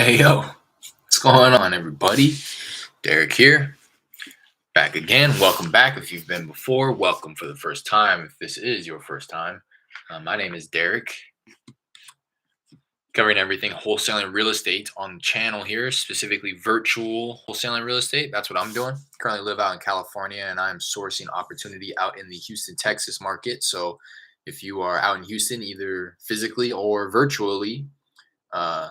Hey yo, what's going on, everybody? Derek here, back again. Welcome back if you've been before. Welcome for the first time if this is your first time. My name is Derek, covering everything wholesaling real estate on the channel here, specifically virtual wholesaling real estate. That's what I'm doing. Currently live out in California and I'm sourcing opportunity out in the Houston, Texas market. So if you are out in Houston, either physically or virtually, uh,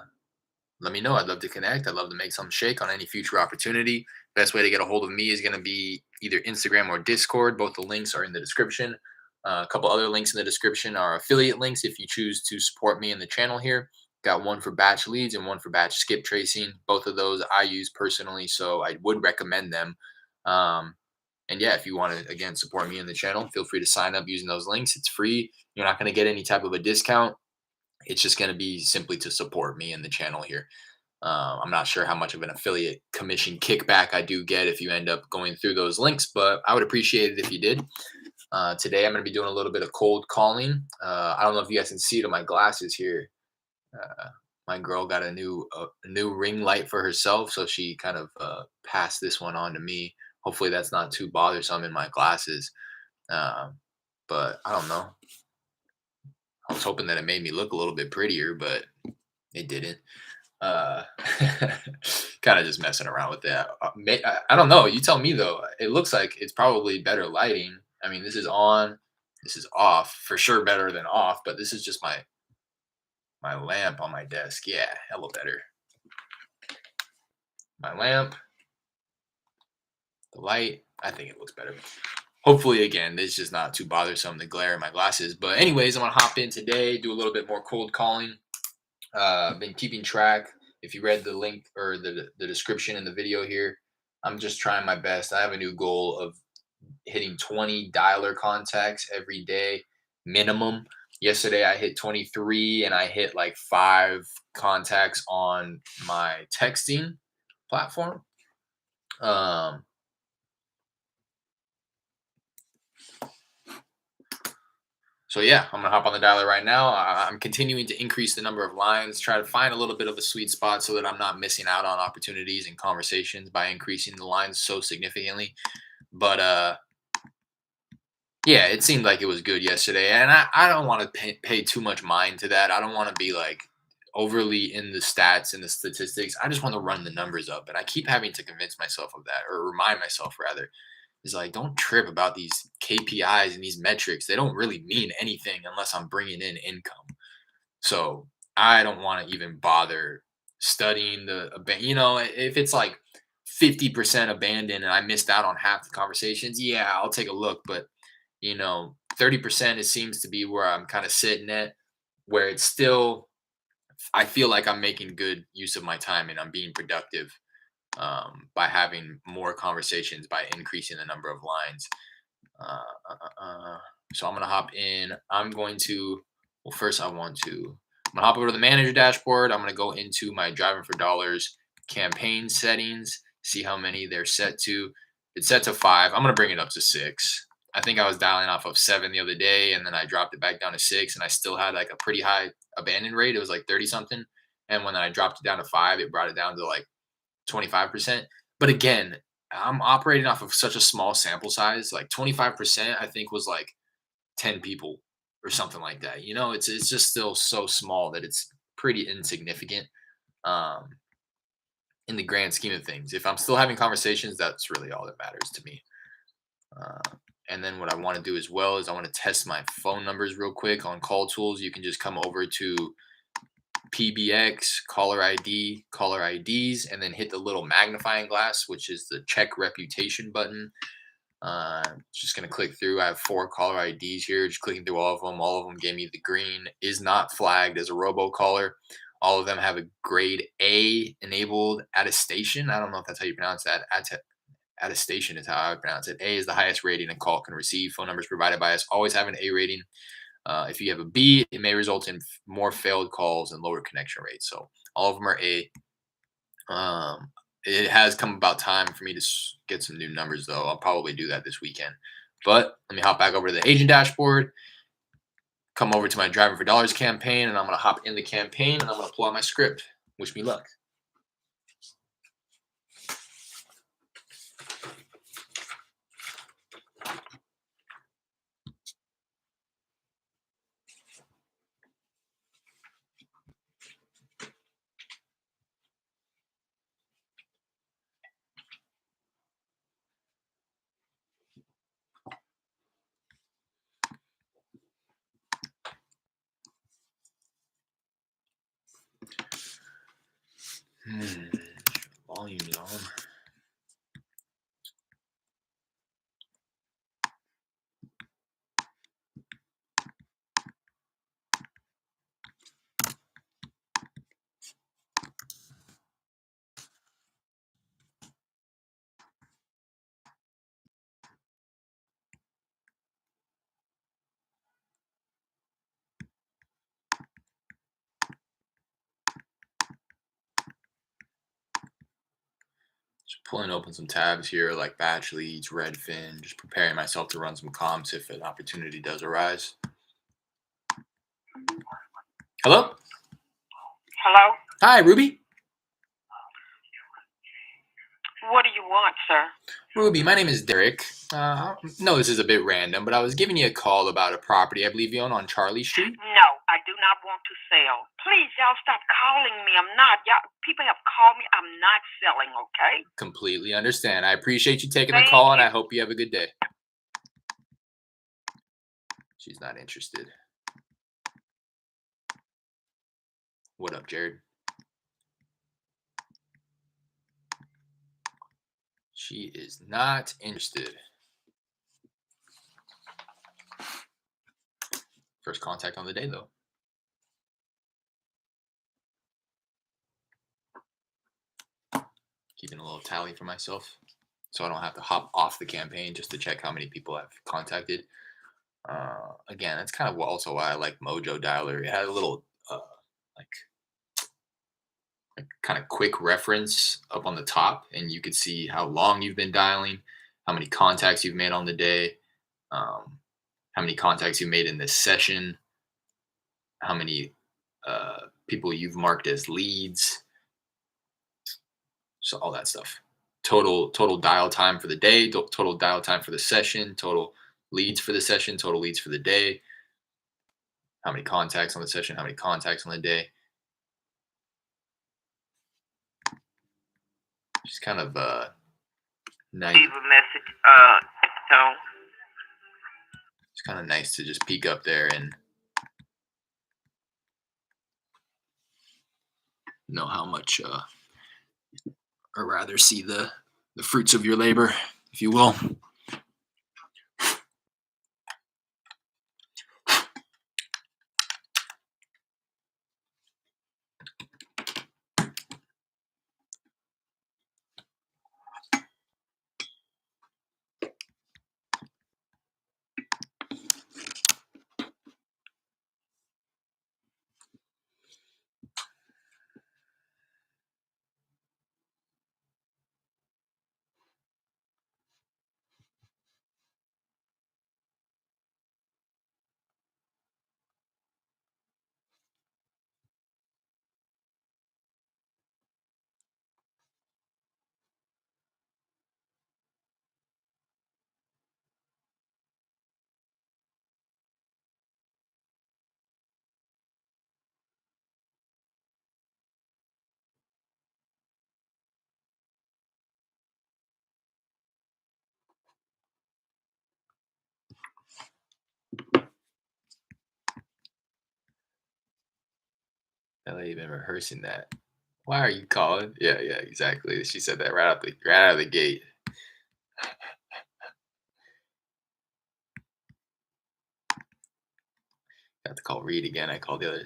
let me know. I'd love to connect. I'd love to make some shake on any future opportunity. Best way to get a hold of me is going to be either Instagram or Discord. Both the links are in the description. A couple other links in the description are affiliate links if you choose to support me in the channel here. Got one for batch leads and one for batch skip tracing. Both of those I use personally, so I would recommend them. Um, and yeah, if you want to, again, support me in the channel, feel free to sign up using those links. It's free. You're not going to get any type of a discount. It's just going to be simply to support me in the channel here. I'm not sure how much of an affiliate commission kickback I do get if you end up going through those links, but I would appreciate it if you did. Today, I'm going to be doing a little bit of cold calling. I don't know if you guys can see it on my glasses here. My girl got a new ring light for herself, so she kind of passed this one on to me. Hopefully, that's not too bothersome in my glasses. Um, but I don't know. I was hoping that it made me look a little bit prettier, but it didn't. Uh, kind of just messing around with that. I don't know. You tell me though. It looks like it's probably better lighting. I mean, this is on, this is off. For sure, better than off. But this is just my lamp on my desk. Yeah, hella better. My lamp, the light. I think it looks better. Hopefully, again, this is just not too bothersome, the glare in my glasses. But anyways, I'm gonna hop in today, do a little bit more cold calling. Been keeping track. If you read the link or the description in the video here, I'm just trying my best. I have a new goal of hitting 20 dialer contacts every day minimum. Yesterday I hit 23 and I hit like 5 contacts on my texting platform. Um, So yeah, I'm gonna hop on the dialer right now. I'm continuing to increase the number of lines, try to find a little bit of a sweet spot so that I'm not missing out on opportunities and conversations by increasing the lines so significantly. But yeah, it seemed like it was good yesterday, and I don't want to pay too much mind to that. I don't want to be like overly in the stats and the statistics. I just want to run the numbers up, and I keep having to convince myself of that, or remind myself rather is like, don't trip about these KPIs and these metrics. They don't really mean anything unless I'm bringing in income. So I don't want to even bother studying if it's like 50% abandoned and I missed out on half the conversations, yeah, I'll take a look. But, 30% it seems to be where I'm kind of sitting at, where it's still, I feel like I'm making good use of my time and I'm being productive by having more conversations, by increasing the number of lines. Uh, so I'm gonna hop in. Well, first I'm gonna hop over to the manager dashboard. I'm gonna go into my driving for dollars campaign settings, see how many they're set to. It's set to 5. I'm gonna bring it up to 6. I think I was dialing off of 7 the other day, and then I dropped it back down to 6, and I still had like a pretty high abandon rate. It was like 30 something, and when I dropped it down to 5, it brought it down to like 25%. But again, I'm operating off of such a small sample size. Like 25%, I think was like 10 people or something like that. It's just still so small that it's pretty insignificant um, in the grand scheme of things. If I'm still having conversations, that's really all that matters to me. And then what I want to do as well is I want to test my phone numbers real quick on call tools. You can just come over to PBX, caller ID, caller IDs, and then hit the little magnifying glass, which is the check reputation button. Just going to click through. I have 4 caller IDs here, just clicking through all of them. All of them gave me the green, is not flagged as a robocaller. All of them have a grade A enabled attestation. I don't know if that's how you pronounce that. Attestation is how I pronounce it. A is the highest rating a call can receive. Phone numbers provided by us always have an A rating. If you have a B, it may result in more failed calls and lower connection rates. So all of them are A. It has come about time for me to get some new numbers, though. I'll probably do that this weekend. But let me hop back over to the agent dashboard, come over to my Driving for Dollars campaign, and I'm going to hop in the campaign, and I'm going to pull out my script. Wish me luck. Pulling open some tabs here like batch leads, Redfin, just preparing myself to run some comps if an opportunity does arise. Hello? Hello? Hi, Ruby. What do you want, sir? Ruby, my name is Derek. No, this is a bit random, but I was giving you a call about a property I believe you own on Charlie Street. No, I do not want to sell. Please, y'all stop calling me. I'm not. Y'all, people have called me. I'm not selling, okay? Completely understand. I appreciate you taking the Thank call, and you. I hope you have a good day. She's not interested. What up, Jared? She is not interested. First contact on the day, though. Keeping a little tally for myself so I don't have to hop off the campaign just to check how many people I've contacted. Again, that's kind of also why I like Mojo Dialer. It had a little like kind of quick reference up on the top, and you could see how long you've been dialing, how many contacts you've made on the day, how many contacts you made in this session, how many people you've marked as leads, so all that stuff. Total dial time for the day, total dial time for the session, total leads for the session, total leads for the day, how many contacts on the session, how many contacts on the day. Just kind of nice. Leave a message. So. It's kind of nice to just peek up there and know how much, or rather see the fruits of your labor, if you will. Ellie been rehearsing that. Why are you calling? Yeah, exactly. She said that right out the gate. Got to call Reed again. I called the other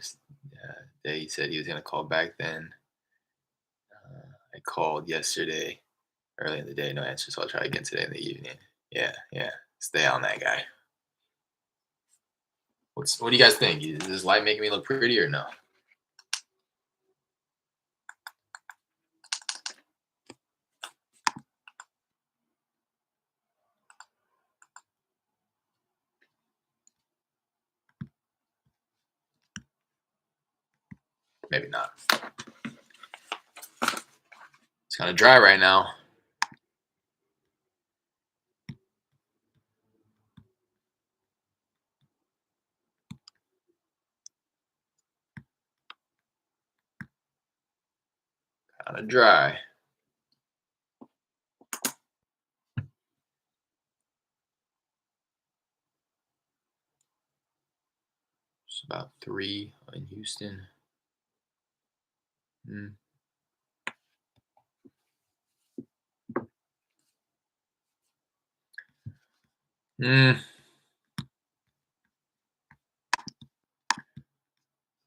day. He said he was gonna call back then. I called yesterday, early in the day, no answer. So I'll try again today in the evening. Yeah. Stay on that guy. What do you guys think? Is this light making me look pretty or no? Maybe not. It's kind of dry right now. Kind of dry. It's about 3 in Houston.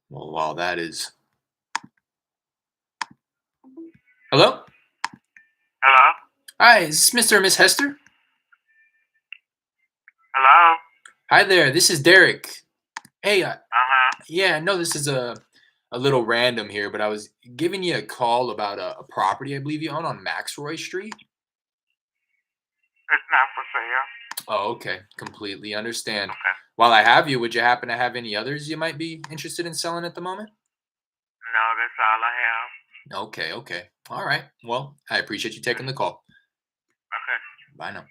Well, while that is. Hello? Hello? Hi, is this Mr. or Miss Hester? Hello? Hi there, this is Derek. Hey, Uh-huh. yeah, I know this is a little random here, but I was giving you a call about a property I believe you own on Maxroy Street. It's not for sale. Oh, okay. Completely understand. Okay. While I have you, would you happen to have any others you might be interested in selling at the moment? No, that's all I have. Okay, okay. All right. Well, I appreciate you taking the call. Okay. Bye now.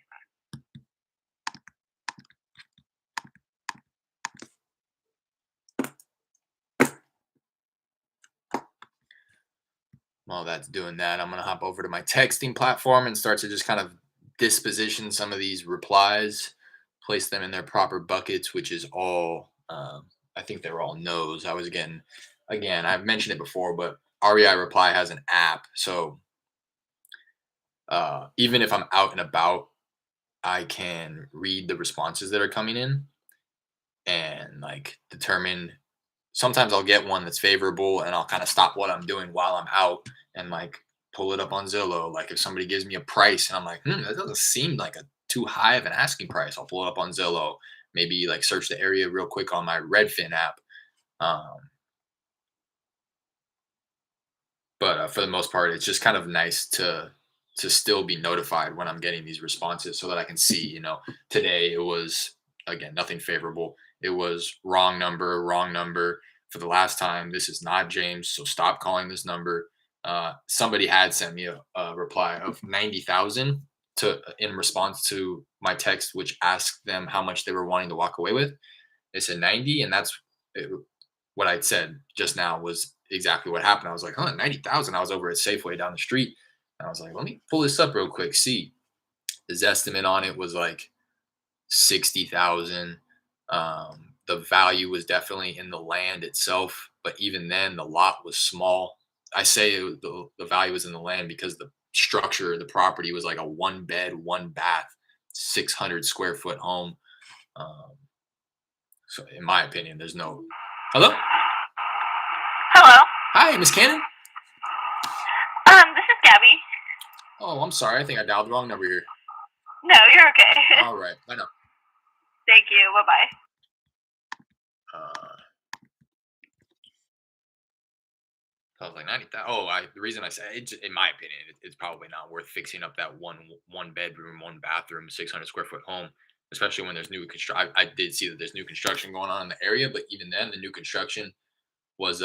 While that's doing that, I'm going to hop over to my texting platform and start to just kind of disposition some of these replies, place them in their proper buckets, which is all, I think they're all no's. I was again, I've mentioned it before, but REI Reply has an app. So even if I'm out and about, I can read the responses that are coming in and like determine. Sometimes I'll get one that's favorable and I'll kind of stop what I'm doing while I'm out and like pull it up on Zillow. Like if somebody gives me a price and I'm like, that doesn't seem like a too high of an asking price, I'll pull it up on Zillow. Maybe like search the area real quick on my Redfin app. Um, but for the most part, it's just kind of nice to still be notified when I'm getting these responses so that I can see, today it was again nothing favorable. It was wrong number for the last time. This is not James, so stop calling this number. Somebody had sent me a reply of 90,000 to in response to my text, which asked them how much they were wanting to walk away with. They said 90, and that's it, what I'd said just now was exactly what happened. I was like, 90,000. I was over at Safeway down the street. And I was like, let me pull this up real quick. See, his estimate on it was like 60,000. The value was definitely in the land itself, but even then, the lot was small. I say the value was in the land because the structure of the property was like a one bed, one bath, 600 square foot home. Um, so, in my opinion, there's no. Hello? Hello. Hi, Miss Cannon. This is Gabby. Oh, I'm sorry. I think I dialed the wrong number here. No, you're okay. All right. I know. Thank you. Bye bye. Uh, I was like 90,000. Oh, the reason I say it, in my opinion, it's probably not worth fixing up that one bedroom, one bathroom, 600 square foot home, especially when there's new construction. I did see that there's new construction going on in the area, but even then, the new construction was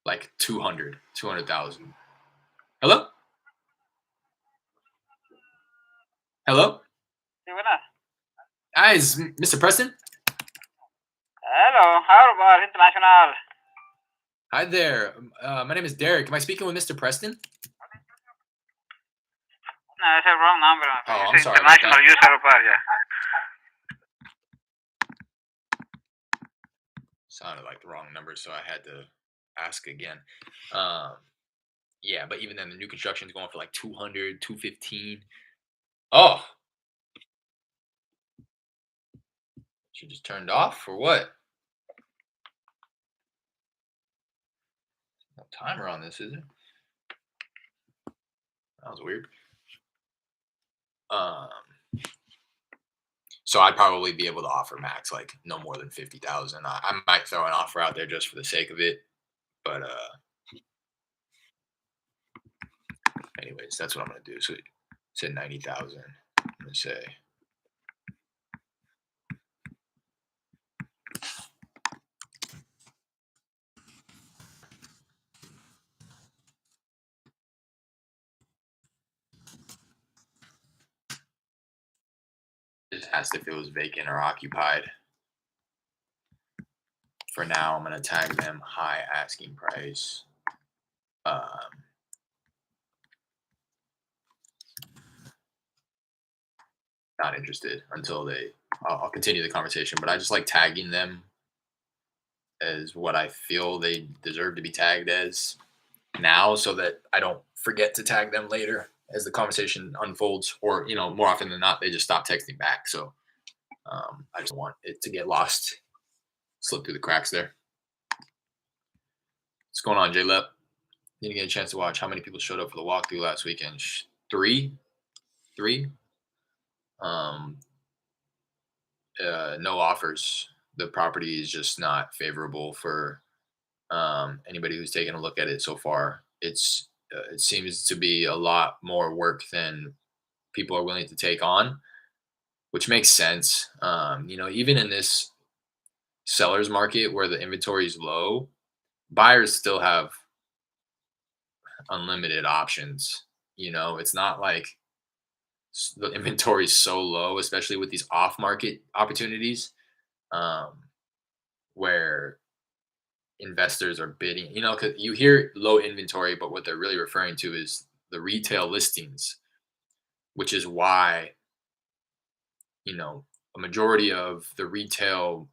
like 200,000. Hello, hello. Hi, is Mr. Preston? Hello, how about international? Hi there. My name is Derek. Am I speaking with Mr. Preston? No, it's a wrong number. Oh, I'm It's sorry about international that. user reply, yeah. Sounded like the wrong number, so I had to ask again. Um, yeah, but even then, the new construction is going for like 200, 215. Oh, she just turned off or what? No timer on this, is it? That was weird. Um, so I'd probably be able to offer max like no more than 50,000. I might throw an offer out there just for the sake of it, but anyways, that's what I'm gonna do. So it said 90,000. I'm gonna say. Just asked if it was vacant or occupied. For now, I'm gonna tag them high asking price. Not interested until they. I'll continue the conversation, but I just like tagging them as what I feel they deserve to be tagged as now, so that I don't forget to tag them later as the conversation unfolds, or more often than not, they just stop texting back. So I just want it to get lost, slip through the cracks there. What's going on, J Lep? Didn't get a chance to watch. How many people showed up for the walkthrough last weekend? Three. Um, no offers. The property is just not favorable for anybody who's taken a look at it so far. It's it seems to be a lot more work than people are willing to take on, which makes sense. Even in this seller's market where the inventory is low, buyers still have unlimited options. It's not like the inventory is so low, especially with these off market opportunities, um, where investors are bidding, because you hear low inventory, but what they're really referring to is the retail listings, which is why, a majority of the retail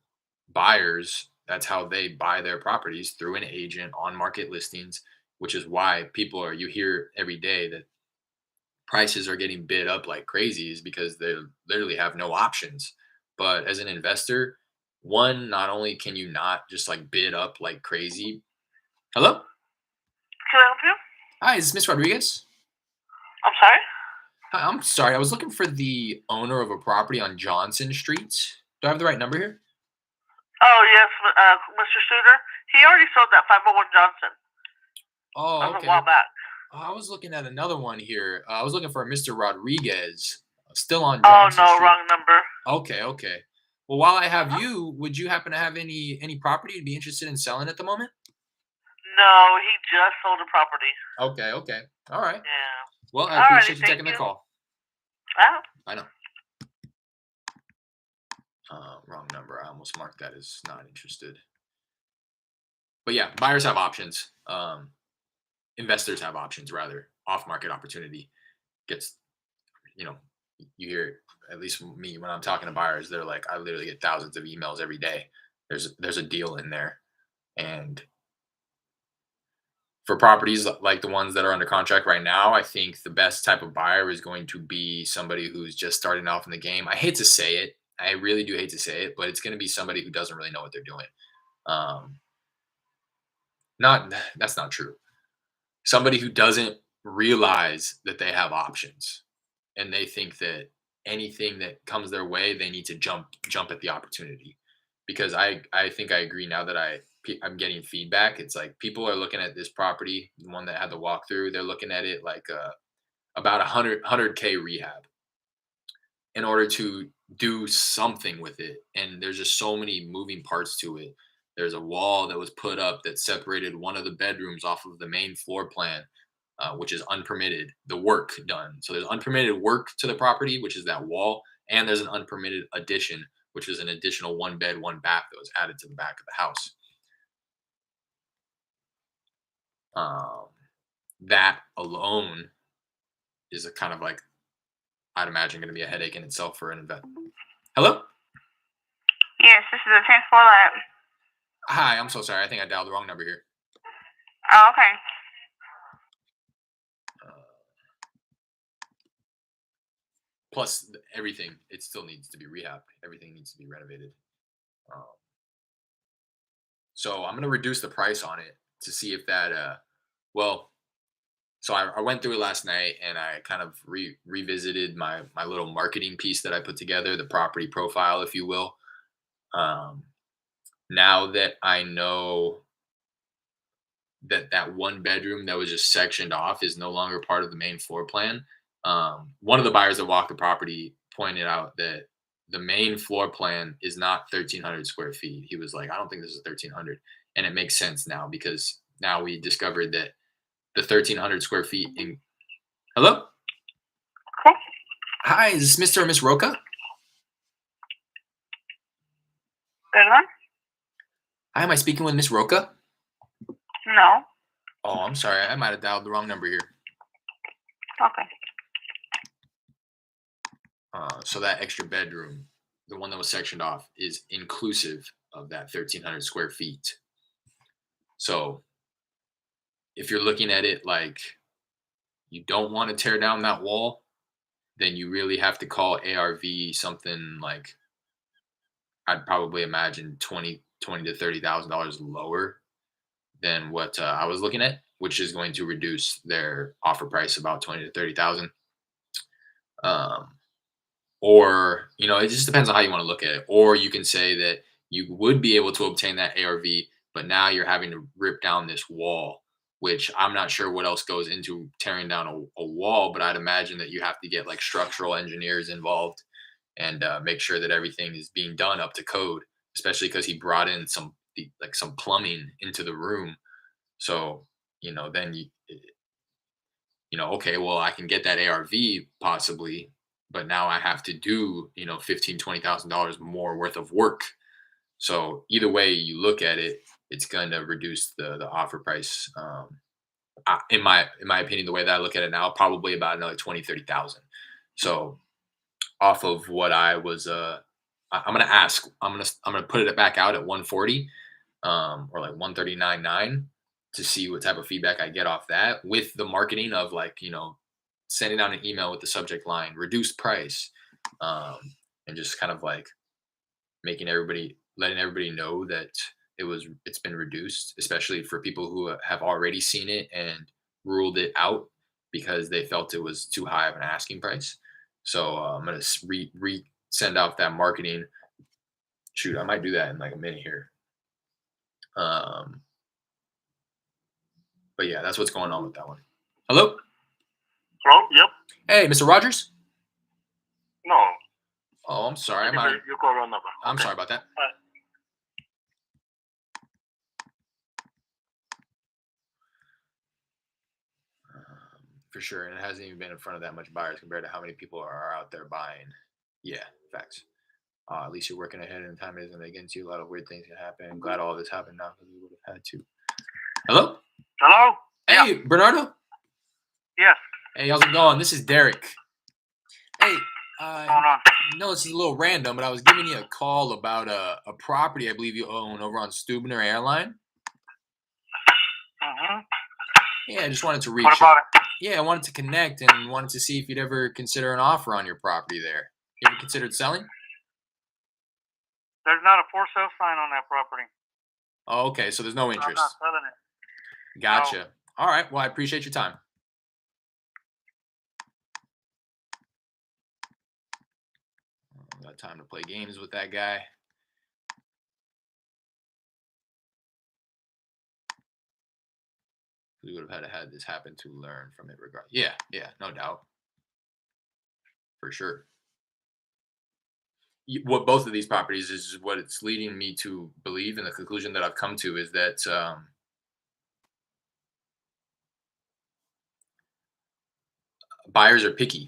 buyers, that's how they buy their properties through an agent on market listings, which is why you hear every day that prices are getting bid up like crazy is because they literally have no options. But as an investor, one, not only can you not just like bid up like crazy. Hello? Can I help you? Hi, is this Miss Rodriguez? I'm sorry? Hi, I'm sorry. I was looking for the owner of a property on Johnson Street. Do I have the right number here? Oh, yes, Mr. Suter. He already sold that 501 Johnson. Oh, That was a okay. while back. Oh, I was looking at another one here. I was looking for a Mr. Rodriguez, still on Oh, Johnson no, Street. wrong number. Okay, okay. Well, while I have Uh-huh. you, would you happen to have any property to be interested in selling at the moment? No, he just sold a property. Okay, okay. All right. Yeah. Well, I Alrighty, appreciate you thank taking the you. call. Oh. I know. Wrong number. I almost marked that as not interested. But yeah, buyers have options. Investors have options rather. Off market opportunity gets, you know, you hear, at least me when I'm talking to buyers, they're like, I literally get thousands of emails every day. There's a deal in there. And for properties like the ones that are under contract right now, I think the best type of buyer is going to be somebody who's just starting off in the game. I hate to say it. I really do hate to say it, but it's going to be somebody who doesn't really know what they're doing. Um, not That's not true. Somebody who doesn't realize that they have options and they think that anything that comes their way, they need to jump at the opportunity. Because I think I agree now that I'm getting feedback. It's like people are looking at this property, the one that had the walkthrough. They're looking at it like about 100K rehab in order to do something with it. And there's just so many moving parts to it. There's a wall that was put up that separated one of the bedrooms off of the main floor plan, which is unpermitted. The work done. So there's unpermitted work to the property, which is that wall, and there's an unpermitted addition, which is an additional one bed, one bath that was added to the back of the house. Um, that alone is a kind of like, I'd imagine, going to be a headache in itself for an investor. Hello? Yes, this is a 10th floor lab. Hi, I'm so sorry. I think I dialed the wrong number here. Oh, okay. Uh, Plus, everything, it still needs to be rehabbed. Everything needs to be renovated. Um, so I'm going to reduce the price on it to see if that, well, so I went through it last night and I kind of revisited my little marketing piece that I put together, the property profile, if you will. Um, Now that I know that one bedroom that was just sectioned off is no longer part of the main floor plan. One of the buyers that walked the property pointed out that the main floor plan is not 1,300 square feet. He was like, I don't think this is 1,300. And it makes sense now because now we discovered that the 1,300 square feet in. Hello? Okay. Hi, is this Mr. or Miss Roca? Good one? Hi, am I speaking with Miss Roca? No. Oh, I'm sorry. I might have dialed the wrong number here. Okay. So that extra bedroom, the one that was sectioned off, is inclusive of that 1,300 square feet. So if you're looking at it like you don't want to tear down that wall, then you really have to call ARV something like, I'd probably imagine 20 to $30,000 lower than what I was looking at, which is going to reduce their offer price about 20 to 30,000. Um, or it just depends on how you want to look at it. Or you can say that you would be able to obtain that ARV, but now you're having to rip down this wall, which I'm not sure what else goes into tearing down a wall, but I'd imagine that you have to get like structural engineers involved and make sure that everything is being done up to code, especially because he brought in some plumbing into the room. So, then okay, well, I can get that ARV possibly, but now I have to do, 15, $20,000 more worth of work. So either way you look at it, it's going to reduce the offer price. In my opinion, the way that I look at it now, probably about another 20, 30,000. So off of what I was, I'm going to ask, I'm going to put it back out at 140, or like 139.9 to see what type of feedback I get off that with the marketing of like, sending out an email with the subject line, reduced price, um, and just kind of like letting everybody know that it's been reduced, especially for people who have already seen it and ruled it out because they felt it was too high of an asking price. So I'm gonna send out that marketing. Shoot, I might do that in like a minute here. Um, but yeah, that's what's going on with that one. Hello. Hello? Yep. Hey, Mr. Rogers. No. Oh, I'm sorry. You call wrong number. I'm Okay. sorry about that. For sure, and it hasn't even been in front of that much buyers compared to how many people are out there buying. Yeah, facts. At least you're working ahead and time isn't against you. A lot of weird things can happen. I'm glad all this happened now because we would have had to. Hello? Hello? Hey, yeah. Bernardo? Yes. Hey, how's it going? This is Derek. Hey, What's going on? no, this is a little random, but I was giving you a call about a property I believe you own over on Stubner Airline. Mm-hmm. Yeah, I just wanted to reach What about it? Yeah, I wanted to connect and wanted to see if you'd ever consider an offer on your property there. You ever considered selling? There's not a for sale sign on that property. Oh, okay, so there's no I'm interest. not selling it. Gotcha. No. All right, well, I appreciate your time. Got time to play games with that guy. We would have had this happen to learn from it regardless. Yeah, no doubt. For sure. What both of these properties is what it's leading me to believe, and the conclusion that I've come to is that buyers are picky.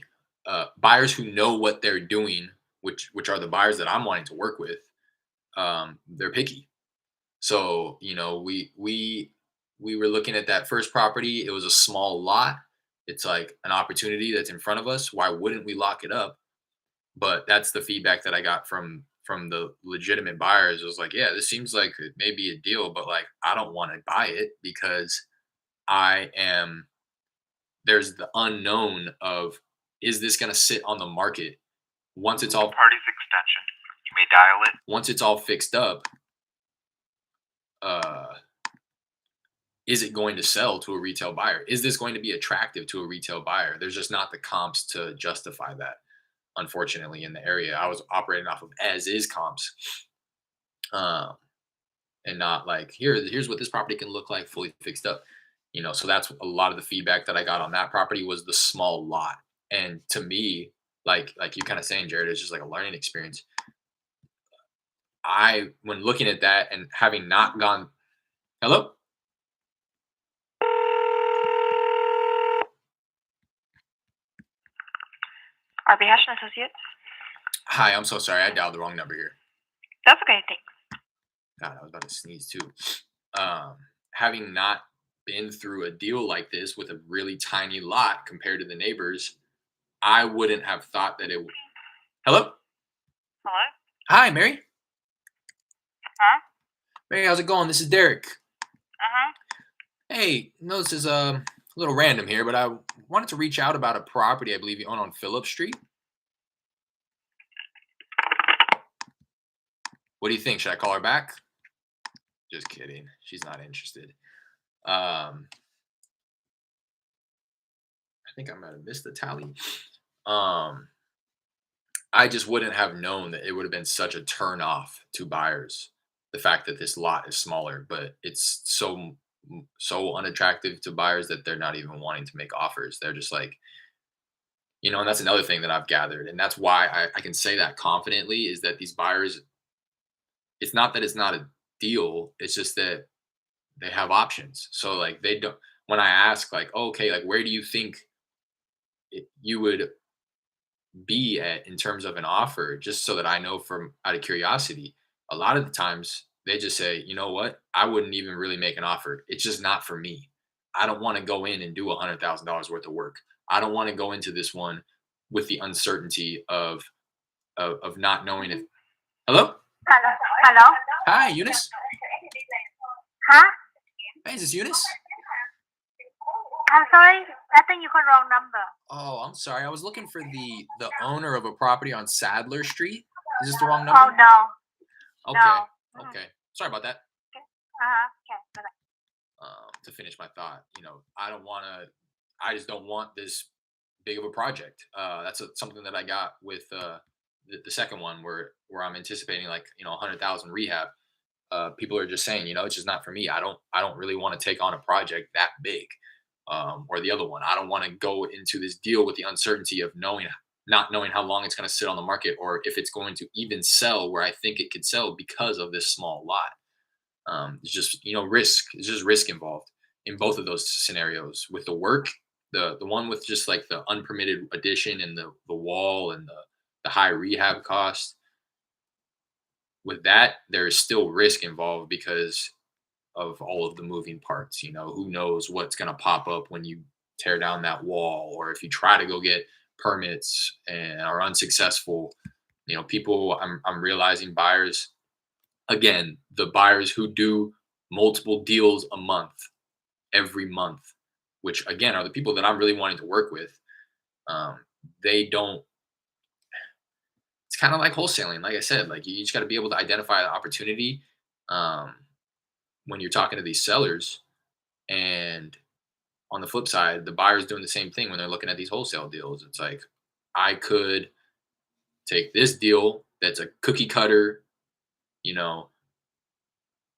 Buyers who know what they're doing, which are the buyers that I'm wanting to work with, they're picky. So we were looking at that first property. It was a small lot. It's like an opportunity that's in front of us. Why wouldn't we lock it up? But that's the feedback that I got from the legitimate buyers. It was like, yeah, this seems like it may be a deal, but like I don't want to buy it because I am there's the unknown of, is this going to sit on the market once it's all Party's extension. You may dial it. once it's all fixed up? Is it going to sell to a retail buyer? Is this going to be attractive to a retail buyer? There's just not the comps to justify that, unfortunately, in the area. I was operating off of as is comps, and not like here's what this property can look like fully fixed up. So that's a lot of the feedback that I got on that property was the small lot. And to me, like you kind of saying, Jared, it's just like a learning experience. When looking at that and having not gone, hello? RB Hash and Associates. Hi, I'm so sorry. I dialed the wrong number here. That's okay. Thanks. God, I was about to sneeze too. Having not been through a deal like this with a really tiny lot compared to the neighbors, I wouldn't have thought that it would. Hello? Hello? Hi, Mary. Huh? Mary, how's it going? This is Derek. Uh-huh. Hey, no, this is a little random here, but I wanted to reach out about a property I believe you own on Phillip Street. What do you think? Should I call her back? Just kidding. She's not interested. I think I might have missed the tally. I just wouldn't have known that it would have been such a turn off to buyers. The fact that this lot is smaller, but it's so so unattractive to buyers that they're not even wanting to make offers. They're just like, and that's another thing that I've gathered. And that's why I can say that confidently is that these buyers, it's not that it's not a deal. It's just that they have options. So like they don't, when I ask like, "Oh, okay, like where do you think you would be at in terms of an offer, just so that I know from out of curiosity, a lot of the times they just say, you know what, I wouldn't even really make an offer. It's just not for me. I don't want to go in and do $100,000 worth of work. I don't want to go into this one with the uncertainty of not knowing if. Hello, Hello? Hello? hi, Eunice. Huh? Hey, is this Eunice? I'm sorry. I think you got wrong number. Oh, I'm sorry. I was looking for the owner of a property on Sadler Street. Is this the wrong Oh, number? no. Okay, No. okay. Sorry about that. Okay. Bye-bye. To finish my thought, I don't want to. I just don't want this big of a project. That's something that I got with the second one where I'm anticipating like 100,000 rehab. People are just saying, it's just not for me. I don't really want to take on a project that big. Or the other one, I don't want to go into this deal with the uncertainty of not knowing how long it's going to sit on the market or if it's going to even sell where I think it could sell because of this small lot. It's just risk. It's just risk involved in both of those scenarios. With the work, the one with just like the unpermitted addition and the wall and the high rehab cost. With that, there is still risk involved because of all of the moving parts. Who knows what's going to pop up when you tear down that wall, or if you try to go get permits and are unsuccessful. People. I'm realizing buyers again, the buyers who do multiple deals a month, every month, which again are the people that I'm really wanting to work with. Um, they don't. It's kind of like wholesaling, like I said. Like you just got to be able to identify the opportunity um, when you're talking to these sellers, and on the flip side, the buyer's doing the same thing when they're looking at these wholesale deals. It's like I could take this deal that's a cookie cutter, you know,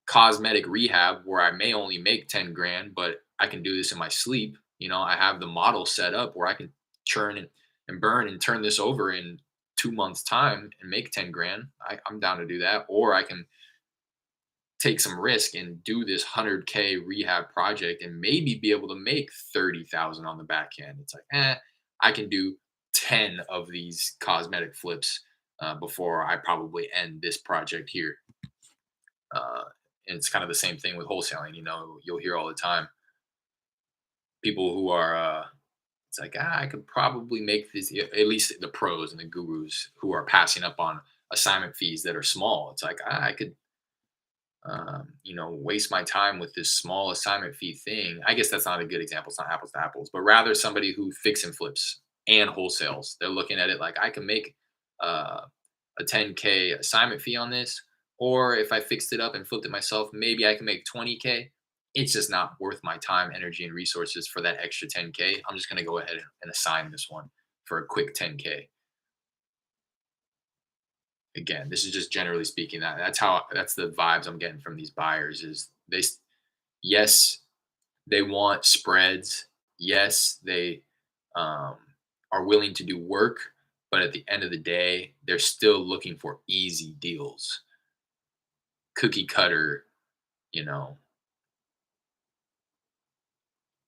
cosmetic rehab where I may only make 10 grand, but I can do this in my sleep. I have the model set up where I can churn and burn and turn this over in 2 months' time and make 10 grand. I'm down to do that. Or I can take some risk and do this 100K rehab project and maybe be able to make 30,000 on the back end. It's like, I can do 10 of these cosmetic flips before I probably end this project here. Uh, and it's kind of the same thing with wholesaling. You'll hear all the time people who are, it's like, I could probably make this, at least the pros and the gurus who are passing up on assignment fees that are small. It's like, I could waste my time with this small assignment fee thing. I guess that's not a good example. It's not apples to apples, but rather somebody who fix and flips and wholesales. They're looking at it like I can make uh, a 10K assignment fee on this, or if I fixed it up and flipped it myself, maybe I can make 20K. It's just not worth my time, energy, and resources for that extra 10K. I'm just going to go ahead and assign this one for a quick 10K. Again, this is just generally speaking. That's the vibes I'm getting from these buyers. Is yes, they want spreads. Yes, they um, are willing to do work, but at the end of the day, they're still looking for easy deals, cookie cutter. You know,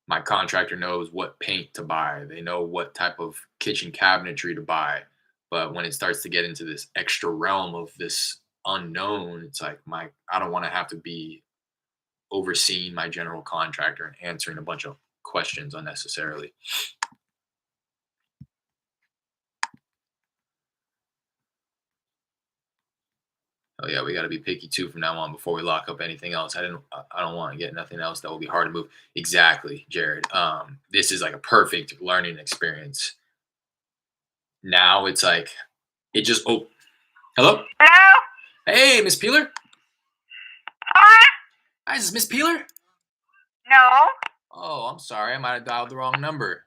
my contractor knows what paint to buy. They know what type of kitchen cabinetry to buy. But when it starts to get into this extra realm of this unknown, it's like I don't want to have to be overseeing my general contractor and answering a bunch of questions unnecessarily. Oh yeah, we got to be picky too from now on before we lock up anything else. I don't want to get nothing else that will be hard to move. Exactly, Jared. This is like a perfect learning experience. Now it's like it just hello. Hello? Hey, Miss Peeler. Huh? Hi, is this Miss Peeler? No. Oh, I'm sorry. I might have dialed the wrong number.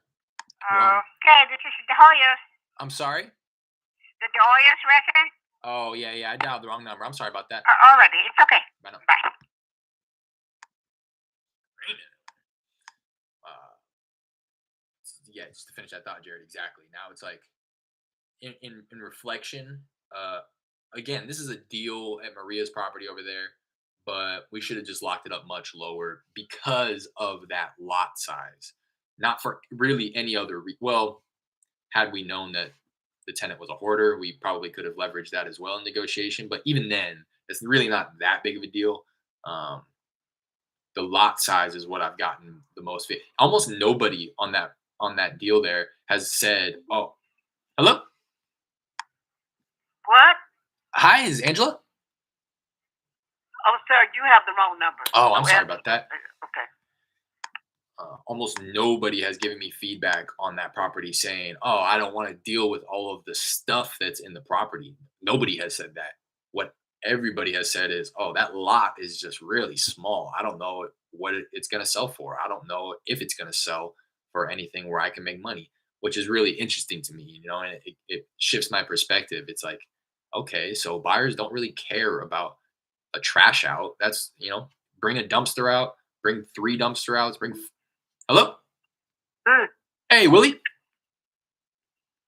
Okay, this is the Hoyas. I'm sorry. The Hoyas resident? Oh yeah. I dialed the wrong number. I'm sorry about that. Already. It's okay. Bye now. Bye. raining. Uh, yeah, just to finish that thought, Jared. Exactly. Now it's like in reflection. Uh, Again, this is a deal at Maria's property over there, but we should have just locked it up much lower because of that lot size. Not for really any other. Well, had we known that the tenant was a hoarder, we probably could have leveraged that as well in negotiation. But even then, it's really not that big of a deal. Um, the lot size is what I've gotten the most. Almost nobody on that deal there has said, "Oh, hello, What? hi, is Angela?" Oh, sir, you have the wrong number. Oh, I'm So sorry ask. about that. Okay. Almost nobody has given me feedback on that property saying, "Oh, I don't want to deal with all of the stuff that's in the property." Nobody has said that. What everybody has said is, "Oh, that lot is just really small. I don't know what it's going to sell for. I don't know if it's going to sell for anything where I can make money," which is really interesting to me, and it shifts my perspective. It's like, okay, so buyers don't really care about a trash out. That's, bring a dumpster out, bring three dumpster outs, bring hello? Hey, Hey, Willie.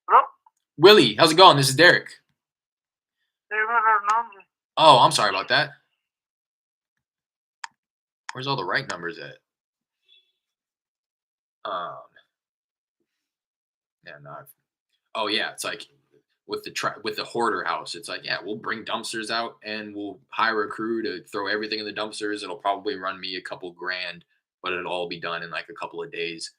hello? Willie, how's it going? This is Derek. Hey, what number? Oh, I'm sorry about that. Where's all the right numbers at? Um, yeah, no. Oh, yeah. It's like with the hoarder house. It's like, yeah, we'll bring dumpsters out and we'll hire a crew to throw everything in the dumpsters. It'll probably run me a couple grand, but it'll all be done in like a couple of days.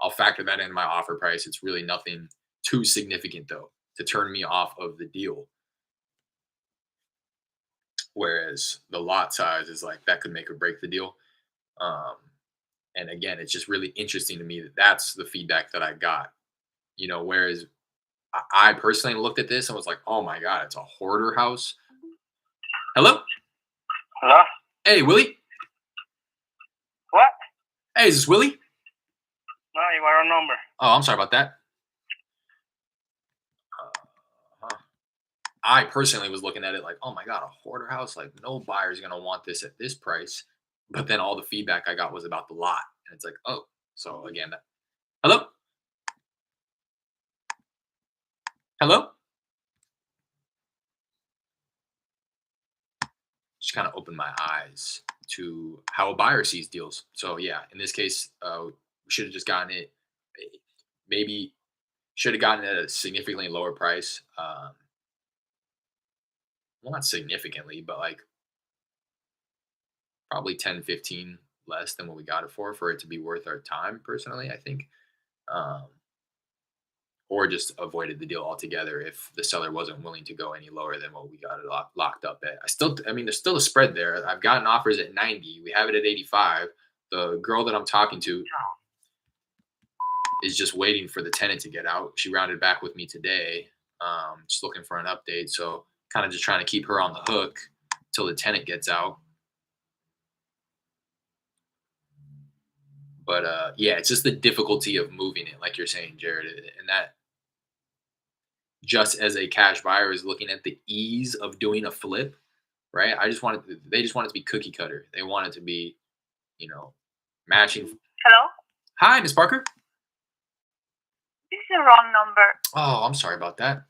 I'll factor that in my offer price. It's really nothing too significant though to turn me off of the deal. Whereas the lot size is like that could make or break the deal. Um, and again, it's just really interesting to me that that's the feedback that I got. Whereas I personally looked at this and was like, "Oh my god, it's a hoarder house." Hello, Hello? hey Willie, What? hey, is this Willie? No, you got a number. Oh, I'm sorry about that. Huh. I personally was looking at it like, "Oh my god, a hoarder house! Like no buyer's gonna want this at this price." But then all the feedback I got was about the lot, and it's like, oh, so again, hello, hello. Just kind of opened my eyes to how a buyer sees deals. So yeah, in this case, we should have just gotten it. Maybe should have gotten it at a significantly lower price. Well, not significantly, but like probably 10, 15 less than what we got it for it to be worth our time. Personally, I think, um, or just avoided the deal altogether if the seller wasn't willing to go any lower than what we got it locked up at. I mean, there's still a spread there. I've gotten offers at 90. We have it at 85. The girl that I'm talking to is just waiting for the tenant to get out. She rounded back with me today, just looking for an update. So kind of just trying to keep her on the hook till the tenant gets out. But yeah, it's just the difficulty of moving it, like you're saying, Jared, and that just as a cash buyer is looking at the ease of doing a flip, right? They just want it to be cookie cutter. They want it to be, you know, matching. Hello? Hi, Miss Parker. This is the wrong number. Oh, I'm sorry about that.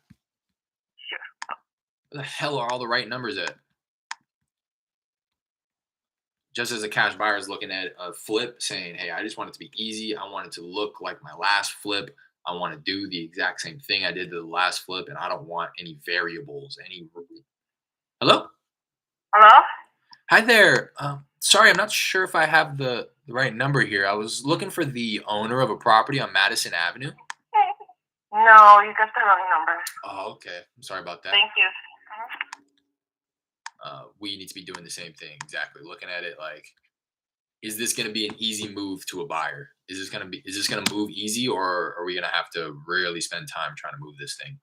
Sure. Where the hell are all the right numbers at? Just as a cash buyer is looking at a flip saying, hey, I just want it to be easy. I want it to look like my last flip. I want to do the exact same thing I did to the last flip, and I don't want any variables. Hello? Hello? Hi there. Sorry, I'm not sure if I have the right number here. I was looking for the owner of a property on Madison Avenue. No, you got the wrong number. Oh, okay. I'm sorry about that. Thank you. We need to be doing the same thing. Exactly. Looking at it like, is this going to be an easy move to a buyer? Is this going to move easy, or are we going to have to really spend time trying to move this thing?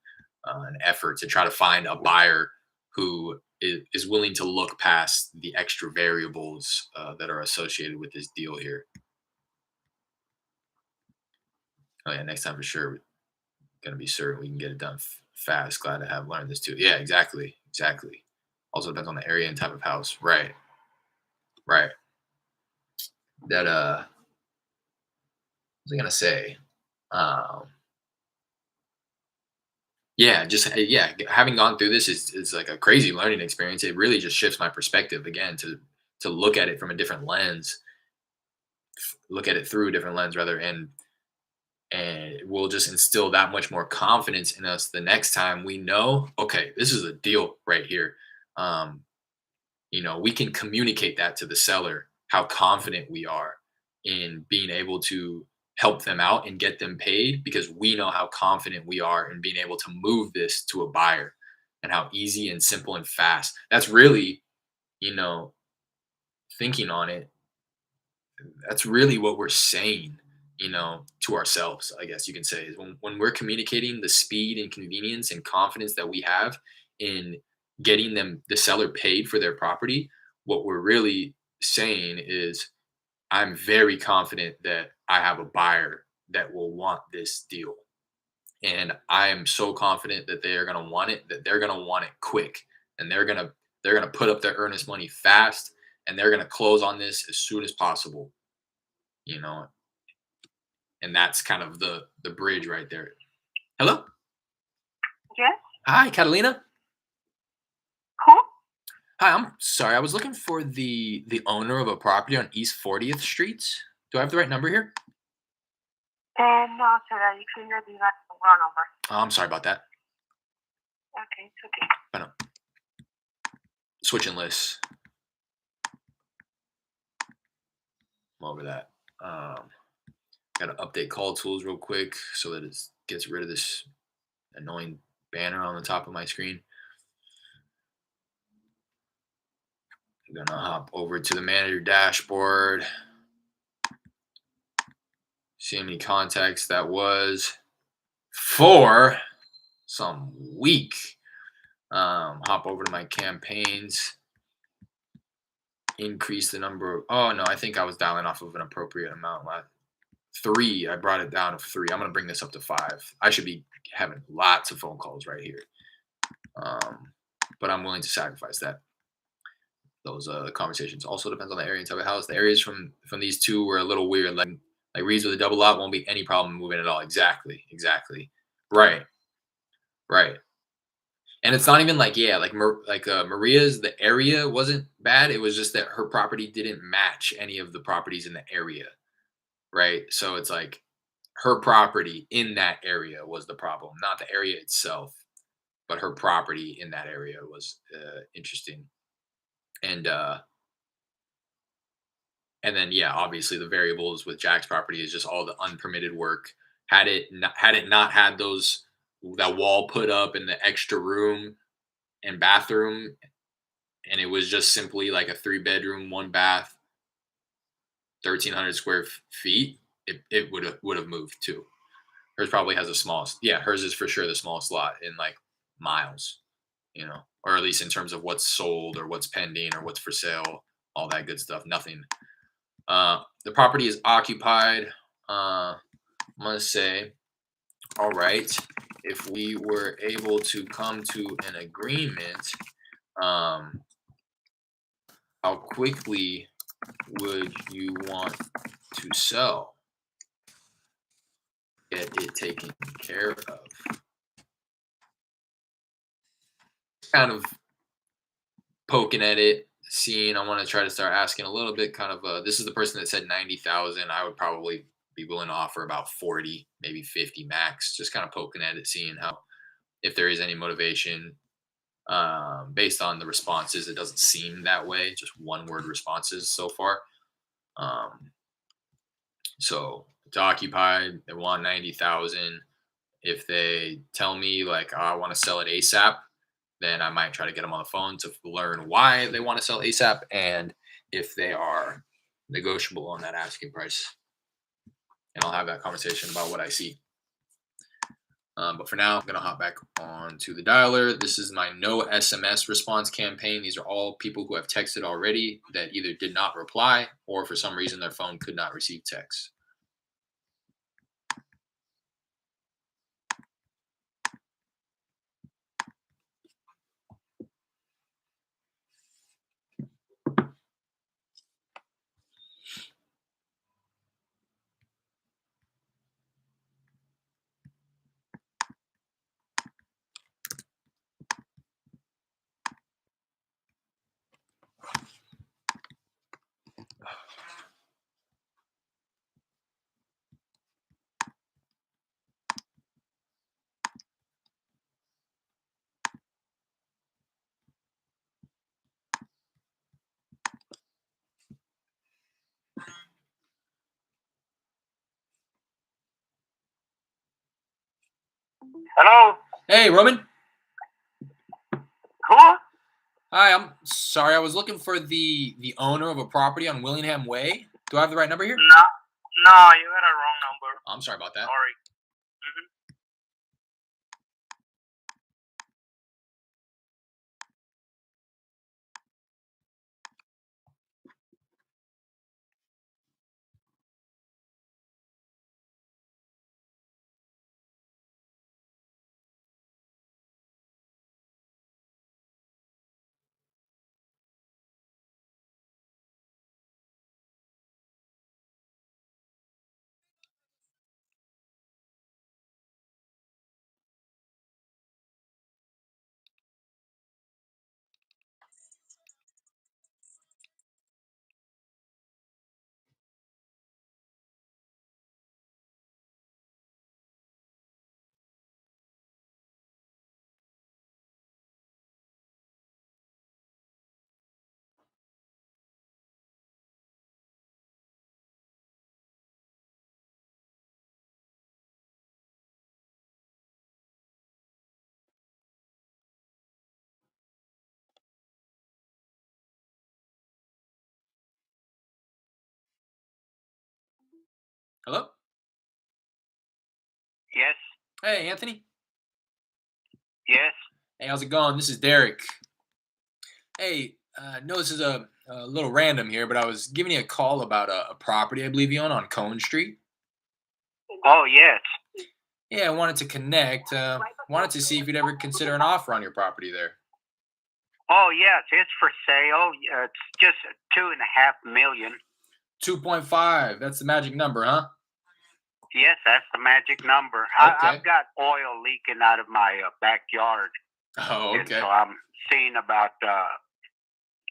An effort to try to find a buyer who is willing to look past the extra variables that are associated with this deal here. Oh yeah, next time for sure. We're going to be certain we can get it done fast. Glad to have learned this too. Yeah, exactly. Also depends on the area and type of house. Right. Right. that what was I gonna say? Um, yeah, just yeah, having gone through this is like a crazy learning experience. It really just shifts my perspective again to look at it from a different lens, look at it through a different lens rather, and it will just instill that much more confidence in us the next time we know, okay, this is a deal right here. Um, we can communicate that to the seller how confident we are in being able to help them out and get them paid because we know how confident we are in being able to move this to a buyer and how easy and simple and fast. That's really, you know, thinking on it, that's really what we're saying, to ourselves, I guess you can say, is when we're communicating the speed and convenience and confidence that we have in getting them the seller paid for their property, what we're really saying is I'm very confident that I have a buyer that will want this deal. And I am so confident that they are going to want it, that they're going to want it quick, and they're going to put up their earnest money fast, and they're going to close on this as soon as possible, you know and that's kind of the bridge right there. Hello. Yes? Hi, Catalina. Who? Hi, I'm sorry, I was looking for the owner of a property on East 40th Street. Do I have the right number here? No, sir, you cannot do that wrong number. Oh, I'm sorry about that. Okay, it's okay. I know. Switching lists. I'm over that. Got to update call tools real quick so that it gets rid of this annoying banner on the top of my screen. I'm gonna hop over to the manager dashboard. See how many contacts that was for some week. Hop over to my campaigns. Increase the number of, oh no, I think I was dialing off of an appropriate amount. Three, I brought it down to three. I'm gonna bring this up to five. I should be having lots of phone calls right here. But I'm willing to sacrifice those conversations. Also depends on the area and type of house. The areas from these two were a little weird. Like Reeds with a double lot won't be any problem moving at all. Exactly. Right, right. And it's not even like, yeah, Maria's, the area wasn't bad. It was just that her property didn't match any of the properties in the area, right? So it's like her property in that area was the problem, not the area itself, but her property in that area was interesting. And and then yeah, obviously the variables with Jack's property is just all the unpermitted work. Had it not had that wall put up in the extra room and bathroom, and it was just simply like a 3 bedroom, 1 bath, 1,300 square feet, it would have moved too. Hers probably has the smallest. Yeah, hers is for sure the smallest lot in like miles, or at least in terms of what's sold or what's pending or what's for sale, all that good stuff. Nothing. The property is occupied. I'm gonna say, all right, if we were able to come to an agreement, um, how quickly would you want to sell? Get it taken care of. Kind of poking at it, seeing. I want to try to start asking a little bit. Kind of. This is the person that said 90,000. I would probably be willing to offer about 40, maybe 50 max. Just kind of poking at it, seeing how if there is any motivation. Based on the responses, it doesn't seem that way. Just one word responses so far. Um, so it's occupied. They want 90,000. If they tell me like, oh, I want to sell it ASAP, then I might try to get them on the phone to learn why they want to sell ASAP and if they are negotiable on that asking price. And I'll have that conversation about what I see. But for now, I'm going to hop back on to the dialer. This is my no SMS response campaign. These are all people who have texted already that either did not reply or for some reason their phone could not receive text. Hello? Hey, Roman. Who? Hi, I'm sorry. I was looking for the owner of a property on Willingham Way. Do I have the right number here? No, no, you got a wrong number. I'm sorry about that. Sorry. Mhm. Hello? Yes, Hey, Anthony. yes. Hey, how's it going? This is Derek. Hey, no, this is a little random here, but I was giving you a call about a property I believe you own on Cone Street. Oh, yes. Yeah, I wanted to connect. Wanted to see if you'd ever consider an offer on your property there. Oh, yes. It's for sale. It's just 2.5 million. 2.5. That's the magic number, huh? Yes, that's the magic number. Okay. I've got oil leaking out of my backyard, Oh, and okay. so I'm seeing about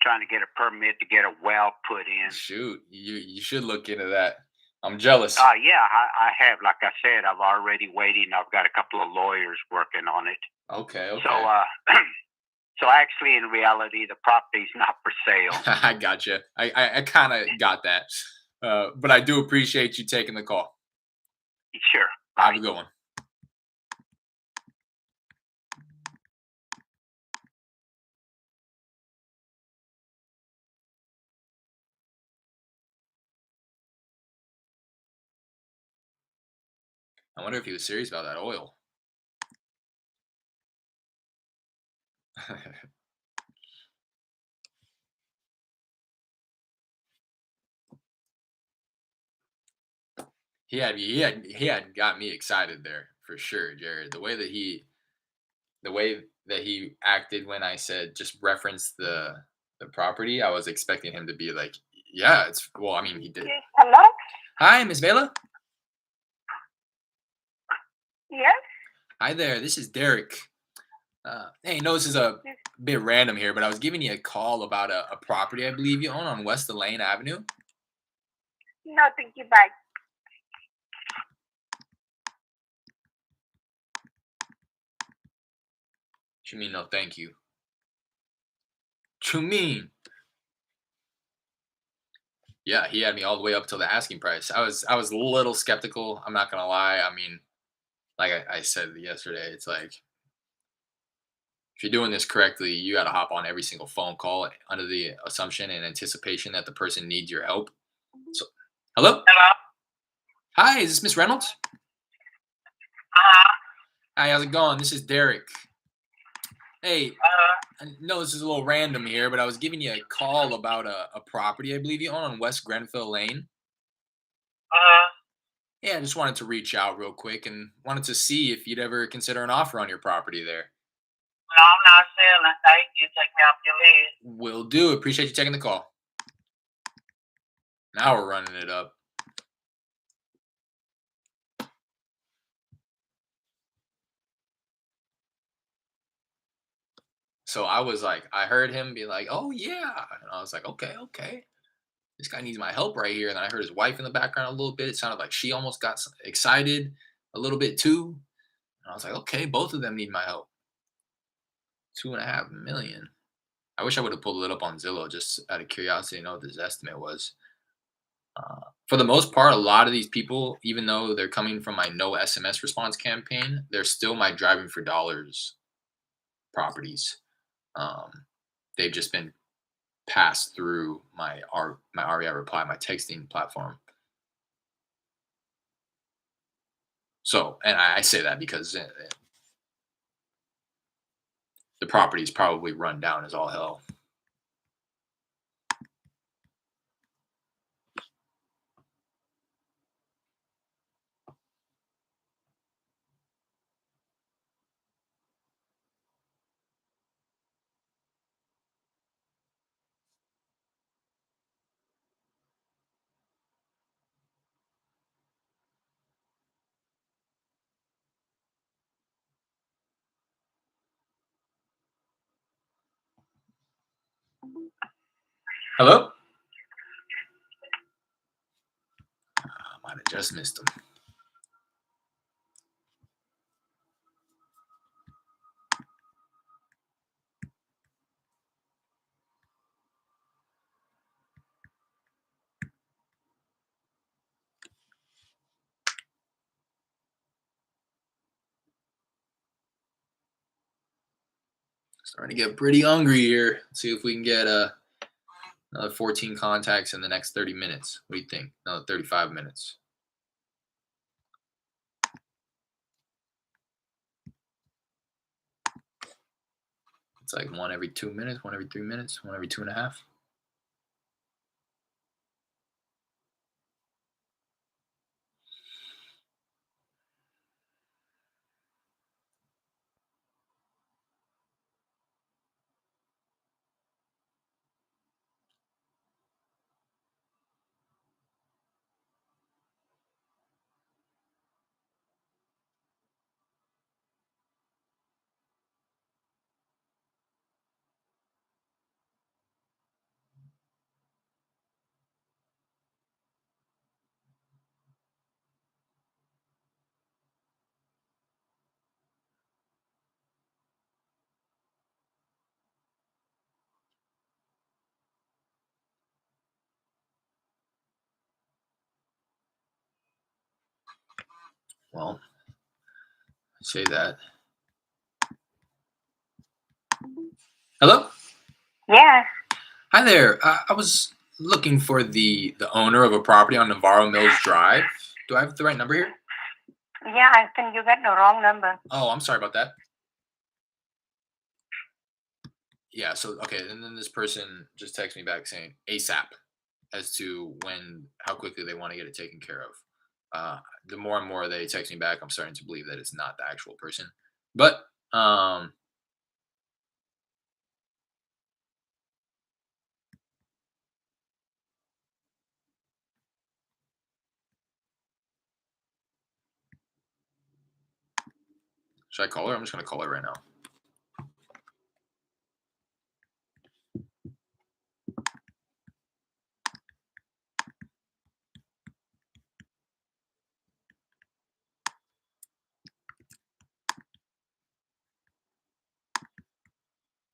trying to get a permit to get a well put in. Shoot, you should look into that. I'm jealous. Yeah, I have. Like I said, I've already waiting. I've got a couple of lawyers working on it. Okay, So, okay. so actually, in reality, the property's not for sale. I gotcha. I kind of got that. But I do appreciate you taking the call. Sure. Have a good one. I wonder if he was serious about that oil. He had got me excited there for sure, Jared. The way that he acted when I said just reference the property, I was expecting him to be like, yeah, it's well, I mean, he did. Yes. Hello? Hi, Miss Vela. Yes? Hi there. This is Derek. Hey, no, this is a bit random here, but I was giving you a call about a property I believe you own on West Lane Avenue. No, thank you. Bye. You mean no thank you? You mean? Yeah, he had me all the way up till the asking price. I was a little skeptical. I'm not gonna lie. I mean, like I said yesterday, it's like if you're doing this correctly, you got to hop on every single phone call under the assumption and anticipation that the person needs your help. So, hello, Hello? hi, is this Miss Reynolds? Uh-huh. Hi, how's it going? This is Derek. Hey, Uh-huh. I know this is a little random here, but I was giving you a call about a property I believe you own on West Grenfell Lane. Uh-huh. Yeah, I just wanted to reach out real quick and wanted to see if you'd ever consider an offer on your property there. No, I'm not selling. Thank you. Take me off your list. Will do. Appreciate you taking the call. Now we're running it up. So I was like, I heard him be like, "Oh yeah," and I was like, "Okay, okay, this guy needs my help right here." And then I heard his wife in the background a little bit. It sounded like she almost got excited a little bit too. And I was like, "Okay, both of them need my help." 2.5 million. I wish I would have pulled it up on Zillow just out of curiosity to know what this estimate was. For the most part, a lot of these people, even though they're coming from my no SMS response campaign, they're still my driving for dollars properties. Um, they've just been passed through my REI reply, my texting platform. So, and I say that because the property is probably run down as all hell. Hello? I might have just missed them. Starting to get pretty hungry here. Let's see if we can get another 14 contacts in the next 30 minutes. What do you think? Another 35 minutes. It's like one every 2 minutes, one every 3 minutes, one every 2.5. Well, I say that. Hello? Yes. Hi there. I was looking for the owner of a property on Navarro Mills Drive. Do I have the right number here? Yeah, I think you got the wrong number. Oh, I'm sorry about that. Yeah, so okay, and then this person just texted me back saying ASAP as to how quickly they want to get it taken care of. The more and more they text me back, I'm starting to believe that it's not the actual person. But should I call her? I'm just gonna call her right now.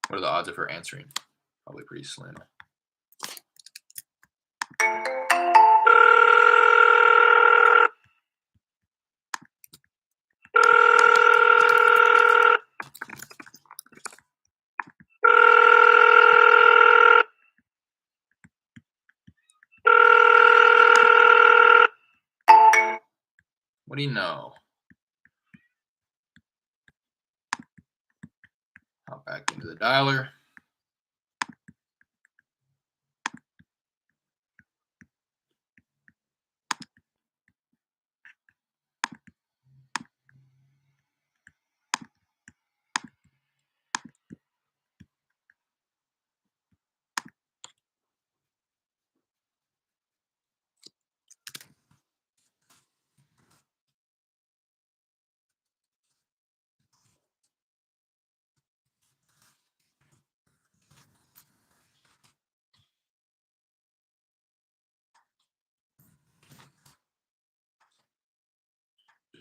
What are the odds of her answering? Probably pretty slim. What do you know? Hop back into the dialer.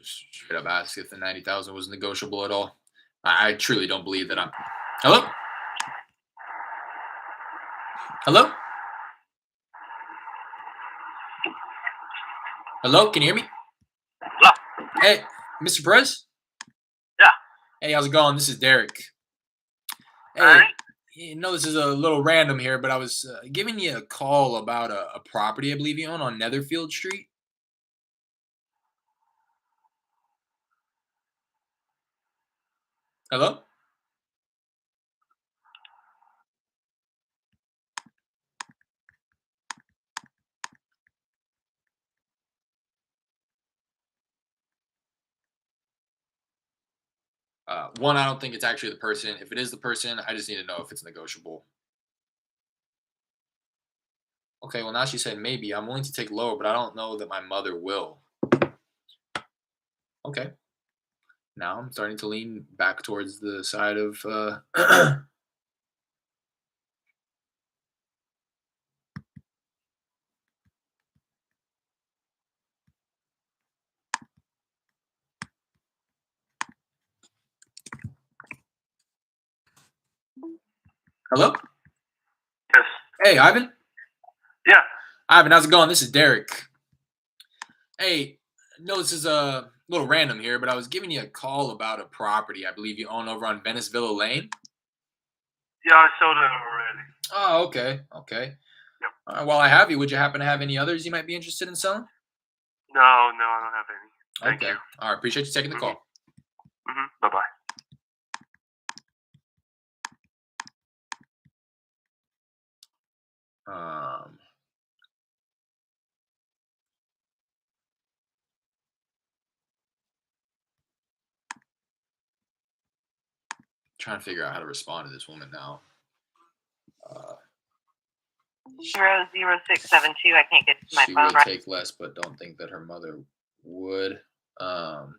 Just straight up ask if the 90,000 was negotiable at all. I truly don't believe that I'm. Hello? Hello? Hello, can you hear me? Hello? Hey, Mr. Perez? Yeah. Hey, how's it going? This is Derek. All Hey, right. you know this is a little random here, but I was giving you a call about a property I believe you own on Netherfield Street. Hello? One, I don't think it's actually the person. If it is the person, I just need to know if it's negotiable. Okay, well, now she said maybe. I'm willing to take lower, but I don't know that my mother will. Okay. Now I'm starting to lean back towards the side of. Hello? Yes. Hey, Ivan? Yeah. Ivan, how's it going? This is Derek. Hey, no, this is a little random here, but I was giving you a call about a property I believe you own over on Venice Villa Lane. Yeah, I sold it already. Oh, okay, okay. Yep. While I have you, would you happen to have any others you might be interested in selling? No, I don't have any. Thank Okay. you. All right. Appreciate you taking the call. Bye bye. Um, trying to figure out how to respond to this woman now. 00672. I can't get to my She phone would right. take less, but don't think that her mother would. Um,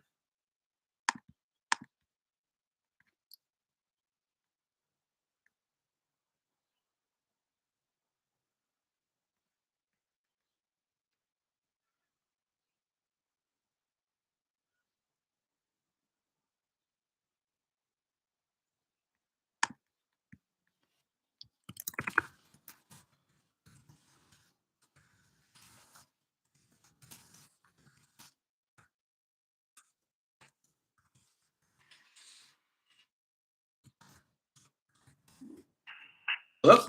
Hello.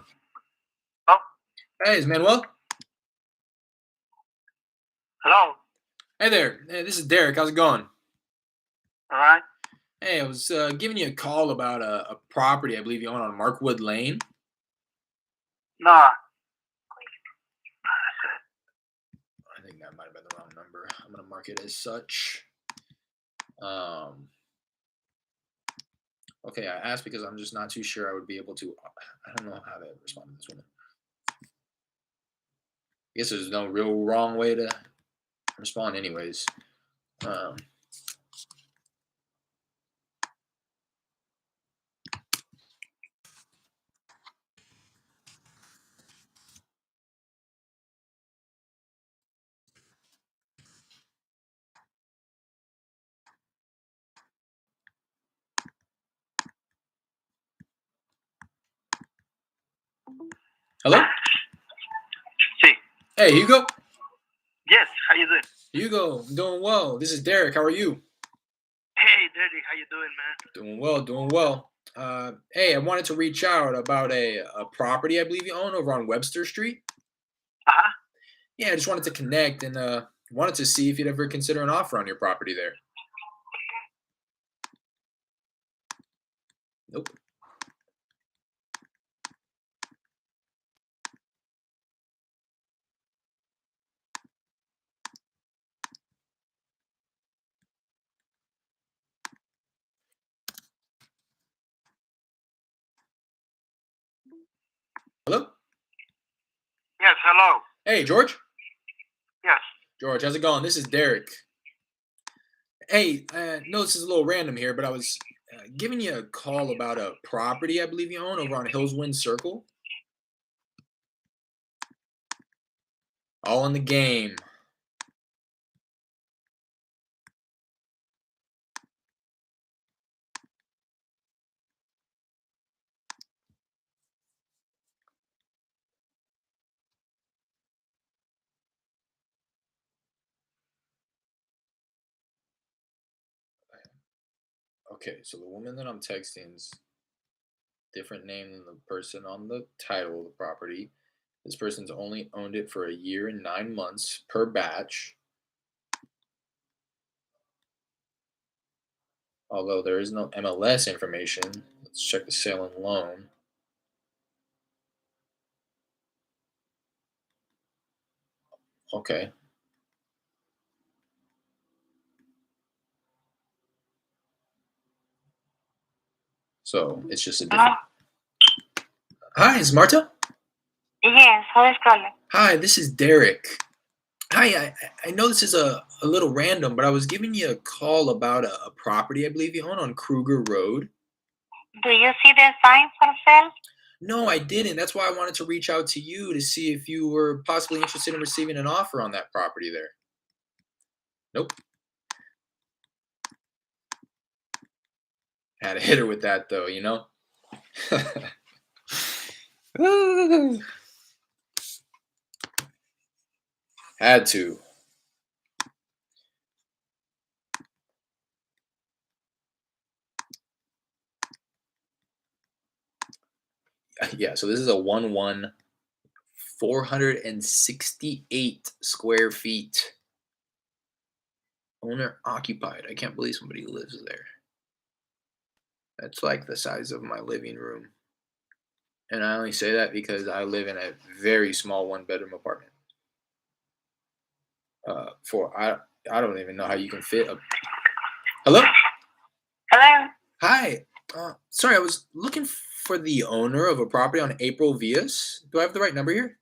Oh, Hey, is Manuel? hello. Hey there. Hey, this is Derek. How's it going? All right. Hey, I was giving you a call about a property I believe you own on Markwood Lane. No. I think that might have been the wrong number. I'm gonna mark it as such. Okay, I asked because I'm just not too sure I would be able to. I don't know how to respond to this woman. I guess there's no real wrong way to respond, anyways. Um, Hello? See. Hey, Hugo? Yes. How you doing? Hugo, I'm doing well. This is Derek. How are you? Hey, Daddy. How you doing, man? Doing well, doing well. Hey, I wanted to reach out about a property I believe you own over on Webster Street. Uh huh. Yeah, I just wanted to connect and wanted to see if you'd ever consider an offer on your property there. Nope. Hello? Yes. Hello. Hey, George? Yes. George, how's it going? This is Derek. Hey, no, this is a little random here, but I was giving you a call about a property I believe you own over on Hillswind Circle. All in the game. Okay, so the woman that I'm texting's different name than the person on the title of the property. This person's only owned it for a year and 9 months per batch. Although there is no MLS information. Let's check the sale and loan. Okay. So it's just a different. Hi, is Marta? Yes, who is calling? Hi, this is Derek. Hi, I know this is a little random, but I was giving you a call about a property I believe you own on Kruger Road. Do you see the sign for sale? No, I didn't. That's why I wanted to reach out to you to see if you were possibly interested in receiving an offer on that property there. Nope. Had to hit her with that though, you know? Had to. Yeah, so this is a 468 square feet. Owner occupied. I can't believe somebody lives there. That's like the size of my living room. And I only say that because I live in a very small one-bedroom apartment. I don't even know how you can fit a. Hello? Hello? Hi. Sorry, I was looking for the owner of a property on April Villas. Do I have the right number here?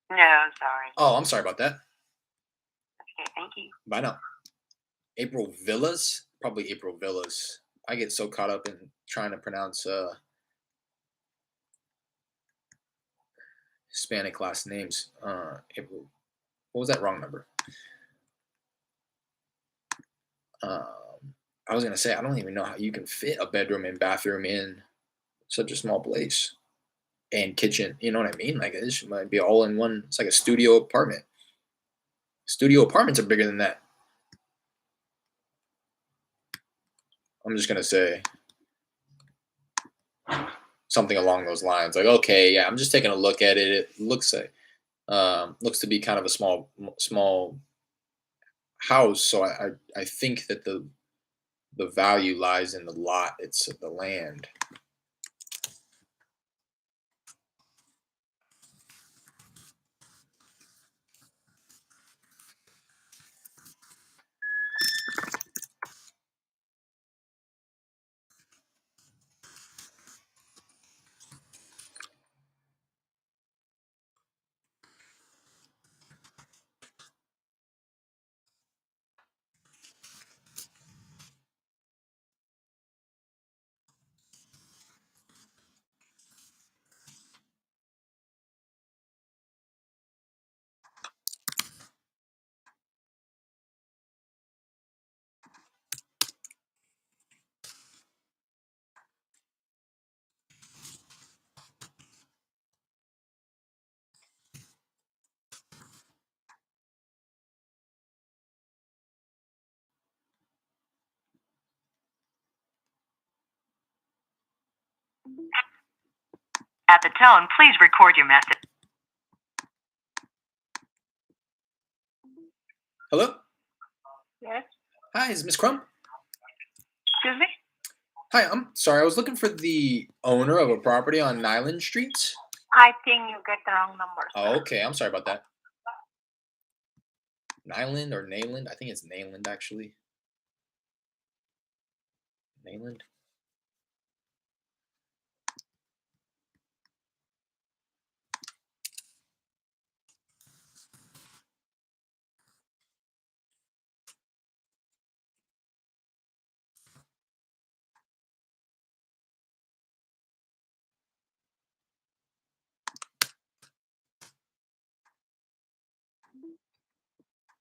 No, sorry. Oh, I'm sorry about that. Okay, thank you. Bye now. April Villas? Probably April Villas. I get so caught up in trying to pronounce Hispanic last names. April. What was that wrong number? I was gonna say I don't even know how you can fit a bedroom and bathroom in such a small place and kitchen. You know what I mean? Like this might be all in one. It's like a studio apartment. Studio apartments are bigger than that. I'm just gonna say something along those lines. Like, okay, yeah, I'm just taking a look at it. It looks to be kind of a small house. So I think that the value lies in the lot. It's the land. At the tone, please record your message. Hello. Yes? Hi, is Miss Crump? Excuse me? Hi, I'm sorry. I was looking for the owner of a property on Nyland Street. I think you get the wrong number. Oh, okay. I'm sorry about that. Nyland or Nayland? I think it's Nayland actually. Nayland.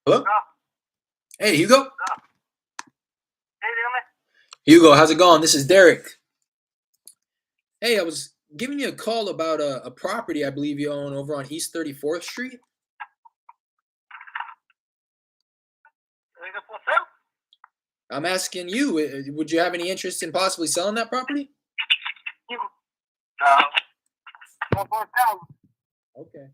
Hello. Hey, Hugo. Hugo, how's it going? This is Derek. Hey, I was giving you a call about a property I believe you own over on East 34th Street. I'm asking you, would you have any interest in possibly selling that property? You, uh, 4,000. Okay.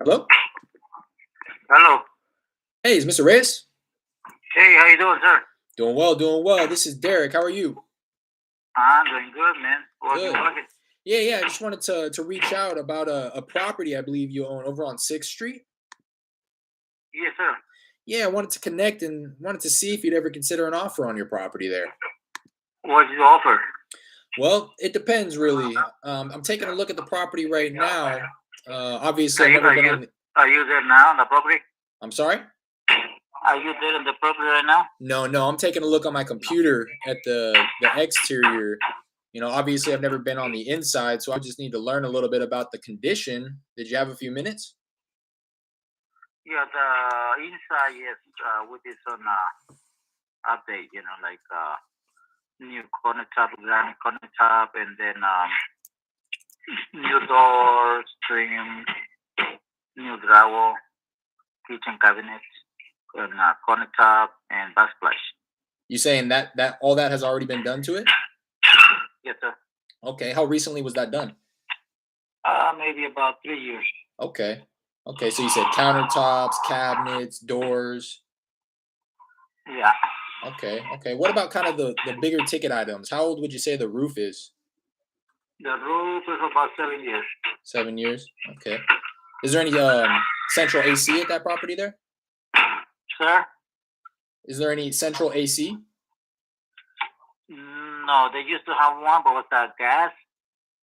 Hello? Hello. Hey, is Mr. Reyes? Hey, how you doing, sir? Doing well, doing well. This is Derek. How are you? I'm doing good, man. Working, Good. working. Yeah. I just wanted to reach out about a property I believe you own over on 6th Street. Yes, sir. Yeah, I wanted to connect and wanted to see if you'd ever consider an offer on your property there. What's your offer? Well, it depends really. I'm taking a look at the property right now. Obviously, Are I've you, never are been you, on the. are you there now on the property? I'm sorry? Are you there on the property right now? No, I'm taking a look on my computer at the exterior. Obviously, I've never been on the inside, so I just need to learn a little bit about the condition. Did you have a few minutes? Yeah, the inside, yes, with this on update, like new corner top, granite corner top, and then new doors, trim, new drywall, kitchen cabinets, and corner top, and backsplash. You saying that all that has already been done to it? Yes, sir. Okay, how recently was that done? Maybe about 3 years. Okay. Okay, so you said countertops, cabinets, doors. Yeah. Okay. What about kind of the bigger ticket items? How old would you say the roof is? The roof is about 7 years. 7 years. Okay. Is there any central AC at that property there? Sir? Is there any central AC? No, they used to have one, but with that gas,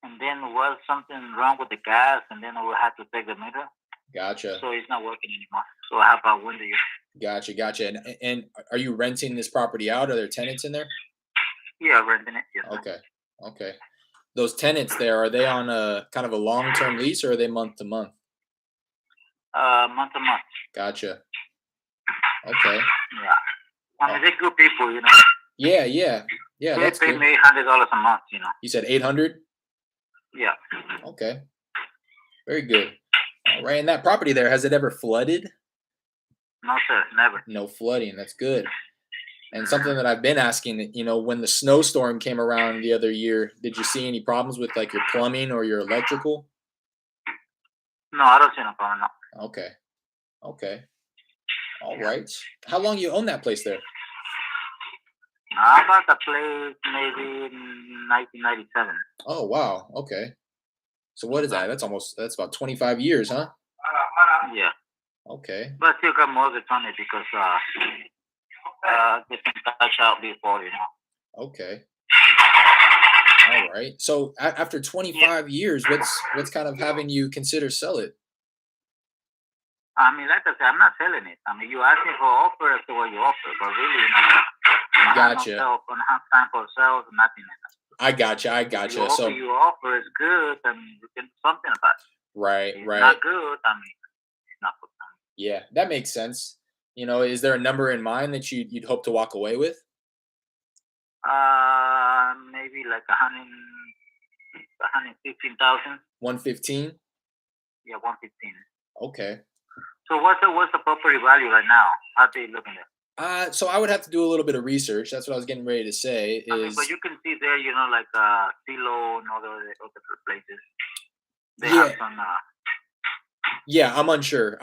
and then was something wrong with the gas, and then we had to take the meter, Gotcha. so it's not working anymore. So I have a window. Gotcha. And are you renting this property out? Are there tenants in there? Yeah, renting it. Yes. Okay. Those tenants there, are they on a kind of a long-term lease or are they month to month? Month to month. Gotcha. Okay. Yeah. I mean, they're good people, Yeah. They That's pay good. me $100 a month, You said 800? Yeah. Okay. Very good. All right. And that property there, has it ever flooded? No, sir, never. No flooding. That's good. And something that I've been asking, when the snowstorm came around the other year, did you see any problems with like your plumbing or your electrical? No, I don't see no problem. No. Okay. All right. How long you own that place there? I bought the place maybe in 1997. Oh wow. Okay. So what is that? That's about 25 years, huh? Yeah. Okay. But I still got mortgage on it because they can cash out before, Okay. All right. So after 25 years, what's kind of having you consider sell it? I mean, like I said, I'm not selling it. I mean, you ask me for offer as to what you offer, but really, I Gotcha. don't have time for sales, nothing. I gotcha. So You offer is good, and you can do something about it. right. It's not good, I mean, it's not good. Yeah, that makes sense. Is there a number in mind that you'd hope to walk away with? Maybe like 115,000. 115? Yeah, 115. Okay. So what's the property value right now? How are you looking at? So I would have to do a little bit of research. That's what I was getting ready to say. I mean, but you can see there, like Silo and other places. They have some. Yeah, I'm unsure.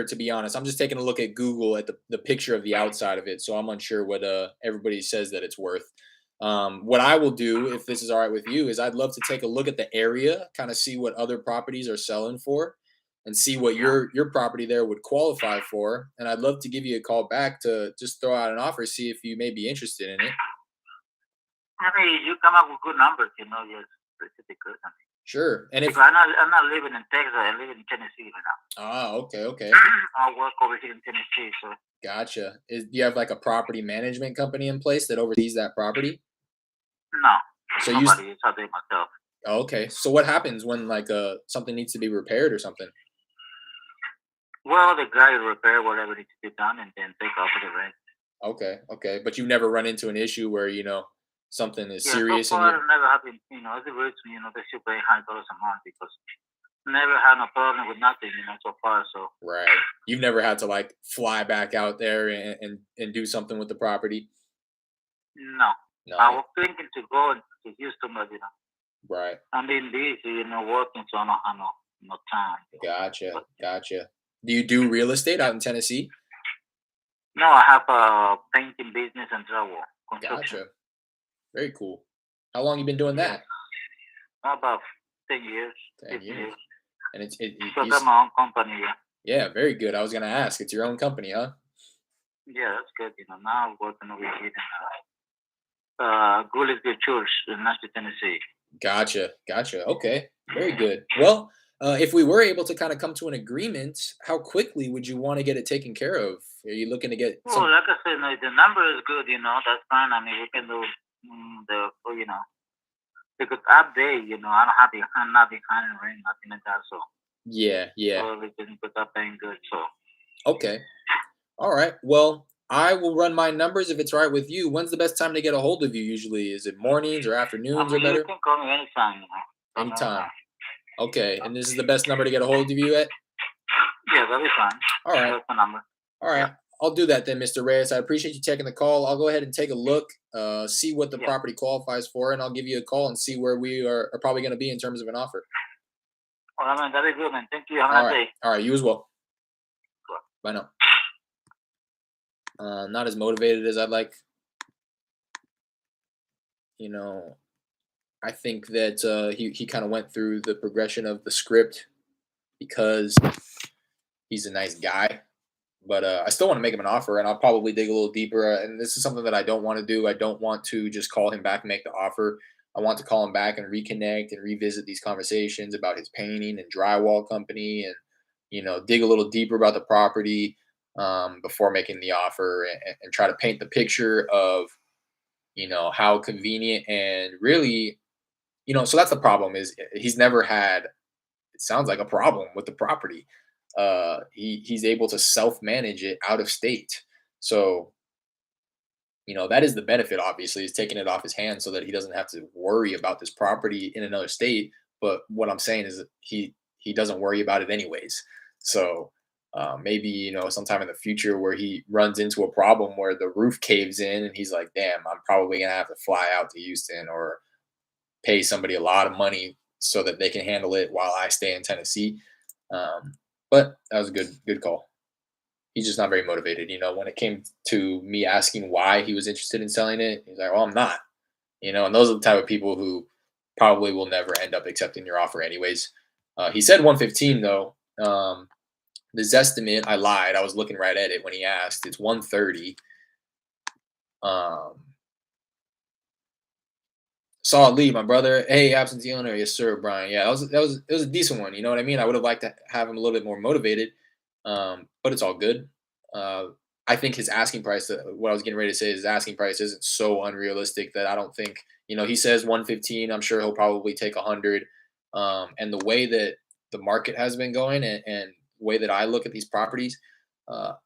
To be honest. I'm just taking a look at Google at the picture of the outside of it, so I'm unsure what everybody says that it's worth. What I will do, if this is all right with you, is I'd love to take a look at the area, kind of see what other properties are selling for, and see what your property there would qualify for. And I'd love to give you a call back to just throw out an offer, see if you may be interested in it. I mean, you come up with good numbers, yes, pretty good. I mean, sure. And if I'm not living in Texas, I live in Tennessee right now. Ah, okay. I work over here in Tennessee, so. Gotcha. Do you have like a property management company in place that oversees that property? No. So nobody. It's I do it myself. Okay. So what happens when like something needs to be repaired or something? Well, the guy will repair whatever needs to be done and then take off the rent. Okay, okay, but you've never run into an issue where something is Yeah, so serious and far you I've never had, as a reason, they should pay $100 a month because never had no problem with nothing, so far. So right. You've never had to like fly back out there and do something with the property. no, I No, was thinking to go to Houston, but right. I'm being busy, working, so I don't have no time. Gotcha, But gotcha. Do you do real estate out in Tennessee? no, I have a painting business and travel construction. Gotcha. Very cool. How long you been doing Yes, that? about 10 years, 10 15 years. years. And it So I got my own company. Yeah, yeah, very good. I was gonna ask. It's your own company, huh? yeah, that's good. Now I'm working over here in Goolsboro Church in Nashville, Tennessee. Gotcha, gotcha. Okay, very good. Well, if we were able to kind of come to an agreement, how quickly would you want to get it taken care of? Are you looking to get Well, some? like I said, no, the number is good. That's fine. I mean, we can do because update. I'm not behind in ring, nothing like that. Yeah, yeah. So we can put up paying good. So Okay. All right. Well, I will run my numbers if it's all right with you. When's the best time to get a hold of you usually? Is it mornings or I afternoons or mean, you better? can call me anytime. Call me Anytime. anytime. Okay. And this is the best number to get a hold of you at? Yeah, that'll be fine. All right. That's the number. All Yeah, right. I'll do that then, Mr. Reyes. I appreciate you taking the call. I'll go ahead and take a look, see what the yeah. property qualifies for, and I'll give you a call and see where we are probably going to be in terms of an offer. Well, I mean, that'll be good, man. Thank you. Have a All nice right. day. All right. You as well. Cool. Bye now. Not as motivated as I'd like. You know, I think that he kind of went through the progression of the script because he's a nice guy. But I still want to make him an offer, and I'll probably dig a little deeper. And this is something that I don't want to do. I don't want to just call him back and make the offer. I want to call him back and reconnect and revisit these conversations about his painting and drywall company, and dig a little deeper about the property before making the offer, and try to paint the picture of how convenient and really so that's the problem is he's never had it sounds like a problem with the property. He's able to self manage it out of state. So, that is the benefit, obviously, is taking it off his hands so that he doesn't have to worry about this property in another state. But what I'm saying is that he doesn't worry about it anyways. So maybe, sometime in the future where he runs into a problem where the roof caves in and he's like, damn, I'm probably gonna have to fly out to Houston or pay somebody a lot of money so that they can handle it while I stay in Tennessee. Um, but that was a good call. He's just not very motivated. When it came to me asking why he was interested in selling it, he's like, "Well, I'm not." And those are the type of people who probably will never end up accepting your offer, anyways. He said 115 though. The Zestimate, I lied. I was looking right at it when he asked. It's 130. Um, Solid lead, my brother. Hey, absentee owner. Yes, sir, Brian. Yeah, it was a decent one. You know what I mean? I would have liked to have him a little bit more motivated, but it's all good. Uh, I think his asking price, what I was getting ready to say, his asking price isn't so unrealistic that I don't think, he says 115. I'm sure he'll probably take 100. And the way that the market has been going and the way that I look at these properties,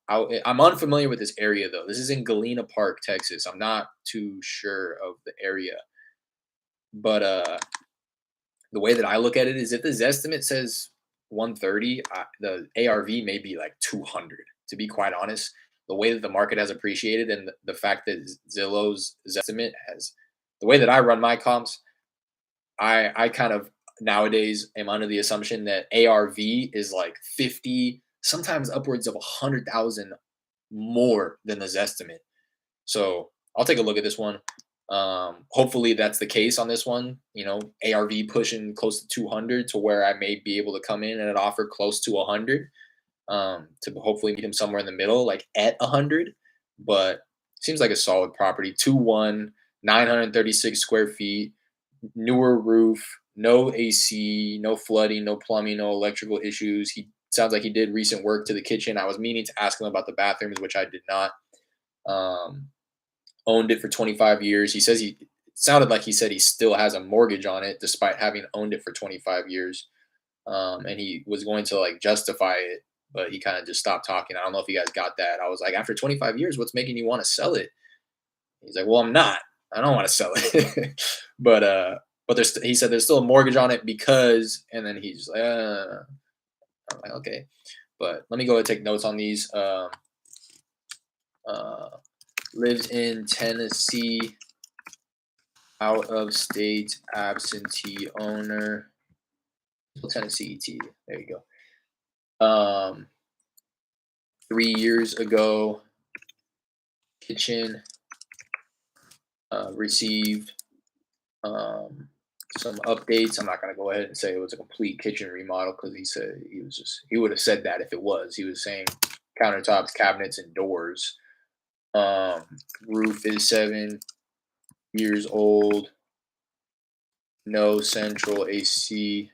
I'm unfamiliar with this area though. This is in Galena Park, Texas. I'm not too sure of the area. But the way that I look at it is if the Zestimate says 130, the ARV may be like 200. To be quite honest, the way that the market has appreciated and the fact that Zillow's Zestimate has the way that I run my comps, I kind of nowadays am under the assumption that ARV is like 50, sometimes upwards of 100,000 more than the Zestimate. So I'll take a look at this one. Hopefully that's the case on this one. ARV pushing close to 200 to where I may be able to come in at an offer close to 100 to hopefully meet him somewhere in the middle, like at 100. But seems like a solid property. 2-1, 936 square feet, newer roof, no AC, no flooding, no plumbing, no electrical issues. He sounds like he did recent work to the kitchen. I was meaning to ask him about the bathrooms, which I did not. Um, Owned it for 25 years. He says it sounded like he said he still has a mortgage on it despite having owned it for 25 years. And he was going to like justify it but he kind of just stopped talking. I don't know if you guys got that. I was like, after 25 years, what's making you want to sell it? He's like, well, I'm not. I don't want to sell it. But he said there's still a mortgage on it because, and then he's like, I'm like, okay. But let me go and take notes on these. Lives in Tennessee, out of state, absentee owner. Tennessee ET. There you go. 3 years ago, kitchen received some updates. I'm not gonna go ahead and say it was a complete kitchen remodel because he said he would have said that if it was. He was saying countertops, cabinets, and doors. Roof is 7 years old. No central AC.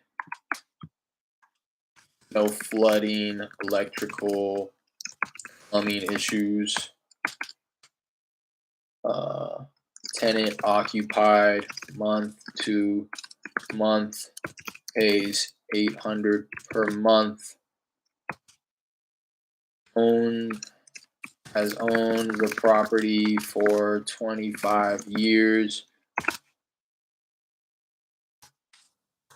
No flooding, electrical, plumbing issues. Tenant occupied, month to month, pays $800 per month. Has owned the property for 25 years.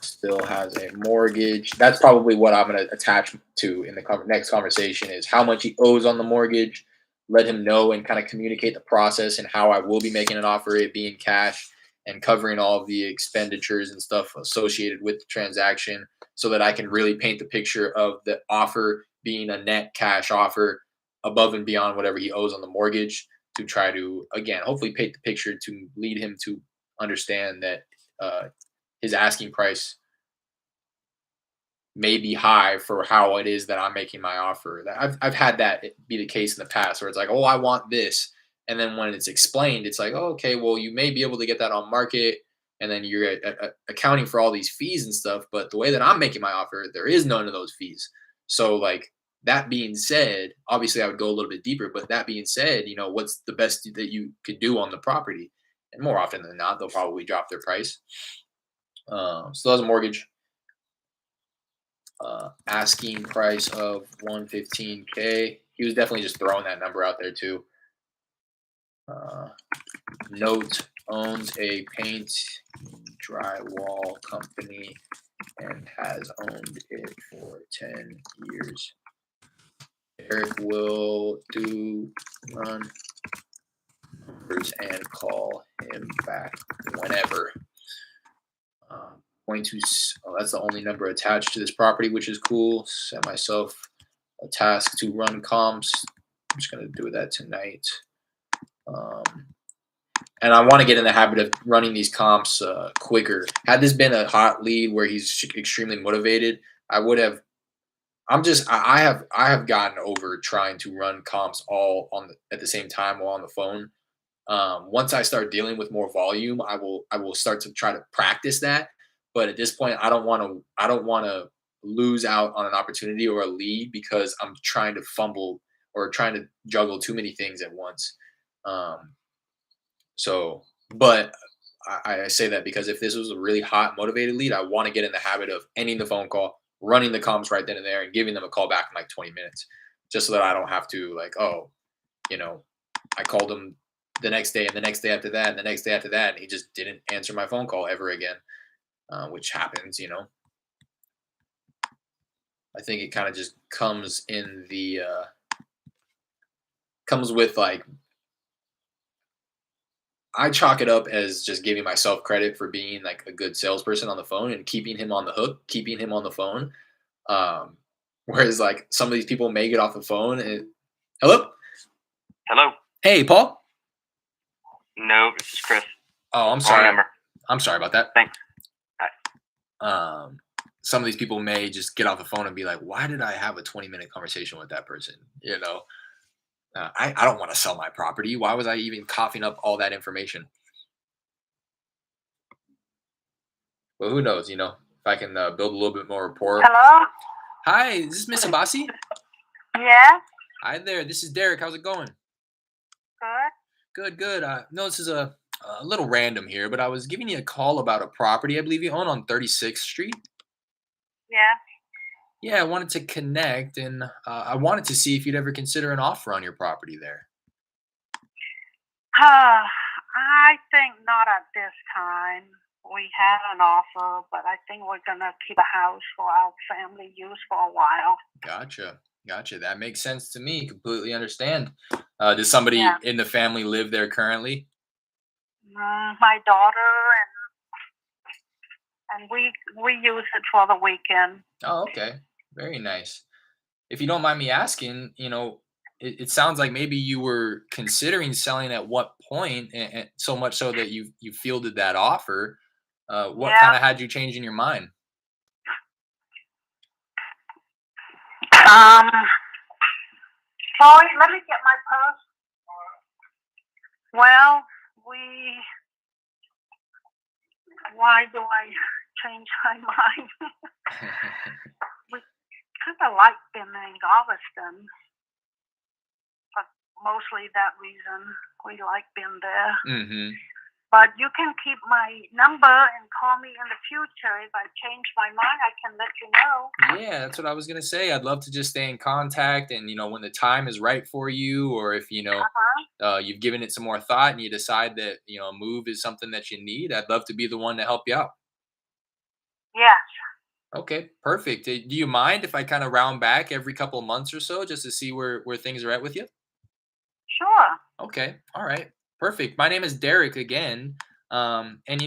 Still has a mortgage. That's probably what I'm going to attach to in the next conversation is how much he owes on the mortgage. Let him know and kind of communicate the process and how I will be making an offer, it being cash and covering all of the expenditures and stuff associated with the transaction so that I can really paint the picture of the offer being a net cash offer above and beyond whatever he owes on the mortgage to try to, again, hopefully paint the picture to lead him to understand that his asking price may be high for how it is that I'm making my offer. That I've had that be the case in the past where it's like, oh, I want this. And then when it's explained, it's like, oh, okay, well, you may be able to get that on market. And then you're accounting for all these fees and stuff. But the way that I'm making my offer, there is none of those fees. So like that being said, obviously I would go a little bit deeper, but that being said, what's the best that you could do on the property? And more often than not, they'll probably drop their price. Still has a mortgage. Asking price of $115K. He was definitely just throwing that number out there too. Note owns a paint drywall company and has owned it for 10 years. Eric will run numbers and call him back whenever. That's the only number attached to this property, which is cool. Set myself a task to run comps. I'm just going to do that tonight. And I want to get in the habit of running these comps quicker. Had this been a hot lead where he's extremely motivated, I would have. I have gotten over trying to run comps all at the same time while on the phone. Once I start dealing with more volume, I will start to try to practice that. But at this point, I don't want to lose out on an opportunity or a lead because I'm trying to fumble or trying to juggle too many things at once. But I say that because if this was a really hot, motivated lead, I want to get in the habit of ending the phone call, running the comms right then and there, and giving them a call back in like 20 minutes, just so that I don't have to I called him the next day and the next day after that and the next day after that, and he just didn't answer my phone call ever again, which happens. I think it kind of just comes with like, I chalk it up as just giving myself credit for being like a good salesperson on the phone and keeping him on the hook, keeping him on the phone. Whereas like some of these people may get off the phone and hello. Hey, Paul. No, this is Chris. Oh, I'm sorry. I'm sorry about that. Thanks. Some of these people may just get off the phone and be like, why did I have a 20-minute conversation with that person? I don't want to sell my property. Why was I even coughing up all that information? Well, who knows, if I can build a little bit more rapport. Hello? Hi, is this Miss Abasi? Yeah? Hi there, this is Derek. How's it going? Good. Good. No, this is a little random here, but I was giving you a call about a property I believe you own on 36th Street. Yeah. Yeah, I wanted to connect, and I wanted to see if you'd ever consider an offer on your property there. I think not at this time. We had an offer, but I think we're gonna keep a house for our family use for a while. Gotcha. Gotcha. That makes sense to me. Completely understand. Does somebody Yeah. in the family live there currently? My daughter and we use it for the weekend. Oh, okay. Very nice. If you don't mind me asking, it sounds like maybe you were considering selling at what point, and so much so that you fielded that offer. What Yeah. kind of had you changing your mind? Um. Sorry, let me get my purse. Well, we. Why do I change my mind? We kind of like being in Galveston, but mostly that reason we like being there. Hmm. But you can keep my number and call me in the future. If I change my mind, I can let you know. Yeah, that's what I was gonna say. I'd love to just stay in contact, and when the time is right for you, or if Uh-huh. you've given it some more thought and you decide that a move is something that you need, I'd love to be the one to help you out. Yes. Okay, perfect. Do you mind if I kind of round back every couple of months or so just to see where things are at with you? Sure. Okay, all right, perfect. My name is Derek again, and do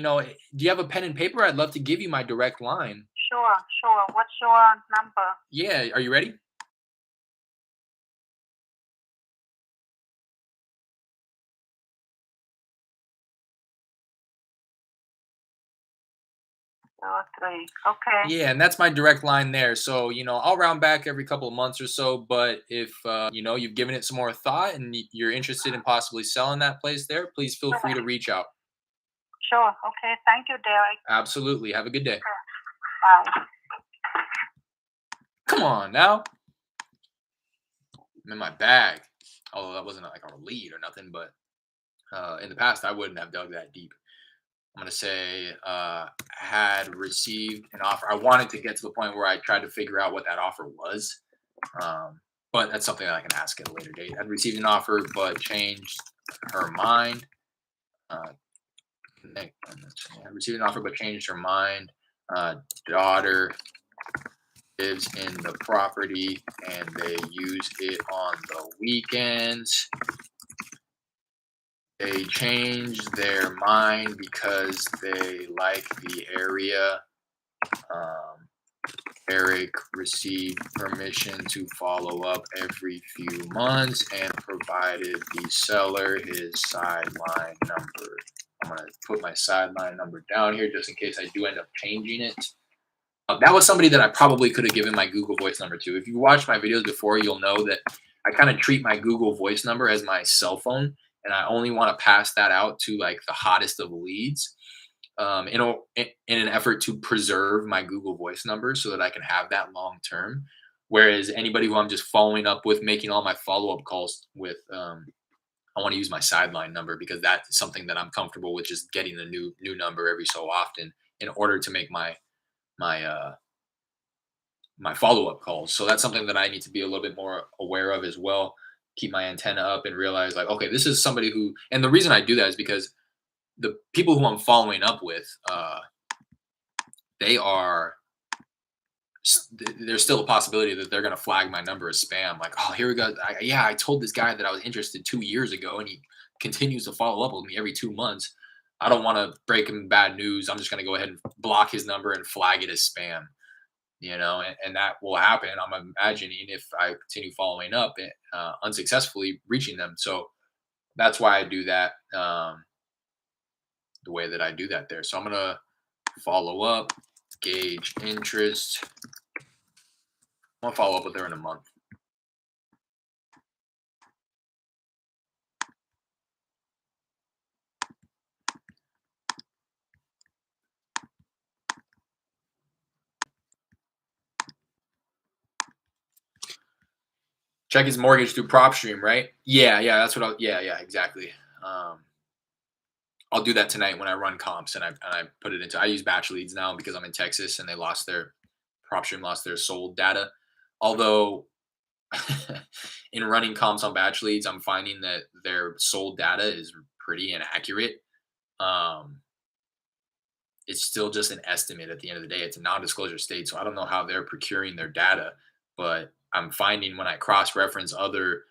you have a pen and paper? I'd love to give you my direct line. Sure. Sure. What's your number? Yeah, are you ready? 03. Okay. Yeah, and that's my direct line there. So, I'll round back every couple of months or so. But if, you've given it some more thought and you're interested in possibly selling that place there, please feel free to Sure. reach out. Sure. Okay. Thank you, Derek. Absolutely. Have a good day. Bye. Come on now. I'm in my bag. Although that wasn't like a lead or nothing, but in the past, I wouldn't have dug that deep. I'm going to say had received an offer. I wanted to get to the point where I tried to figure out what that offer was. Um, but that's something that I can ask at a later date. I'd received an offer, but changed her mind. Uh, I received an offer, but changed her mind. Daughter lives in the property, and they use it on the weekends. They changed their mind because they like the area. Um, Eric received permission to follow up every few months and provided the seller his sideline number. I'm going to put my sideline number down here just in case I do end up changing it. That was somebody that I probably could have given my Google Voice number to. If you watched my videos before, you'll know that I kind of treat my Google Voice number as my cell phone, and I only want to pass that out to like the hottest of leads in an effort to preserve my Google Voice number so that I can have that long term. Whereas anybody who I'm just following up with, making all my follow up calls with, I want to use my sideline number because that's something that I'm comfortable with, just getting a new number every so often in order to make my my follow up calls. So that's something that I need to be a little bit more aware of as well. Keep my antenna up and realize like, okay, this is somebody who, and the reason I do that is because the people who I'm following up with, they are there's still a possibility that they're going to flag my number as spam. Like, oh, here we go. I told this guy that I was interested 2 years ago, and he continues to follow up with me every 2 months. I don't want to break him bad news. I'm just going to go ahead and block his number and flag it as spam. And that will happen. I'm imagining if I continue following up, unsuccessfully reaching them. So that's why I do that the way that I do that there. So I'm going to follow up, gauge interest. I'll follow up with her in a month. Check his mortgage through PropStream, right? Yeah, that's what yeah, exactly. I'll do that tonight when I run comps and I put it into. I use batch leads now because I'm in Texas and they lost their PropStream lost their sold data. Although in running comps on batch leads, I'm finding that their sold data is pretty inaccurate. Um, it's still just an estimate at the end of the day. It's a non-disclosure state, so I don't know how they're procuring their data, but I'm finding when I cross-reference other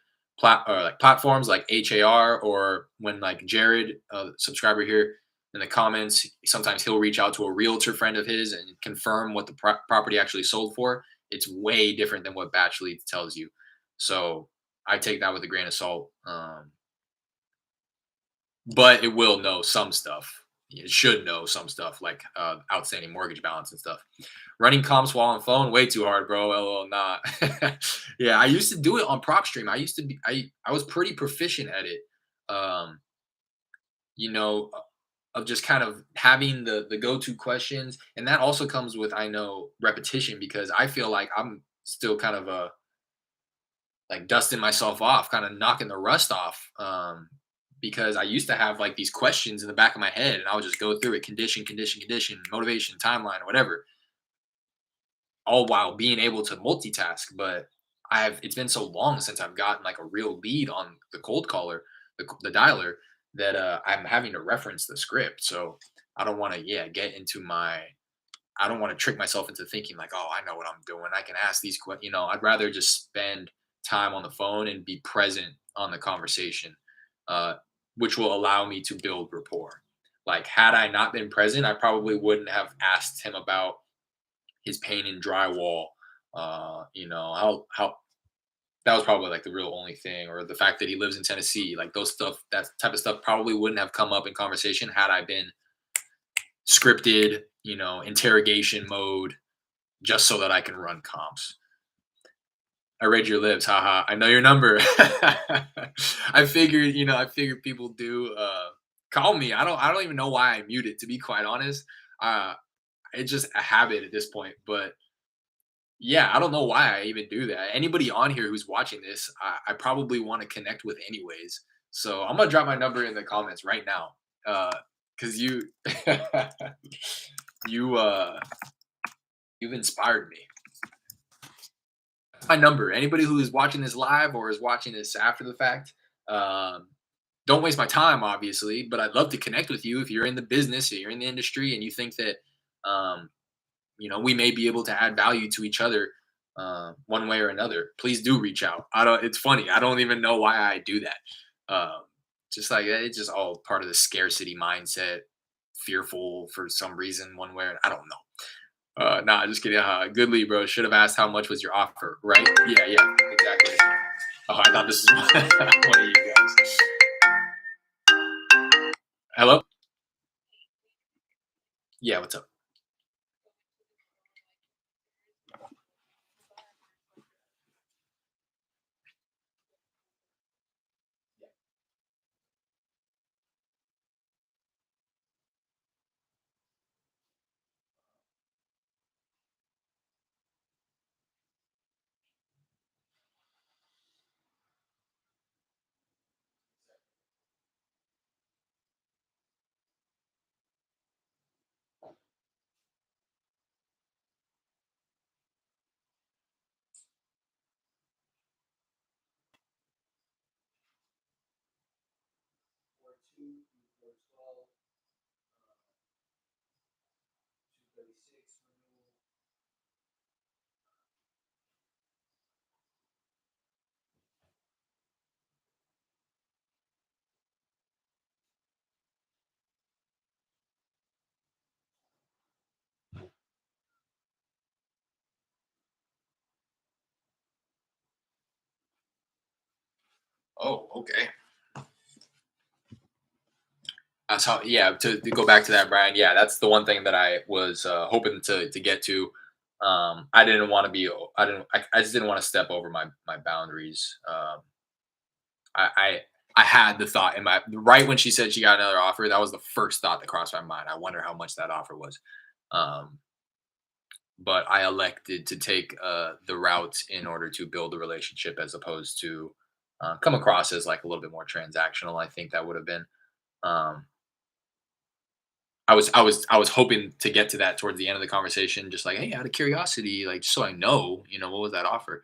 like platforms like HAR, or when like Jared, a subscriber here in the comments, sometimes he'll reach out to a realtor friend of his and confirm what the property actually sold for. It's way different than what batch leads tells you. So I take that with a grain of salt. But it will know some stuff. It should know some stuff like outstanding mortgage balance and stuff. Running comps while on phone, way too hard, bro. LOL, nah. Yeah, I used to do it on PropStream. I used to be, I was pretty proficient at it. Um, you know, of just kind of having the go-to questions, and that also comes with, I know, repetition, because I feel like I'm still kind of like dusting myself off, kind of knocking the rust off. Because I used to have like these questions in the back of my head, and I would just go through it: condition, condition, condition, motivation, timeline, or whatever, all while being able to multitask. But it's been so long since I've gotten like a real lead on the cold caller, the dialer, that I'm having to reference the script. So I don't want to, yeah, get into my, I don't want to trick myself into thinking like, oh, I know what I'm doing, I can ask these questions. I'd rather just spend time on the phone and be present on the conversation, uh, which will allow me to build rapport. Like, had I not been present, I probably wouldn't have asked him about his pain in drywall. How that was probably like the real only thing, or the fact that he lives in Tennessee. Like those stuff, that type of stuff probably wouldn't have come up in conversation had I been scripted, interrogation mode, just so that I can run comps. I read your lips, haha. I know your number. I figured people do call me. I don't even know why I mute it, to be quite honest. It's just a habit at this point. But yeah, I don't know why I even do that. Anybody on here who's watching this, I probably want to connect with anyways. So I'm gonna drop my number in the comments right now. Cause you you you've inspired me. My number. Anybody who is watching this live or is watching this after the fact, um, don't waste my time, obviously. But I'd love to connect with you if you're in the business, or you're in the industry, and you think that um, we may be able to add value to each other one way or another. Please do reach out. I don't. It's funny. I don't even know why I do that. Just like it's just all part of the scarcity mindset, fearful for some reason, one way. I don't know. Nah, just kidding. Good lead, bro. Should have asked how much was your offer, right? Yeah, exactly. Oh, I thought this was one of you guys. Hello? Yeah, what's up? Oh, okay. That's how. Yeah, to go back to that, Brian. Yeah, that's the one thing that I was hoping to get to. I didn't want to be. I just didn't want to step over my boundaries. I, I I had the thought in my right when she said she got another offer. That was the first thought that crossed my mind. I wonder how much that offer was. Um, but I elected to take the route in order to build a relationship, as opposed to come across as like a little bit more transactional. I think that would have been. Um, I was hoping to get to that towards the end of the conversation, just like, hey, out of curiosity, like, just so I know, what was that offer?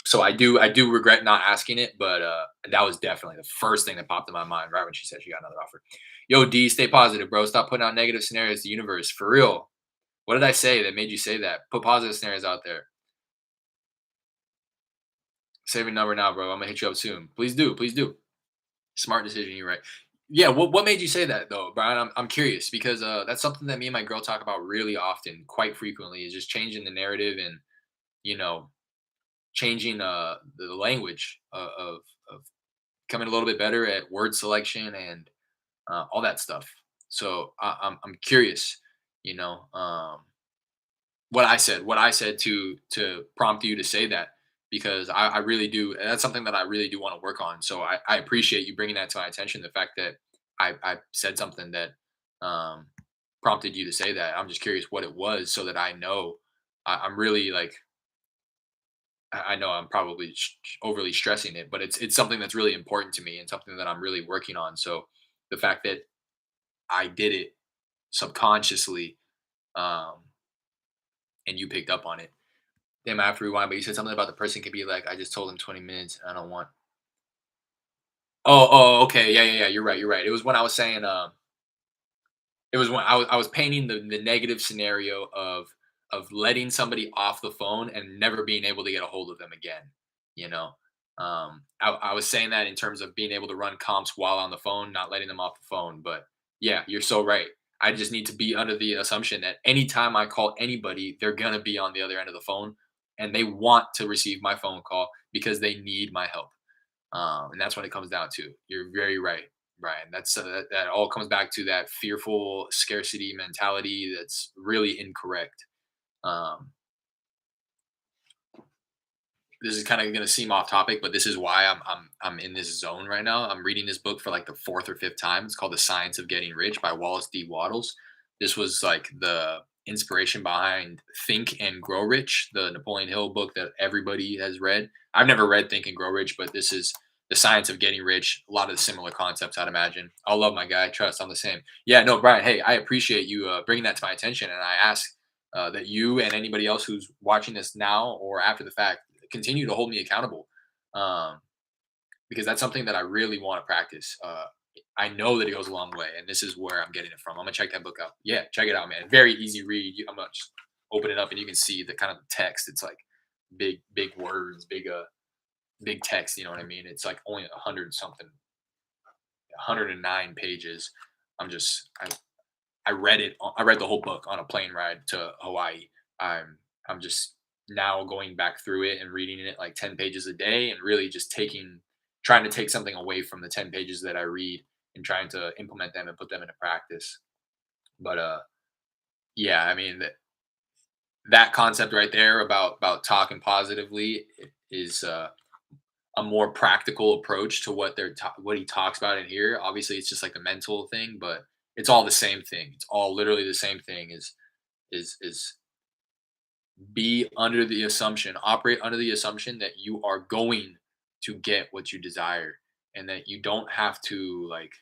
So I do regret not asking it, but that was definitely the first thing that popped in my mind right when she said she got another offer. Yo, D, stay positive, bro. Stop putting out negative scenarios to the universe. For real. What did I say that made you say that? Put positive scenarios out there. Save your number now, bro. I'm gonna hit you up soon. Please do. Please do. Smart decision. You're right. Yeah. What made you say that though, Brian? I'm curious because that's something that me and my girl talk about really often, quite frequently, is just changing the narrative and you know changing the language of becoming a little bit better at word selection and all that stuff. So I'm curious, you know, what I said to prompt you to say that because I really do. That's something that I really do want to work on. So I appreciate you bringing that to my attention. The fact that I said something that um, prompted you to say that. I'm just curious what it was so that I know. I'm really like I know I'm probably overly stressing it, but it's something that's really important to me and something that I'm really working on. So the fact that I did it subconsciously, um, and you picked up on it. Damn, I have to rewind, but you said something about the person could be like, I just told him 20 minutes. I don't want. Oh, okay. Yeah, yeah, yeah. You're right. You're right. It was when I was saying, it was when I was painting the negative scenario of letting somebody off the phone and never being able to get a hold of them again. You know, I was saying that in terms of being able to run comps while on the phone, not letting them off the phone. But yeah, you're so right. I just need to be under the assumption that anytime I call anybody, they're gonna be on the other end of the phone, and they want to receive my phone call because they need my help. And that's what it comes down to. You're very right, Brian. That all comes back to that fearful scarcity mentality. That's really incorrect. Um, this is kind of going to seem off topic, but this is why I'm in this zone right now. I'm reading this book for like the fourth or fifth time. It's called The Science of Getting Rich by Wallace D. Waddles. This was like the inspiration behind Think and Grow Rich, the Napoleon Hill book that everybody has read. I've never read Think and Grow Rich, but this is The Science of Getting Rich. A lot of the similar concepts, I'd imagine. I love my guy. Trust, I'm the same. Yeah, no, Brian. Hey, I appreciate you bringing that to my attention, and I ask that you and anybody else who's watching this now or after the fact continue to hold me accountable, um, because that's something that I really want to practice. I know that it goes a long way, and this is where I'm getting it from. I'm gonna check that book out. Yeah, check it out, man. Very easy read. I'm gonna just open it up, and you can see the kind of text. It's like big words, big text. You know what I mean? It's like only 109 pages. I read it. I read the whole book on a plane ride to Hawaii. I'm just now going back through it and reading it like 10 pages a day and really just trying to take something away from the 10 pages that I read and trying to implement them and put them into practice. But yeah, I mean that concept right there about talking positively is a more practical approach to what he talks about in here. Obviously, it's just like a mental thing, but it's all the same thing. It's all literally the same thing. Is be under the assumption, operate under the assumption that you are going to get what you desire, and that you don't have to like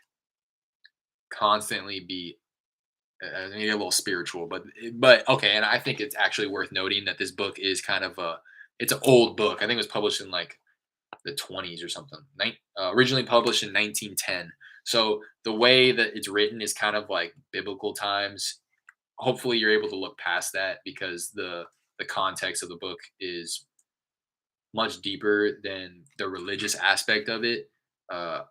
constantly be. Maybe a little spiritual, but okay. And I think it's actually worth noting that this book is kind of it's an old book. I think it was published in like the 20s or something. Originally published in 1910. So the way that it's written is kind of like biblical times. Hopefully, you're able to look past that because the context of the book is much deeper than the religious aspect of it. Uh,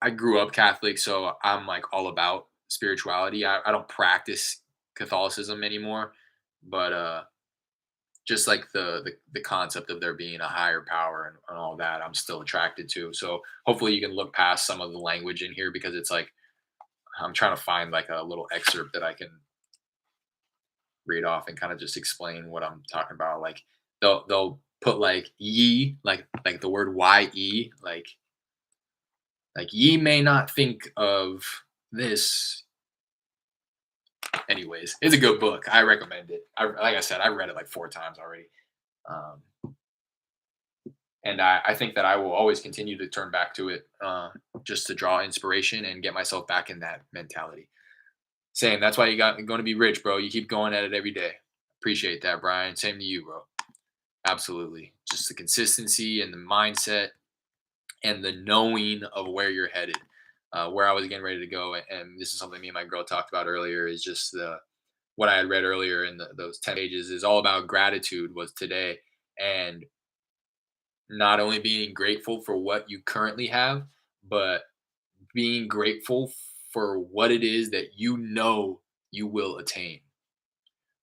I grew up Catholic, so I'm like all about spirituality. I don't practice Catholicism anymore, but just like the concept of there being a higher power and all that I'm still attracted to. So hopefully you can look past some of the language in here because it's like I'm trying to find like a little excerpt that I can read off and kind of just explain what I'm talking about. Like they'll put like ye like the word ye like ye may not think of this. Anyways, it's a good book. I recommend it. Like I said, I read it like 4 times already. Um, and I think that I will always continue to turn back to it just to draw inspiration and get myself back in that mentality. Same. That's why you're going to be rich, bro. You keep going at it every day. Appreciate that, Brian. Same to you, bro. Absolutely. Just the consistency and the mindset and the knowing of where you're headed, where I was getting ready to go. And this is something me and my girl talked about earlier, is just what I had read earlier in those 10 pages is all about gratitude was today. And not only being grateful for what you currently have, but being grateful for what it is that you know you will attain,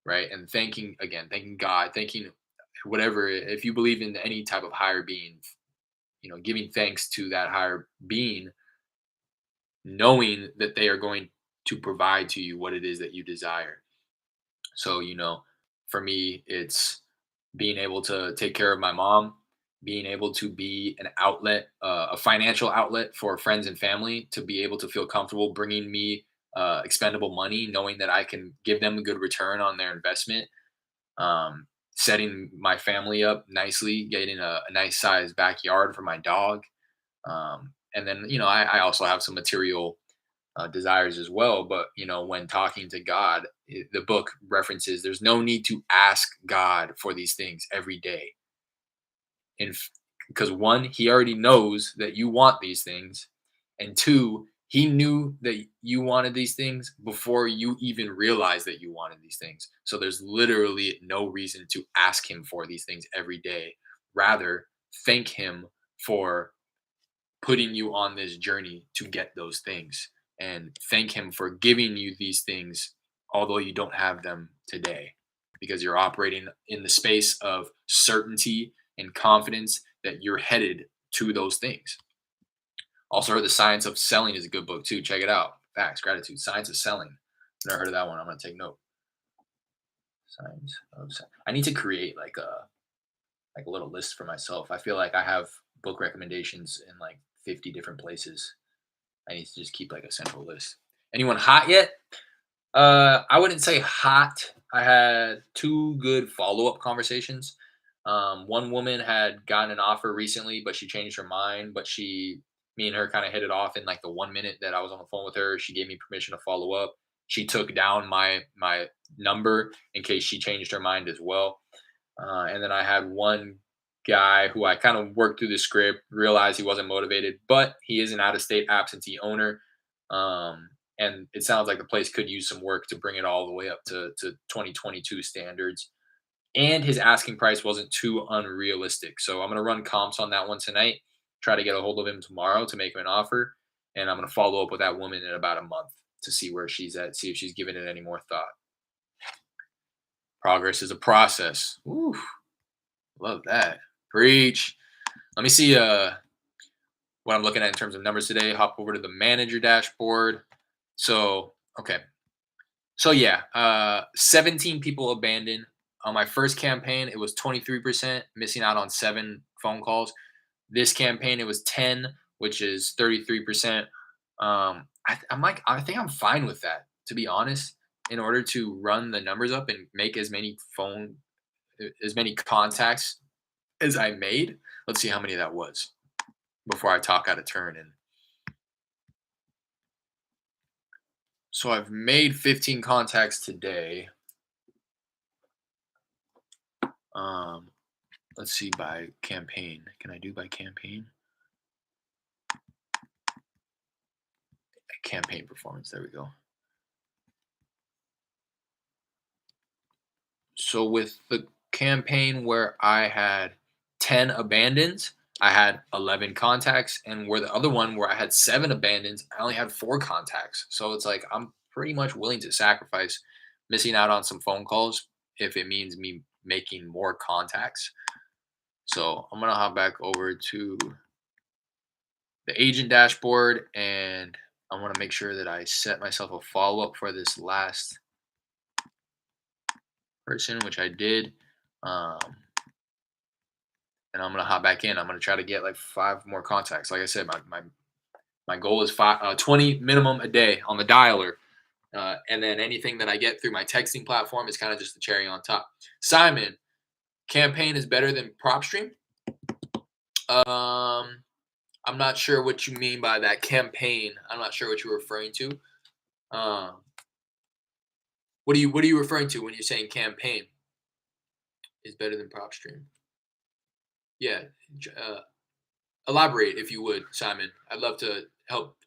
right? And thanking God, thanking whatever, if you believe in any type of higher being, giving thanks to that higher being, knowing that they are going to provide to you what it is that you desire. So, for me, it's being able to take care of my mom, being able to be an outlet, a financial outlet for friends and family, to be able to feel comfortable bringing me expendable money, knowing that I can give them a good return on their investment, setting my family up nicely, getting a nice sized backyard for my dog. And then, I also have some material desires as well. But when talking to God, the book references there's no need to ask God for these things every day, and because one, He already knows that you want these things, and two, He knew that you wanted these things before you even realized that you wanted these things. So there's literally no reason to ask Him for these things every day. Rather, thank Him for putting you on this journey to get those things, and thank Him for giving you these things although you don't have them today, because you're operating in the space of certainty and confidence that you're headed to those things. Also heard The Science of Selling is a good book too. Check it out. Facts, gratitude, Science of Selling. Never heard of that one. I'm gonna take note. Science of Selling. I need to create like a little list for myself. I feel like I have book recommendations in like 50 different places. I need to just keep like a central list. Anyone hot yet? I wouldn't say hot. I had two good follow-up conversations. One woman had gotten an offer recently, but she changed her mind. But me and her kind of hit it off in like the 1 minute that I was on the phone with her. She gave me permission to follow up. She took down my number in case she changed her mind as well. And then I had one guy who I kind of worked through the script, realized he wasn't motivated, but he is an out-of-state absentee owner. And it sounds like the place could use some work to bring it all the way up to 2022 standards. And his asking price wasn't too unrealistic. So I'm going to run comps on that one tonight, try to get a hold of him tomorrow to make him an offer. And I'm going to follow up with that woman in about a month to see where she's at, see if she's given it any more thought. Progress is a process. Ooh, love that. Preach. Let me see what I'm looking at in terms of numbers today. Hop over to the manager dashboard. So, okay. So yeah, 17 people abandoned. On my first campaign, it was 23%, missing out on 7 phone calls. This campaign, it was 10, which is 33%. I think I'm fine with that, to be honest. In order to run the numbers up and make as many contacts as I made. Let's see how many that was before I talk out of turn. And so I've made 15 contacts today. Let's see by campaign. Can I do by campaign? Campaign performance. There we go. So with the campaign where I had 10 abandons, I had 11 contacts, and where the other one where I had 7 abandons, I only had 4 contacts. So it's like I'm pretty much willing to sacrifice missing out on some phone calls if it means me making more contacts. So I'm gonna hop back over to the agent dashboard, and I want to make sure that I set myself a follow-up for this last person, which I did. And I'm gonna hop back in. I'm gonna try to get like 5 more contacts. Like I said, my goal is 20 minimum a day on the dialer. And then anything that I get through my texting platform is kind of just the cherry on top. Simon, campaign is better than prop stream. I'm not sure what you mean by that. Campaign. I'm not sure what you're referring to. What are you referring to when you're saying campaign is better than prop stream? Yeah, elaborate if you would, Simon. I'd love to help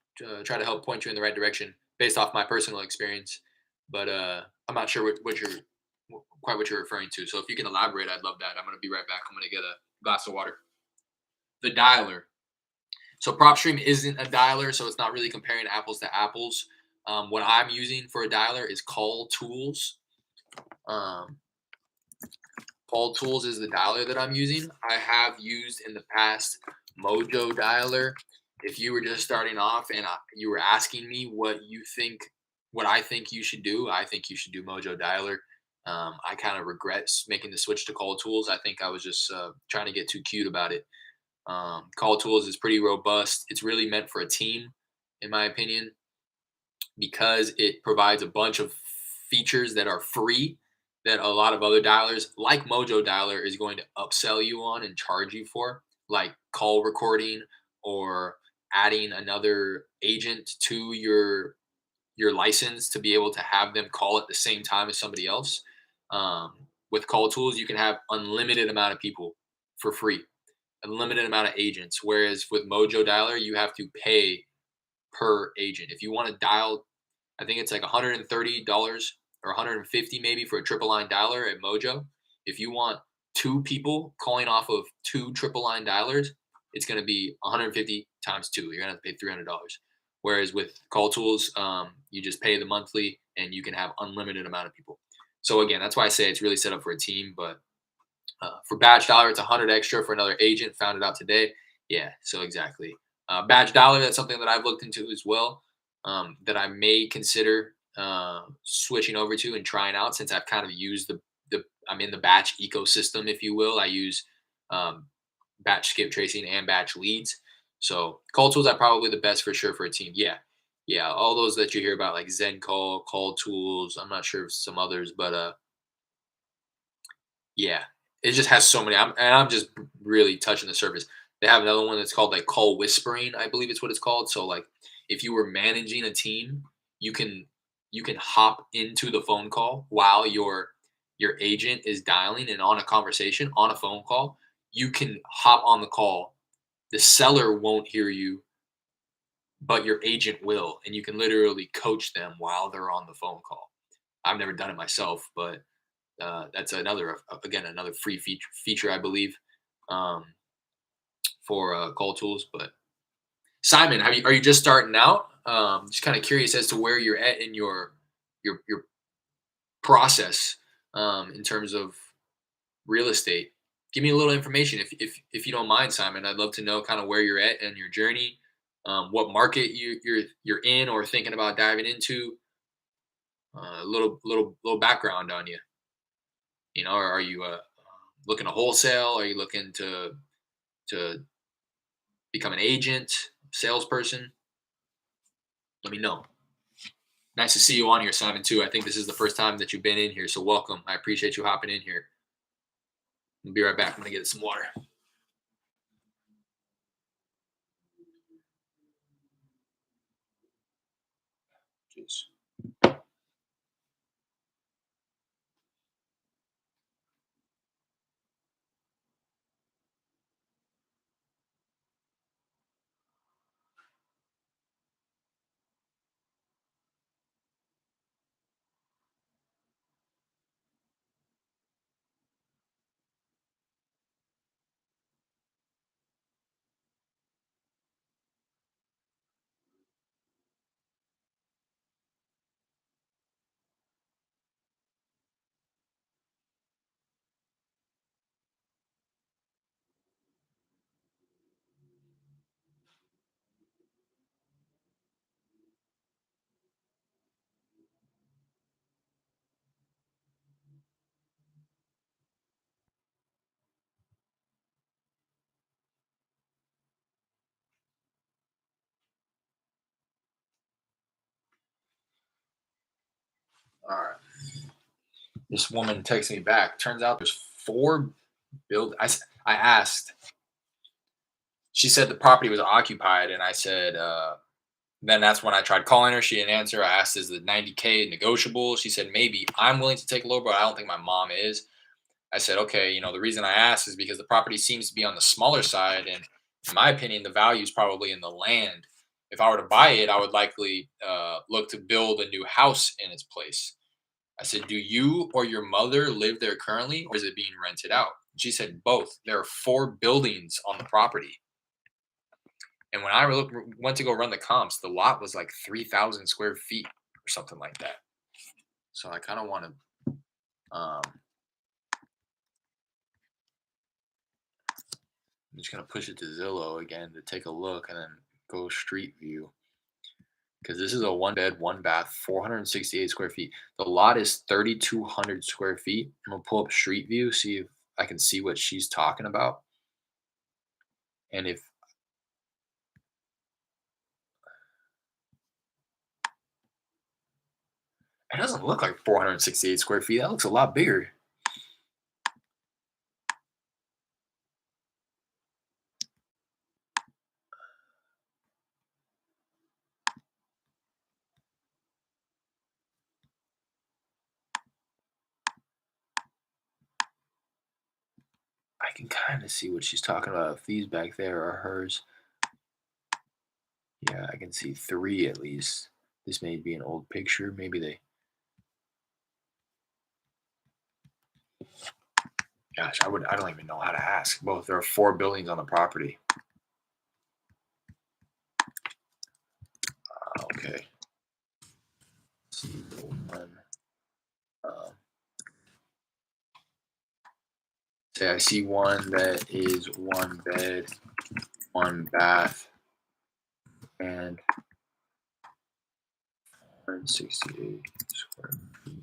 try to help point you in the right direction based off my personal experience, but I'm not sure quite what you're referring to. So if you can elaborate, I'd love that. I'm gonna be right back. I'm gonna get a glass of water. The dialer. So PropStream isn't a dialer, so it's not really comparing apples to apples. What I'm using for a dialer is Call Tools. Um, Call Tools is the dialer that I'm using. I have used in the past Mojo dialer. If you were just starting off and you were asking me what I think you should do, I think you should do Mojo dialer. I kind of regret making the switch to Call Tools. I think I was just trying to get too cute about it. Call Tools is pretty robust. It's really meant for a team, in my opinion, because it provides a bunch of features that are free that a lot of other dialers, like Mojo Dialer, is going to upsell you on and charge you for, like call recording or adding another agent to your license to be able to have them call at the same time as somebody else. With Call Tools, you can have unlimited amount of people for free, a limited amount of agents. Whereas with Mojo Dialer, you have to pay per agent. If you want to dial, I think it's like $130 or 150 maybe for a triple line dialer at Mojo. If you want two people calling off of two triple line dialers, it's going to be 150 times two. You're going to have to pay $300. Whereas with Call Tools, you just pay the monthly and you can have unlimited amount of people. So again, that's why I say it's really set up for a team. But for Batch Dollar, it's 100 extra for another agent. Found it out today. Yeah, so exactly. Batch Dollar, that's something that I've looked into as well, that I may consider switching over to and trying out, since I've kind of used I'm in the batch ecosystem, if you will. I use um, batch skip tracing and batch leads. So Call Tools are probably the best for sure for a team. Yeah. Yeah. All those that you hear about, like Zen Call Tools. I'm not sure if some others, but yeah, it just has so many. I'm just really touching the surface. They have another one that's called like Call Whispering, I believe it's what it's called. So like if you were managing a team, you can you can hop into the phone call while your agent is dialing and on a conversation on a phone call. You can hop on the call. The seller won't hear you, but your agent will, and you can literally coach them while they're on the phone call. I've never done it myself, but that's another free feature I believe, um, for Call Tools. But Simon, are you just starting out? Just kind of curious as to where you're at in your process, in terms of real estate. Give me a little information if you don't mind, Simon. I'd love to know kind of where you're at in your journey, what market you're in or thinking about diving into. A little background on you. You know, are you looking to wholesale? Are you looking to become an agent, salesperson? Let me know. Nice to see you on here, Simon, too. I think this is the first time that you've been in here, so welcome. I appreciate you hopping in here. I'll be right back. I'm gonna get some water. Jeez. All right. This woman texts me back. Turns out there's four build. I asked. She said the property was occupied, and I said, Then that's when I tried calling her. She didn't answer. I asked, is the 90K negotiable? She said, maybe. I'm willing to take a lower, but I don't think my mom is. I said, okay, the reason I asked is because the property seems to be on the smaller side. And in my opinion, the value is probably in the land. If I were to buy it, I would likely look to build a new house in its place. I said, do you or your mother live there currently, or is it being rented out? She said, both. There are 4 buildings on the property. And when I went to go run the comps, the lot was like 3,000 square feet or something like that. So I kind of want to, I'm just going to push it to Zillow again to take a look and then go street view. Because this is a 1 bed, 1 bath, 468 square feet. The lot is 3,200 square feet. I'm going to pull up street view, see if I can see what she's talking about. And if it doesn't look like 468 square feet, that looks a lot bigger. I can kind of see what she's talking about. If these back there are hers. Yeah, I can see 3 at least. This may be an old picture. Maybe they. Gosh, I don't even know how to ask. Both. There are 4 buildings on the property. Okay. Let's see one. Say I see one that is 1 bed, 1 bath, and 168 square feet.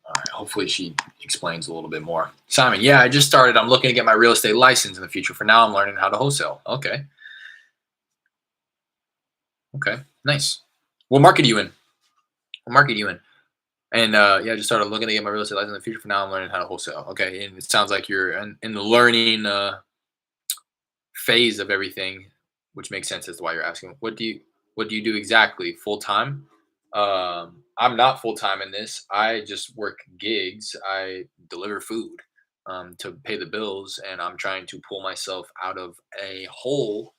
All right, hopefully she explains a little bit more. Simon, yeah, I just started. I'm looking to get my real estate license in the future. For now, I'm learning how to wholesale. Okay. Okay. Nice. What market are you in? What market are you in? And yeah, I just started looking to get my real estate license in the future. For now, I'm learning how to wholesale. Okay. And it sounds like you're in the learning phase of everything, which makes sense as to why you're asking. What do you do exactly full time? I'm not full time in this. I just work gigs. I deliver food to pay the bills, and I'm trying to pull myself out of a hole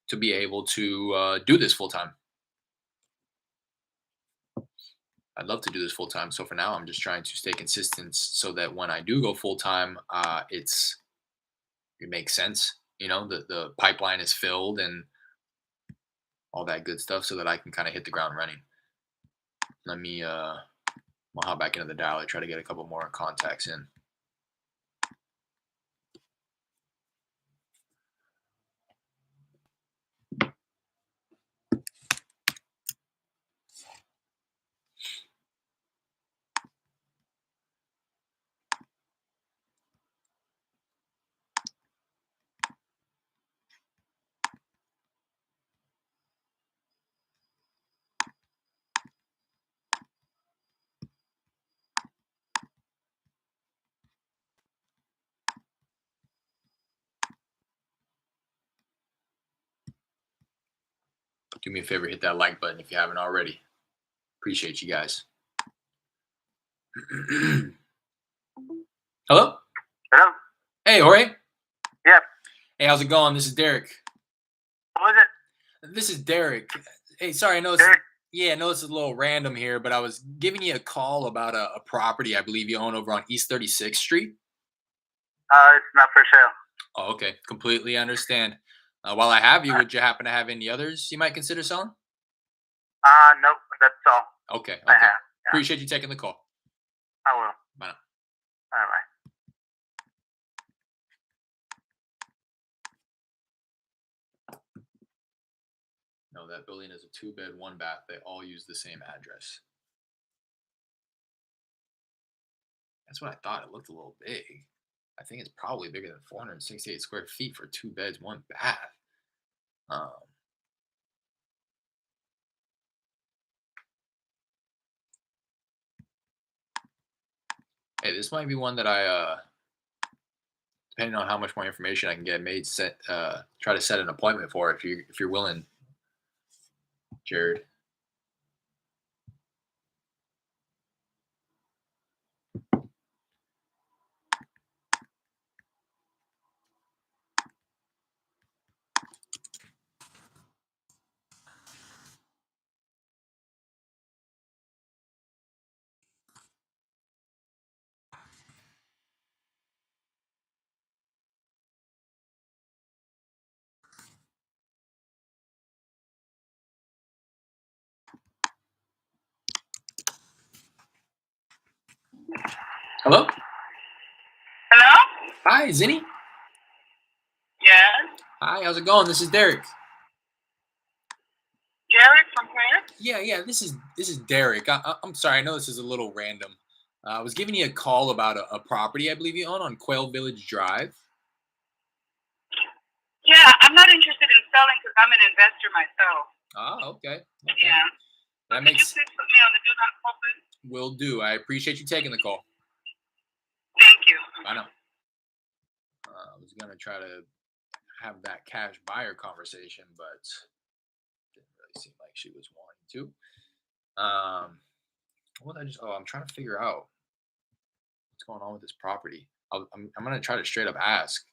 to be able to do this full time. I'd love to do this full time. So for now, I'm just trying to stay consistent so that when I do go full time, it makes sense. The pipeline is filled and all that good stuff, so that I can kind of hit the ground running. Let me I'll hop back into the dial. I try to get a couple more contacts in. Do me a favor, hit that like button if you haven't already. Appreciate you guys. Hello? Hello? Hey, Jorge. Yep. Hey, how's it going? This is Derek. What was it? This is Derek. Hey, sorry, I know Derek? I know it's a little random here, but I was giving you a call about a property I believe you own over on East 36th Street. It's not for sale. Oh, okay. Completely understand. While I have you, would you happen to have any others you might consider selling? Nope, that's all. Okay. I have. Yeah, Appreciate you taking the call. I will. Bye now. Bye-bye. No, that building is a 2-bed, 1-bath. They all use the same address. That's what I thought. It looked a little big. I think it's probably bigger than 468 square feet for 2 beds, 1 bath. Hey, this might be one that I, depending on how much more information I can get, try to set an appointment for if you're willing, Jared. Hello? Hello? Hi, Zinni. Yes. Hi, how's it going? This is Derek. Derek from where? Yeah. This is Derek. I'm sorry. I know this is a little random. I was giving you a call about a property I believe you own on Quail Village Drive. Yeah, I'm not interested in selling because I'm an investor myself. Oh, okay. Yeah. That Could you makes. please put me on the do not call list? Will do. I appreciate you taking the call. Thank you. I know. I was gonna try to have that cash buyer conversation, but didn't really seem like she was wanting to. I'm trying to figure out what's going on with this property. I'm gonna try to straight up ask.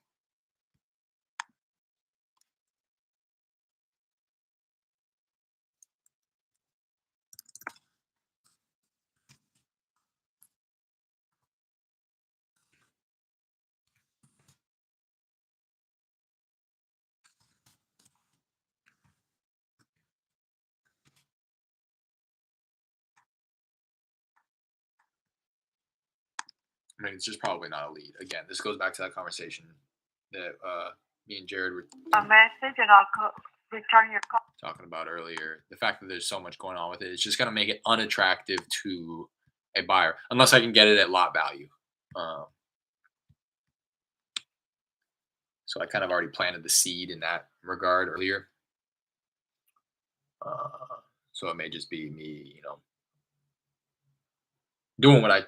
I mean, it's just probably not a lead. Again, this goes back to that conversation that me and Jared were A message and I'll return your call. talking about earlier. The fact that there's so much going on with it, it's just going to make it unattractive to a buyer unless I can get it at lot value. So I kind of already planted the seed in that regard earlier. So it may just be me, doing what I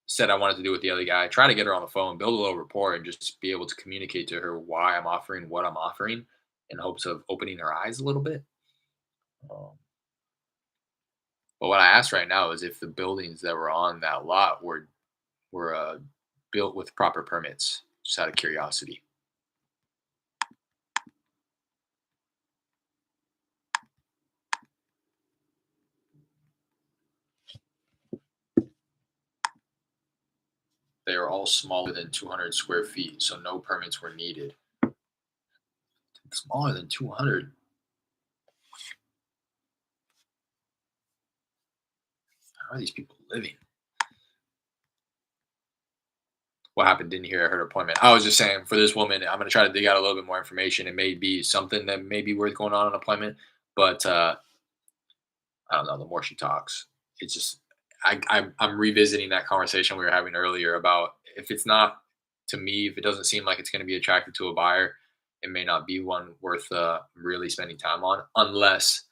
said I wanted to do with the other guy. Try to get her on the phone, build a little rapport, and just be able to communicate to her why I'm offering what I'm offering in hopes of opening her eyes a little bit. But what I asked right now is if the buildings that were on that lot were built with proper permits, just out of curiosity. They are all smaller than 200 square feet, so no permits were needed. Smaller than 200. How are these people living? What happened? Didn't hear. I heard appointment. I was just saying for this woman, I'm going to try to dig out a little bit more information. It may be something that may be worth going on an appointment, but I don't know. The more she talks, it's just I'm revisiting that conversation we were having earlier about if it's not to me, if it doesn't seem like it's going to be attractive to a buyer, it may not be one worth really spending time on unless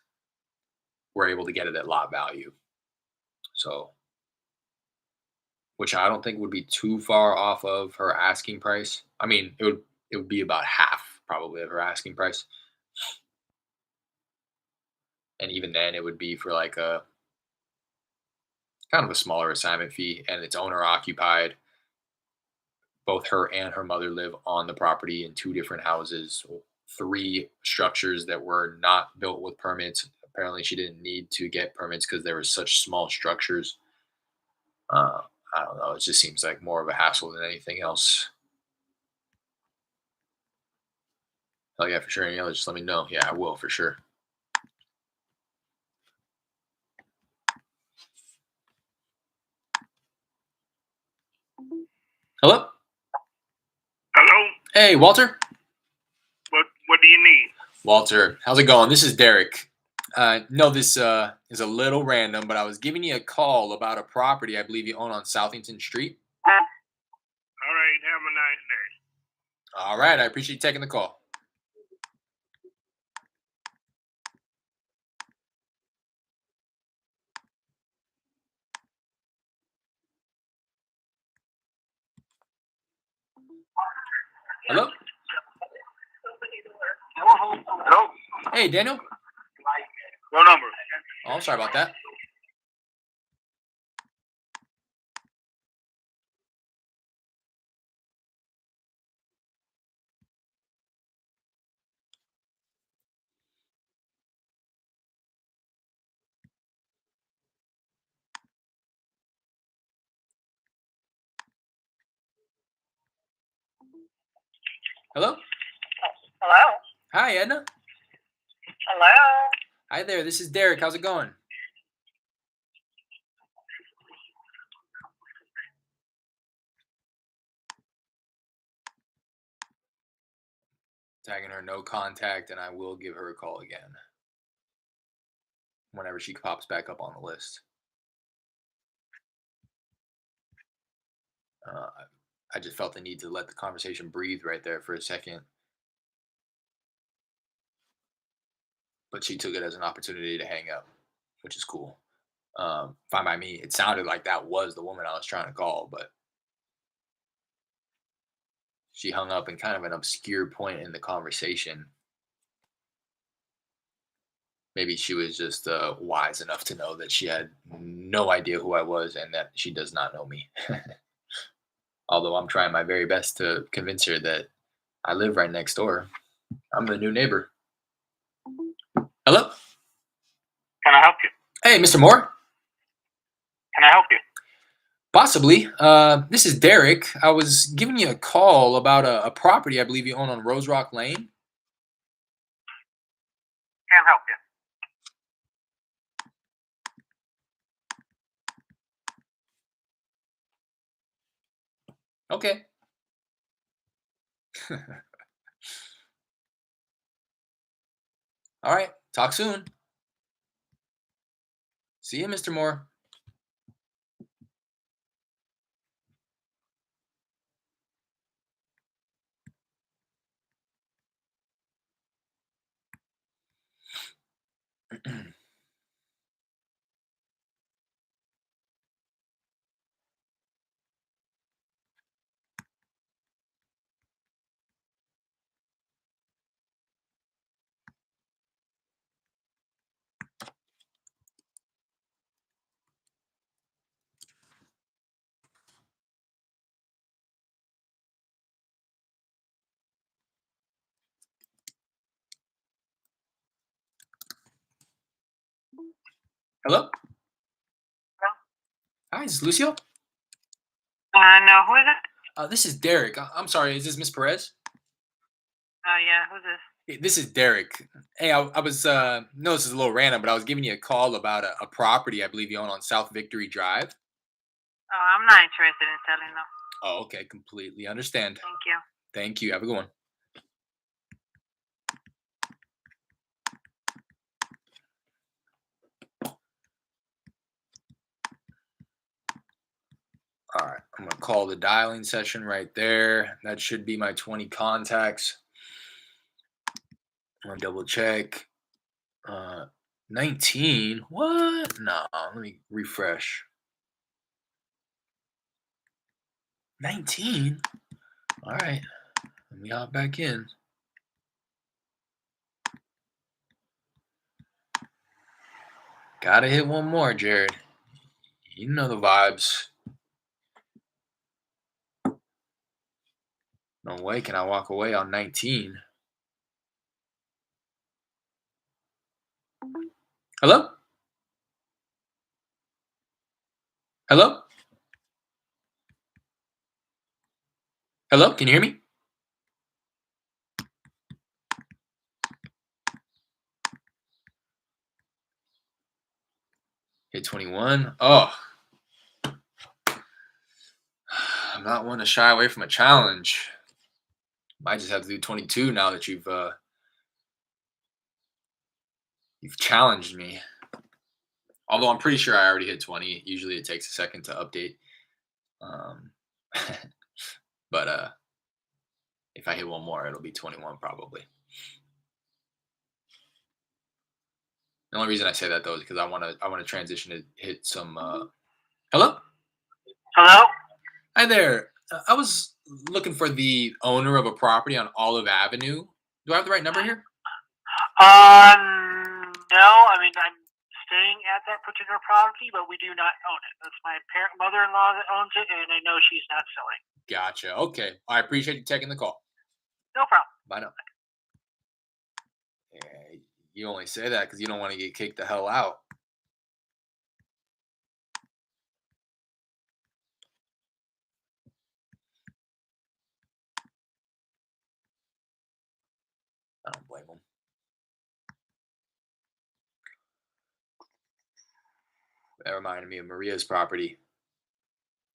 we're able to get it at lot value. So, which I don't think would be too far off of her asking price. I mean, it would be about half probably of her asking price. And even then, it would be for like a kind of a smaller assignment fee, and it's owner occupied. Both her and her mother live on the property in two different houses, three structures that were not built with permits. Apparently, she didn't need to get permits because there were such small structures. Uh, I don't know. It just seems like more of a hassle than anything else. Oh yeah, for sure. Any others, just let me know. Yeah, I will for sure. Hello. Hello. Hey, Walter. What do you need? Walter, how's it going? This is Derek. No, this is a little random, but I was giving you a call about a property I believe you own on Southington Street. All right. Have a nice day. All right, I appreciate you taking the call. Hello. Hello. Hey, Daniel. What number? Oh, sorry about that. Hello. Hello. Hi, Edna. Hello. Hi there. This is Derek. How's it going? Tagging her no contact, and I will give her a call again whenever she pops back up on the list. Uh, I just felt the need to let the conversation breathe right there for a second. But she took it as an opportunity to hang up, which is cool. Fine by me. It sounded like that was the woman I was trying to call, but she hung up in kind of an obscure point in the conversation. Maybe she was just wise enough to know that she had no idea who I was and that she does not know me. Although I'm trying my very best to convince her that I live right next door. I'm the new neighbor. Hello? Can I help you? Hey, Mr. Moore? Can I help you? Possibly. This is Derek. I was giving you a call about a property I believe you own on Rose Rock Lane. Can't help you. Okay. All right. Talk soon. See you, Mr. Moore. Hello? Hi, is this Lucio? No, who is it? This is Derek. I'm sorry, is this Miss Perez? Yeah, who's this? Hey, this is Derek. Hey, I was, no, this is a little random, but I was giving you a call about a property I believe you own on South Victory Drive. Oh, I'm not interested in selling them. Oh, okay. Completely understand. Thank you. Thank you. Have a good one. All right. I'm going to call the dialing session right there. That should be my 20 contacts. I'm going to double check. 19? What? No, let me refresh. 19? All right. Let me hop back in. Gotta hit one more, Jared. You know the vibes. No way can I walk away on 19. Hello? Hello? Hello? Can you hear me? Hit 21. Oh. I'm not one to shy away from a challenge. Might just have to do 22 now that you've challenged me. Although I'm pretty sure I already hit 20. Usually it takes a second to update. But if I hit one more, it'll be 21 probably. The only reason I say that though is because I want to transition to hit some. Hello? Hello? Hi there. I was looking for the owner of a property on Olive Avenue. Do I have the right number here? No. I mean, I'm staying at that particular property, but we do not own it. That's my mother-in-law that owns it, and I know she's not selling. Gotcha. Okay. I appreciate you taking the call. No problem. Bye now. Yeah, you only say that because you don't want to get kicked the hell out. I don't blame them. That reminded me of Maria's property.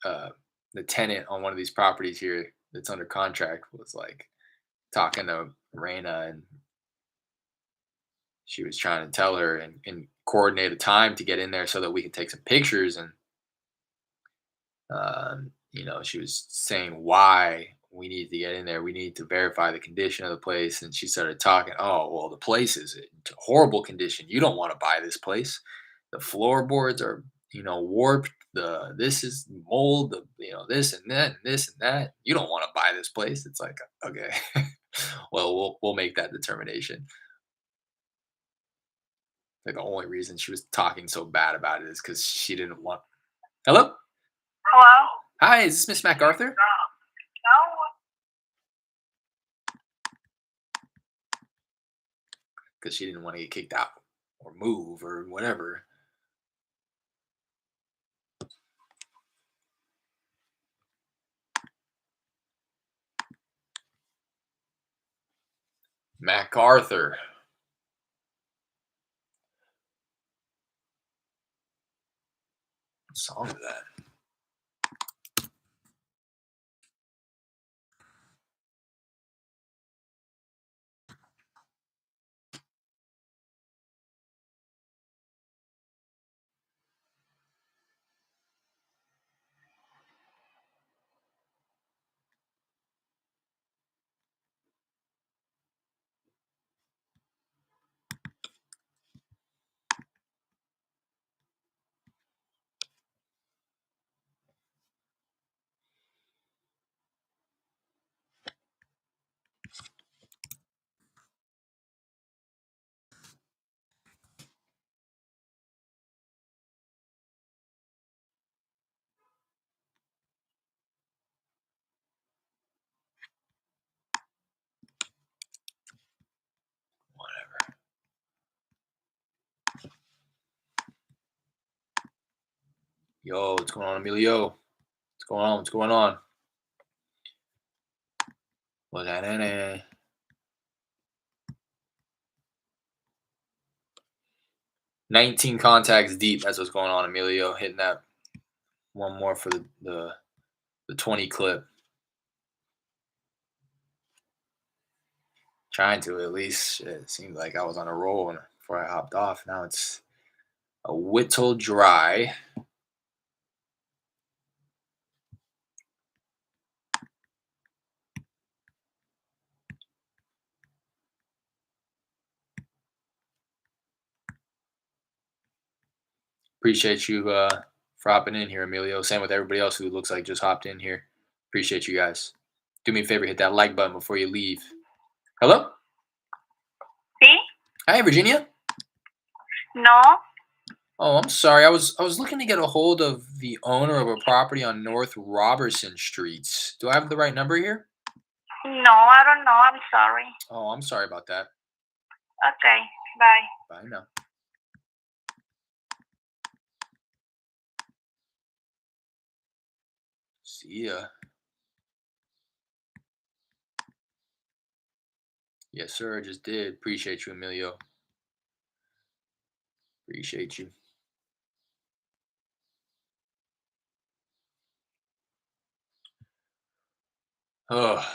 The tenant on one of these properties here that's under contract was like talking to Raina, and she was trying to tell her and coordinate a time to get in there so that we could take some pictures. And she was saying why we need to get in there. We need to verify the condition of the place. And she started talking, oh, well, the place is in horrible condition. You don't want to buy this place. The floorboards are, warped. This is mold, this and that and this and that. You don't want to buy this place. It's like, okay, well, we'll make that determination. Like the only reason she was talking so bad about it is because she didn't want. Hello? Hello? Hi, is this Miss MacArthur? No. Because she didn't want to get kicked out or move or whatever. MacArthur. What song is that? Whatever. Yo, what's going on, Emilio? What's going on? What's going on? What's that? 19 contacts deep. That's what's going on, Emilio. Hitting that one more for the 20 clip. Trying to at least. It seemed like I was on a roll before I hopped off. Now it's a whittle dry. Appreciate you for hopping in here, Emilio. Same with everybody else who looks like just hopped in here. Appreciate you guys. Do me a favor, hit that like button before you leave. Hello? Sí? Hi, Virginia. No. Oh, I'm sorry. I was looking to get a hold of the owner of a property on North Robertson Streets. Do I have the right number here? No, I don't know. I'm sorry. Oh, I'm sorry about that. Okay, bye. Bye now. See ya. Yes, sir. I just did. Appreciate you, Emilio. Appreciate you. Oh,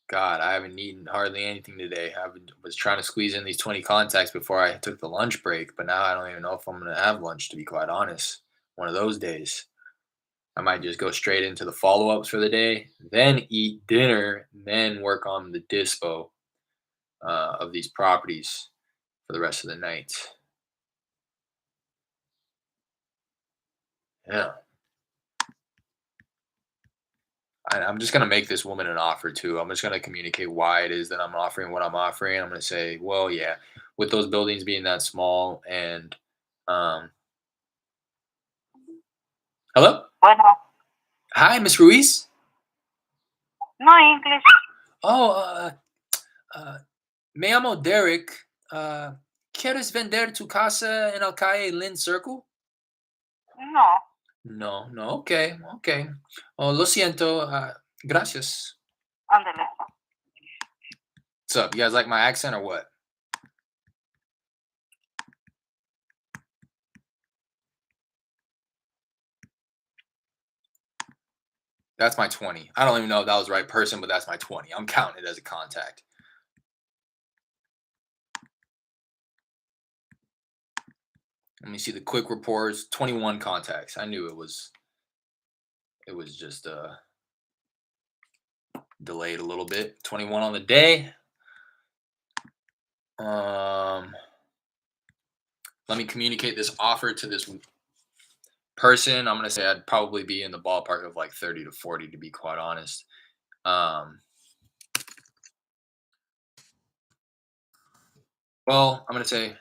God, I haven't eaten hardly anything today. Was trying to squeeze in these 20 contacts before I took the lunch break, but now I don't even know if I'm going to have lunch, to be quite honest. One of those days. I might just go straight into the follow ups for the day, then eat dinner, then work on the dispo of these properties for the rest of the night. Yeah. I'm just gonna make this woman an offer too. I'm just gonna communicate why it is that I'm offering what I'm offering. I'm gonna say, well, yeah, with those buildings being that small, and um, hello, Bueno, hi, Miss Ruiz. no English. Oh, uh, me llamo Derek. ¿Quieres vender tu casa en el calle Lynn Circle? No, No, no, okay, okay. Oh, lo siento. Gracias. ándale. What's up? You guys like my accent or what? That's my 20. I don't even know if that was the right person, but that's my 20. I'm counting it as a contact. Let me see the quick reports. 21 contacts. I knew it was just delayed a little bit. 21 on the day. Let me communicate this offer to this person. I'm gonna say I'd probably be in the ballpark of like 30 to 40, to be quite honest. Well, I'm gonna say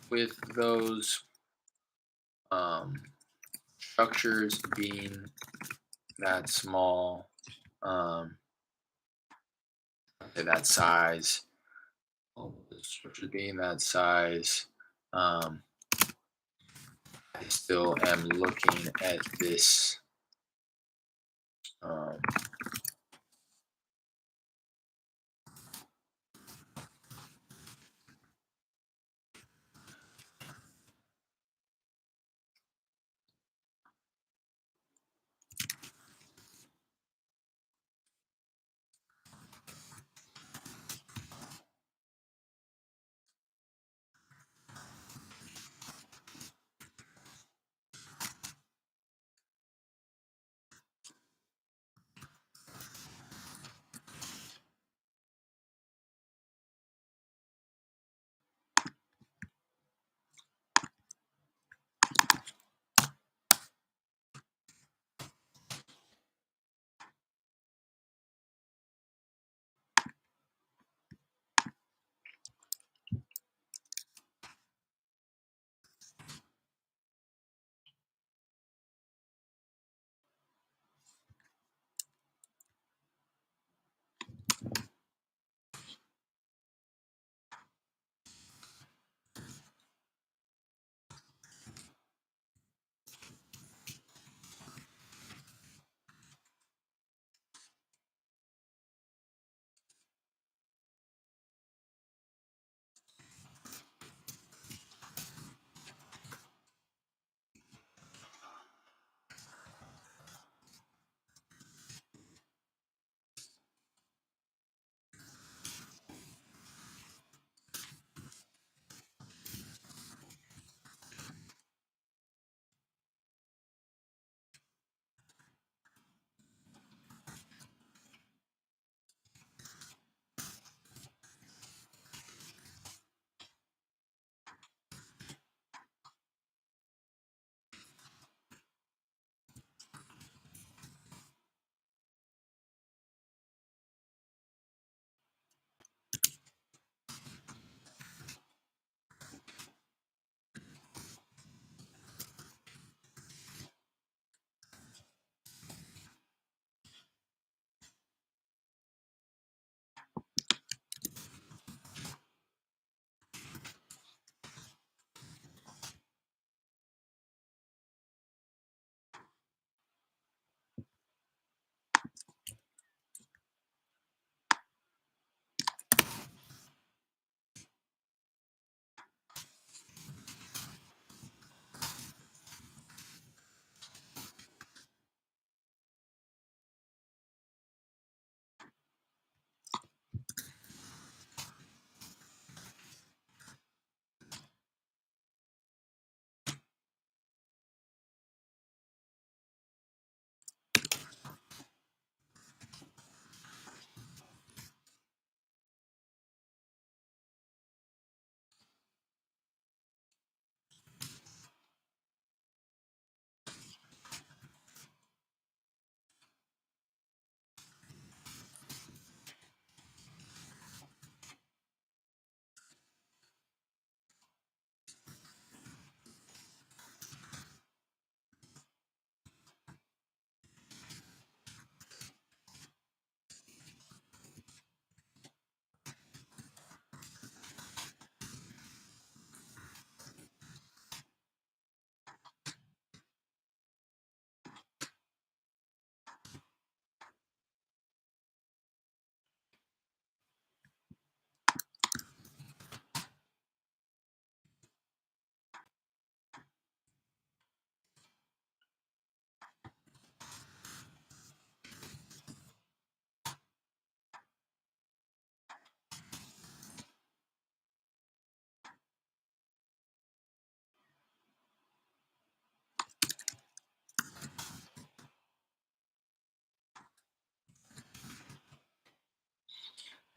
with those structures being that small, that size, the structures being that size, I still am looking at this. Um,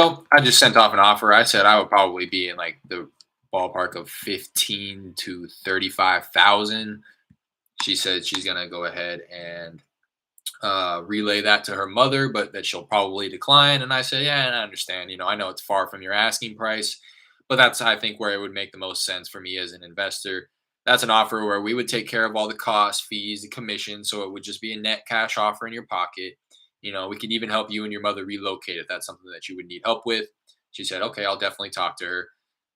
So I just sent off an offer. I said I would probably be in like the ballpark of 15 to 35,000. She said she's gonna go ahead and relay that to her mother, but that she'll probably decline. And I said, yeah, and I understand. I know it's far from your asking price, but that's, I think, where it would make the most sense for me as an investor. That's an offer where we would take care of all the costs, fees, the commission. So it would just be a net cash offer in your pocket. We could even help you and your mother relocate if that's something that you would need help with. She said, okay, I'll definitely talk to her.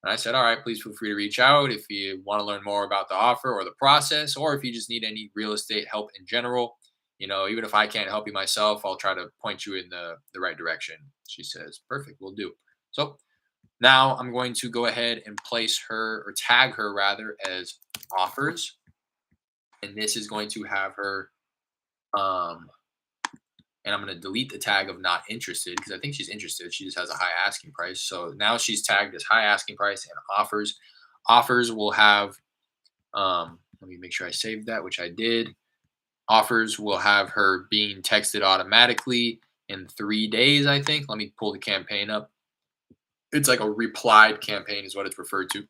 And I said, all right, please feel free to reach out if you want to learn more about the offer or the process, or if you just need any real estate help in general. Even if I can't help you myself, I'll try to point you in the right direction. She says, perfect, we'll do. So now I'm going to go ahead and place her, or tag her rather, as offers. And this is going to have her, and I'm going to delete the tag of not interested because I think she's interested. She just has a high asking price. So now she's tagged as high asking price and offers. Offers will have, let me make sure I saved that, which I did. Offers will have her being texted automatically in 3 days, I think. Let me pull the campaign up. It's like a replied campaign is what it's referred to.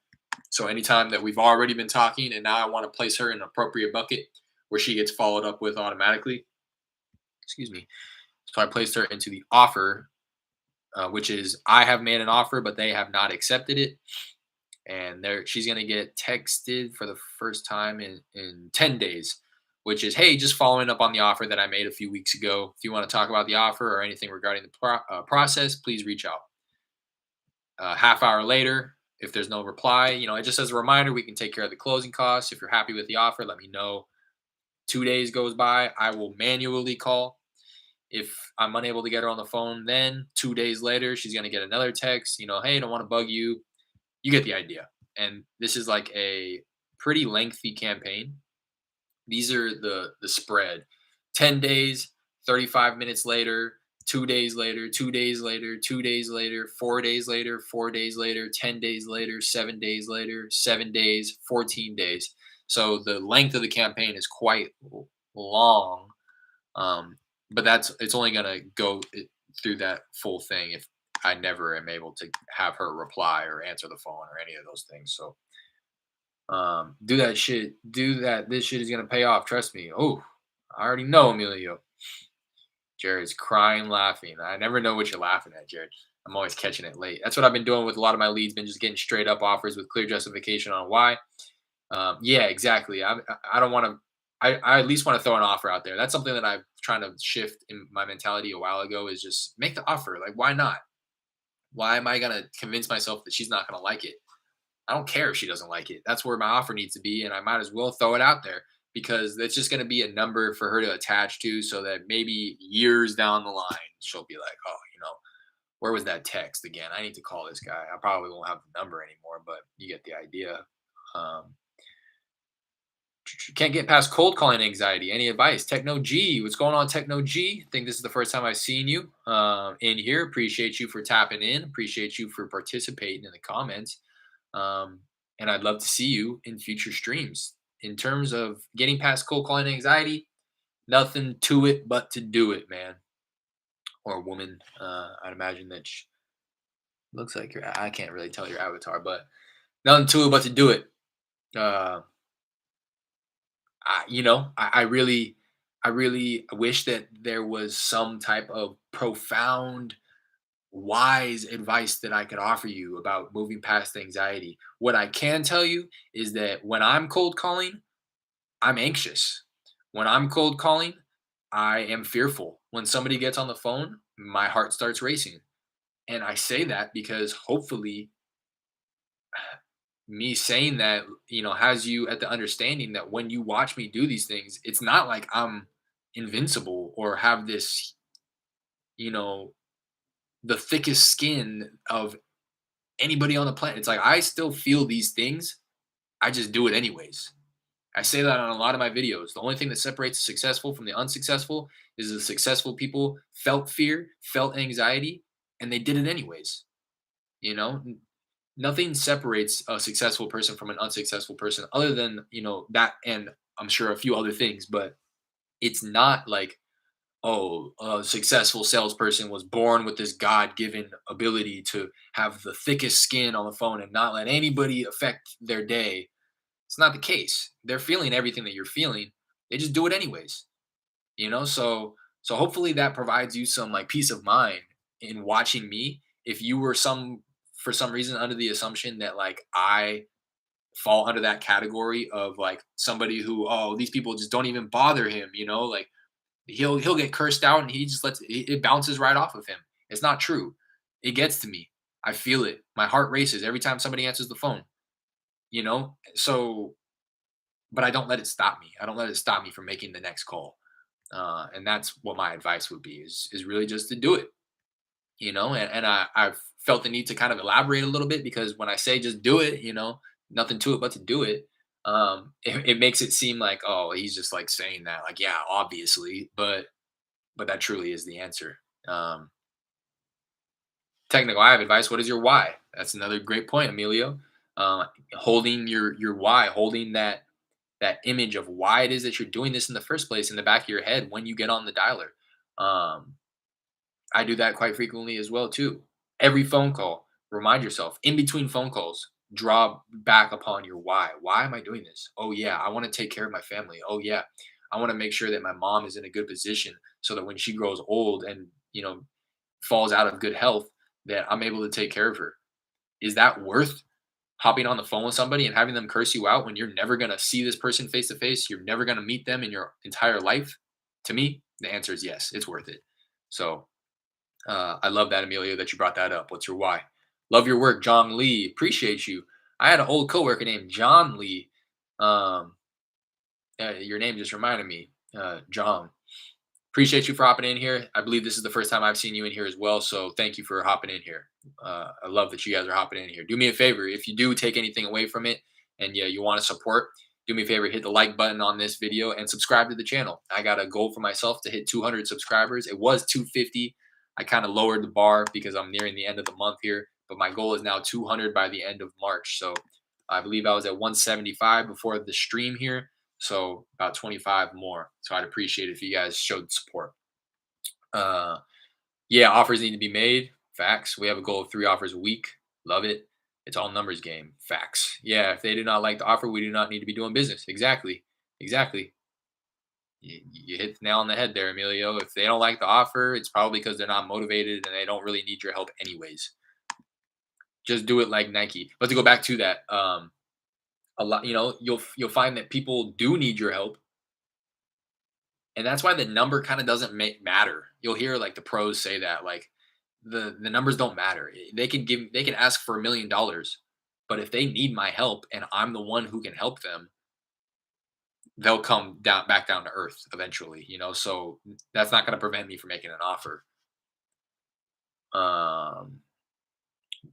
So anytime that we've already been talking and now I want to place her in an appropriate bucket where she gets followed up with automatically, excuse me. So I placed her into the offer, which is I have made an offer, but they have not accepted it. And she's going to get texted for the first time in 10 days, which is, hey, just following up on the offer that I made a few weeks ago. If you want to talk about the offer or anything regarding the process, please reach out. Half hour later, if there's no reply, it just as a reminder, we can take care of the closing costs. If you're happy with the offer, let me know. 2 days goes by, I will manually call. If I'm unable to get her on the phone, then 2 days later, she's going to get another text, hey, don't want to bug you. You get the idea. And this is like a pretty lengthy campaign. These are the spread. 10 days, 35 minutes later, 2 days later, 2 days later, 2 days later, 4 days later, 4 days later, 10 days later, 7 days later, 7 days, 14 days. So the length of the campaign is quite long. But it's only going to go through that full thing if I never am able to have her reply or answer the phone or any of those things. So do that shit. Do that. This shit is going to pay off. Trust me. Oh, I already know, Emilio. Jared's crying, laughing. I never know what you're laughing at, Jared. I'm always catching it late. That's what I've been doing with a lot of my leads, been just getting straight up offers with clear justification on why. Yeah, exactly. I don't want to. I at least want to throw an offer out there. That's something that I'm trying to shift in my mentality a while ago, is just make the offer. Like, why not? Why am I going to convince myself that she's not going to like it? I don't care if she doesn't like it. That's where my offer needs to be. And I might as well throw it out there because it's just going to be a number for her to attach to, so that maybe years down the line, she'll be like, oh, where was that text again? I need to call this guy. I probably won't have the number anymore, but you get the idea. Can't get past cold calling anxiety. Any advice? Techno G, what's going on, Techno G? I think this is the first time I've seen you in here. Appreciate you for tapping in. Appreciate you for participating in the comments. And I'd love to see you in future streams. In terms of getting past cold calling anxiety, nothing to it but to do it, man. Or woman. I'd imagine that looks like I can't really tell your avatar, but nothing to it but to do it. I really wish that there was some type of profound, wise advice that I could offer you about moving past anxiety. What I can tell you is that when I'm cold calling, I'm anxious. When I'm cold calling, I am fearful. When somebody gets on the phone, my heart starts racing. And I say that because hopefully me saying that, has you at the understanding that when you watch me do these things, it's not like I'm invincible or have this, the thickest skin of anybody on the planet. It's like I still feel these things. I just do it anyways. I say that on a lot of my videos. The only thing that separates the successful from the unsuccessful is the successful people felt fear, felt anxiety, and they did it anyways. Nothing separates a successful person from an unsuccessful person other than, that, and I'm sure a few other things, but it's not like oh, a successful salesperson was born with this God-given ability to have the thickest skin on the phone and not let anybody affect their day. It's not the case. They're feeling everything that you're feeling. They just do it anyways. So hopefully that provides you some like peace of mind in watching me. If you were some for some reason under the assumption that like I fall under that category of like somebody who, oh, these people just don't even bother him, like he'll get cursed out and he just it bounces right off of him. It's not true. It gets to me. I feel it. My heart races every time somebody answers the phone, so but I don't let it stop me. I don't let it stop me from making the next call. And that's what my advice would be is really just to do it, and I've felt the need to kind of elaborate a little bit because when I say just do it, nothing to it but to do it. It makes it seem like, oh, he's just like saying that, like, yeah, obviously, but that truly is the answer. Um, Technical, I have advice. What is your why? That's another great point, Emilio. Holding your why, holding that image of why it is that you're doing this in the first place in the back of your head when you get on the dialer. Um, I do that quite frequently as well too. Every phone call, remind yourself in between phone calls, draw back upon your why. Why am I doing this? Oh yeah, I want to take care of my family. Oh yeah, I want to make sure that my mom is in a good position so that when she grows old and falls out of good health, that I'm able to take care of her. Is that worth hopping on the phone with somebody and having them curse you out when you're never going to see this person face to face? You're never going to meet them in your entire life? To me, the answer is yes, it's worth it. So I love that, Emilio, that you brought that up. What's your why? Love your work, John Lee. Appreciate you. I had an old coworker named John Lee. Um, your name just reminded me, John. Appreciate you for hopping in here. I believe this is the first time I've seen you in here as well. So thank you for hopping in here. I love that you guys are hopping in here. Do me a favor. If you do take anything away from it and yeah, you want to support, do me a favor, hit the like button on this video and subscribe to the channel. I got a goal for myself to hit 200 subscribers. It was 250. I kind of lowered the bar because I'm nearing the end of the month here, but my goal is now 200 by the end of March. So I believe I was at 175 before the stream here. So about 25 more. So I'd appreciate it if you guys showed support. Yeah, offers need to be made. Facts. We have a goal of 3 offers a week. Love it. It's all numbers game. Facts. Yeah, if they do not like the offer, we do not need to be doing business. Exactly. Exactly. You hit the nail on the head there, Emilio. If they don't like the offer, it's probably because they're not motivated and they don't really need your help anyways. Just do it like Nike. But to go back to that, a lot, you'll find that people do need your help, and that's why the number kind of doesn't matter. You'll hear like the pros say that like the numbers don't matter. They can ask for $1 million, but if they need my help and I'm the one who can help them, they'll come down back down to earth eventually. So that's not going to prevent me from making an offer. Um,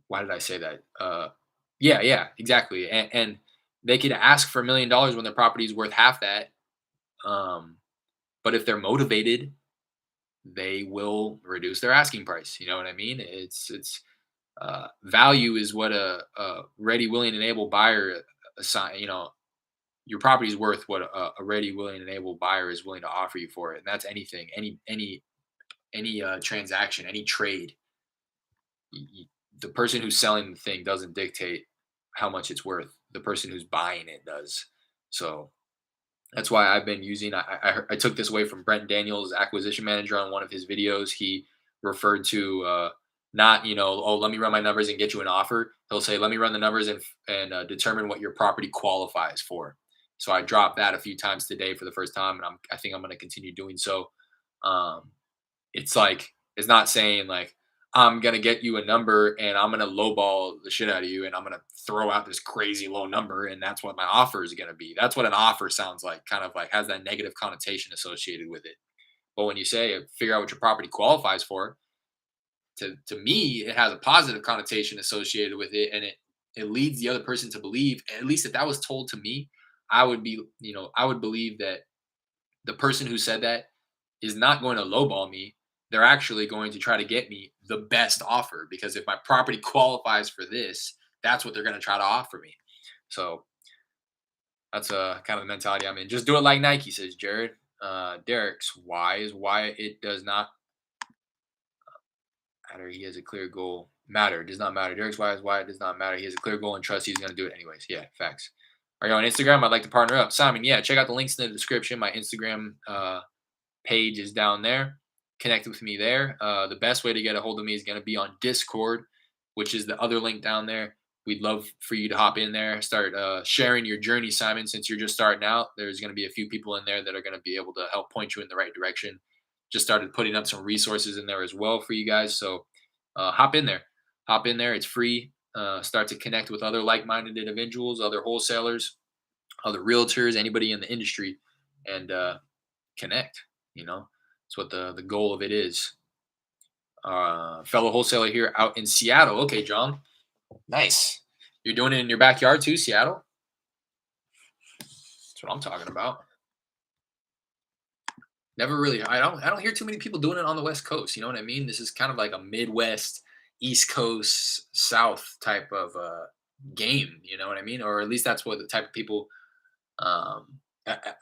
why did I say that? Yeah, exactly. And they could ask for $1 million when their property is worth half that. But if they're motivated, they will reduce their asking price. You know what I mean? It's value is what a ready, willing, and able buyer assign. Your property is worth what a ready, willing, and able buyer is willing to offer you for it, and that's anything, any transaction, any trade. The person who's selling the thing doesn't dictate how much it's worth. The person who's buying it does. So that's why I've been using. I took this away from Brent Daniels, acquisition manager, on one of his videos. He referred to not oh, let me run my numbers and get you an offer. He'll say let me run the numbers and determine what your property qualifies for. So I dropped that a few times today for the first time, and I think I'm going to continue doing so. Um, it's not saying like I'm gonna get you a number and I'm gonna lowball the shit out of you and I'm gonna throw out this crazy low number and that's what my offer is gonna be. That's what an offer sounds like, kind of like has that negative connotation associated with it. But when you say figure out what your property qualifies for, to me, it has a positive connotation associated with it, and it leads the other person to believe, at least if that was told to me, I would believe that the person who said that is not going to lowball me. They're actually going to try to get me the best offer because if my property qualifies for this, that's what they're going to try to offer me. So that's kind of the mentality I'm in. Just do it like Nike, says Jared. Derek's why is why it does not matter. He has a clear goal. Matter does not matter. Derek's why is why it does not matter. He has a clear goal and trust he's going to do it anyways. Yeah, facts. Are you on Instagram? I'd like to partner up. Simon, yeah, check out the links in the description. My Instagram page is down there. Connect with me there. The best way to get a hold of me is going to be on Discord, which is the other link down there. We'd love for you to hop in there, start sharing your journey, Simon. Since you're just starting out, there's going to be a few people in there that are going to be able to help point you in the right direction. Just started putting up some resources in there as well for you guys. So hop in there. Hop in there. It's free. Start to connect with other like-minded individuals, other wholesalers, other realtors, anybody in the industry, and connect. That's what the goal of it is. Fellow wholesaler here out in Seattle. Okay, John. Nice. You're doing it in your backyard too, Seattle? That's what I'm talking about. Never really. I don't hear too many people doing it on the West Coast. You know what I mean? This is kind of like a Midwest, East Coast, South type of game. You know what I mean? Or at least that's what the type of people.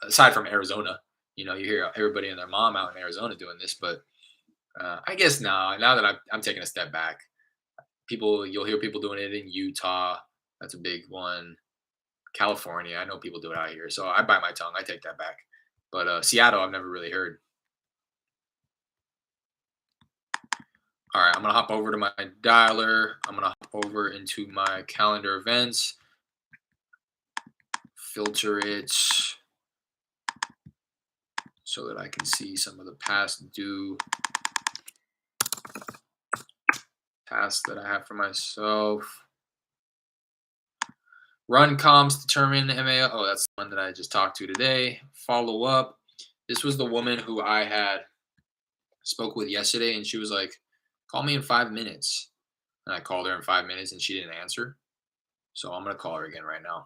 Aside from Arizona, you hear everybody and their mom out in Arizona doing this. But I guess now that I'm taking a step back, you'll hear people doing it in Utah. That's a big one. California, I know people do it out here. So I bite my tongue. I take that back. But Seattle, I've never really heard. All right, I'm going to hop over to my dialer. I'm going to hop over into my calendar events. Filter it so that I can see some of the past due tasks that I have for myself. Run comms, determine MAO. Oh, that's the one that I just talked to today. Follow up. This was the woman who I had spoke with yesterday, and she was like, call me in 5 minutes. And I called her in 5 minutes, and she didn't answer. So I'm going to call her again right now.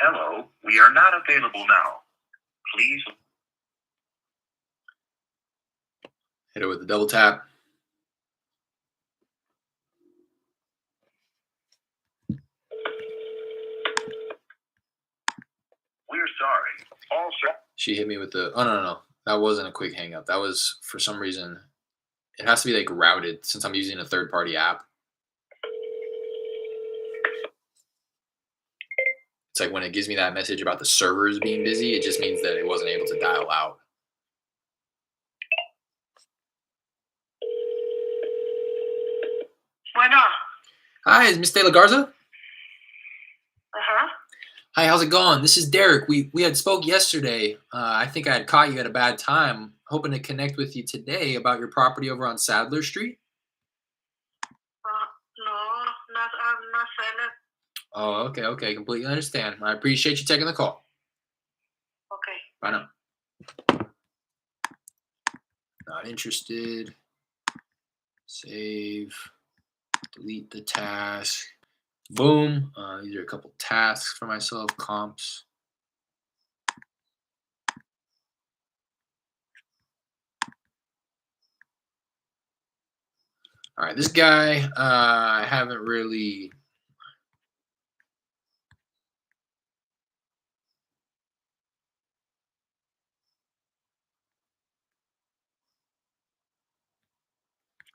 Hello, we are not available now. Please. Hit it with the double tap. We're sorry. Also, She hit me with the, oh, no. That wasn't a quick hang up. That was, for some reason, it has to be like routed since I'm using a third-party app. It's like when it gives me that message about the servers being busy, it just means that it wasn't able to dial out. Bueno. Hi, is Miss De La Garza? Uh-huh. Hi, how's it going? This is Derek. We had spoke yesterday. I think I had caught you at a bad time. Hoping to connect with you today about your property over on Sadler Street. No, I'm not selling. Oh, okay. Completely understand. I appreciate you taking the call. Okay. Bye now. Not interested. Save. Delete the task. Boom. These are a couple tasks for myself. Comps. All right, this guy, I haven't really.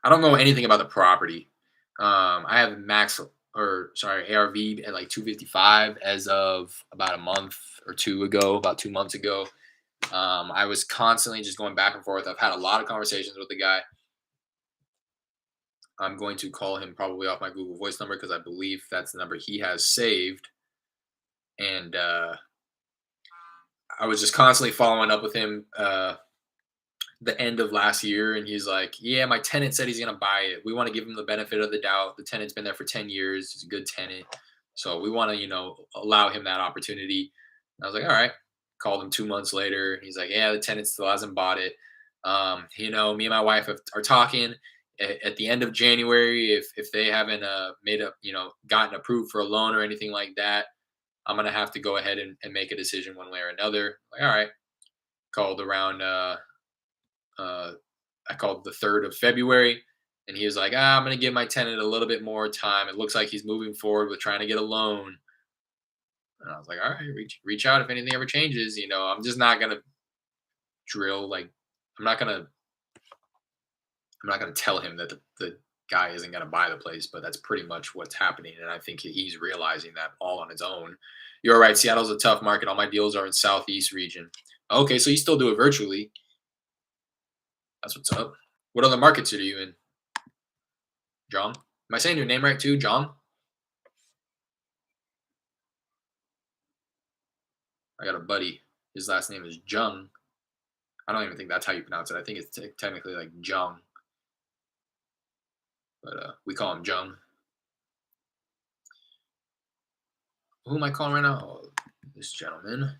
I don't know anything about the property. I have ARV at like 255 as of about a month or two ago, about 2 months ago. I was constantly just going back and forth. I've had a lot of conversations with the guy. I'm going to call him probably off my Google Voice number because I believe that's the number he has saved. And I was just constantly following up with him, the end of last year, and he's like, "Yeah, my tenant said he's gonna buy it. We want to give him the benefit of the doubt. The tenant's been there for 10 years. He's a good tenant, so we want to, allow him that opportunity." And I was like, "All right." Called him 2 months later. He's like, "Yeah, the tenant still hasn't bought it. Me and my wife are talking. At the end of January, if they haven't made up, gotten approved for a loan or anything like that, I'm gonna have to go ahead and make a decision one way or another." Like, all right. Called around uh, I called the 3rd of February, and he was like, I'm going to give my tenant a little bit more time. It looks like he's moving forward with trying to get a loan. And I was like, all right, reach out if anything ever changes. I'm just not going to drill. Like, I'm not going to, I'm not going to tell him that the guy isn't going to buy the place, but that's pretty much what's happening. And I think he's realizing that all on his own. You're right. Seattle's a tough market. All my deals are in Southeast region. Okay. So you still do it virtually. That's what's up. What other markets are you in, John? Am I saying your name right too, John? I got a buddy. His last name is Jung. I don't even think that's how you pronounce it. I think it's technically like Jung, but we call him Jung. Who am I calling right now? Oh, this gentleman.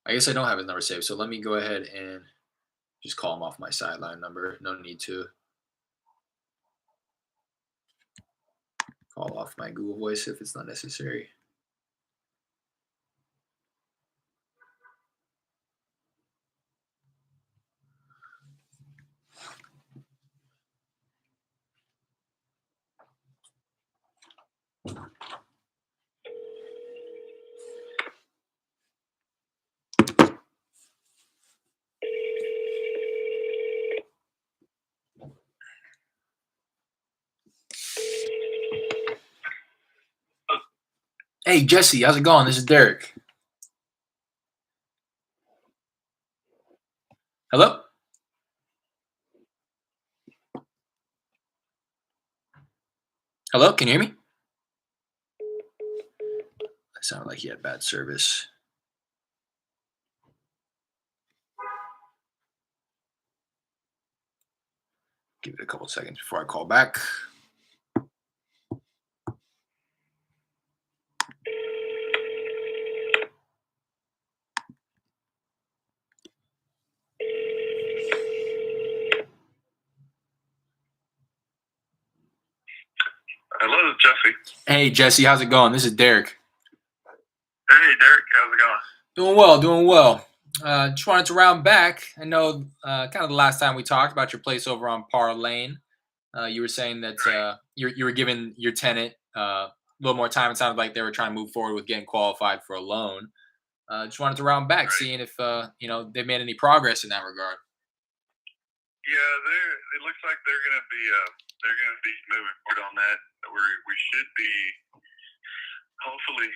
I guess I don't have his number saved, so let me go ahead and just call him off my sideline number. No need to call off my Google Voice if it's not necessary. Hey, Jesse, how's it going? This is Derek. Hello? Hello? Can you hear me? That sounded like he had bad service. Give it a couple seconds before I call back. Hello, Jesse. Hey, Jesse, how's it going? This is Derek. Hey, Derek. How's it going? Doing well, doing well. Just wanted to round back. I know kind of the last time we talked about your place over on Parr Lane. You were saying that you were giving your tenant a little more time. It sounded like they were trying to move forward with getting qualified for a loan. Just wanted to round back, seeing if they made any progress in that regard. Yeah, it looks like they're gonna be moving forward on that. We should be hopefully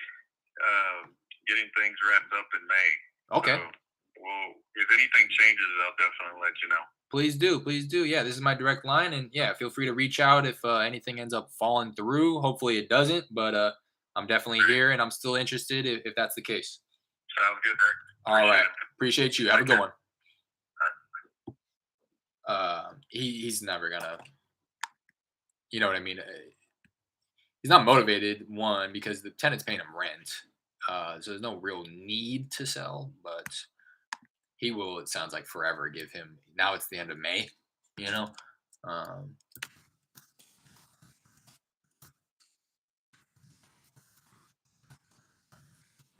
getting things wrapped up in May. Okay. So, well, if anything changes, I'll definitely let you know. Please do, please do. Yeah, this is my direct line, and yeah, feel free to reach out if anything ends up falling through. Hopefully, it doesn't, but I'm definitely here, and I'm still interested if that's the case. Sounds good, Derek. All right, appreciate you. Have a good one. He's never gonna, you know what I mean? He's not motivated, one, because the tenant's paying him rent. So there's no real need to sell, but he will, it sounds like, forever give him. Now it's the end of May, I'm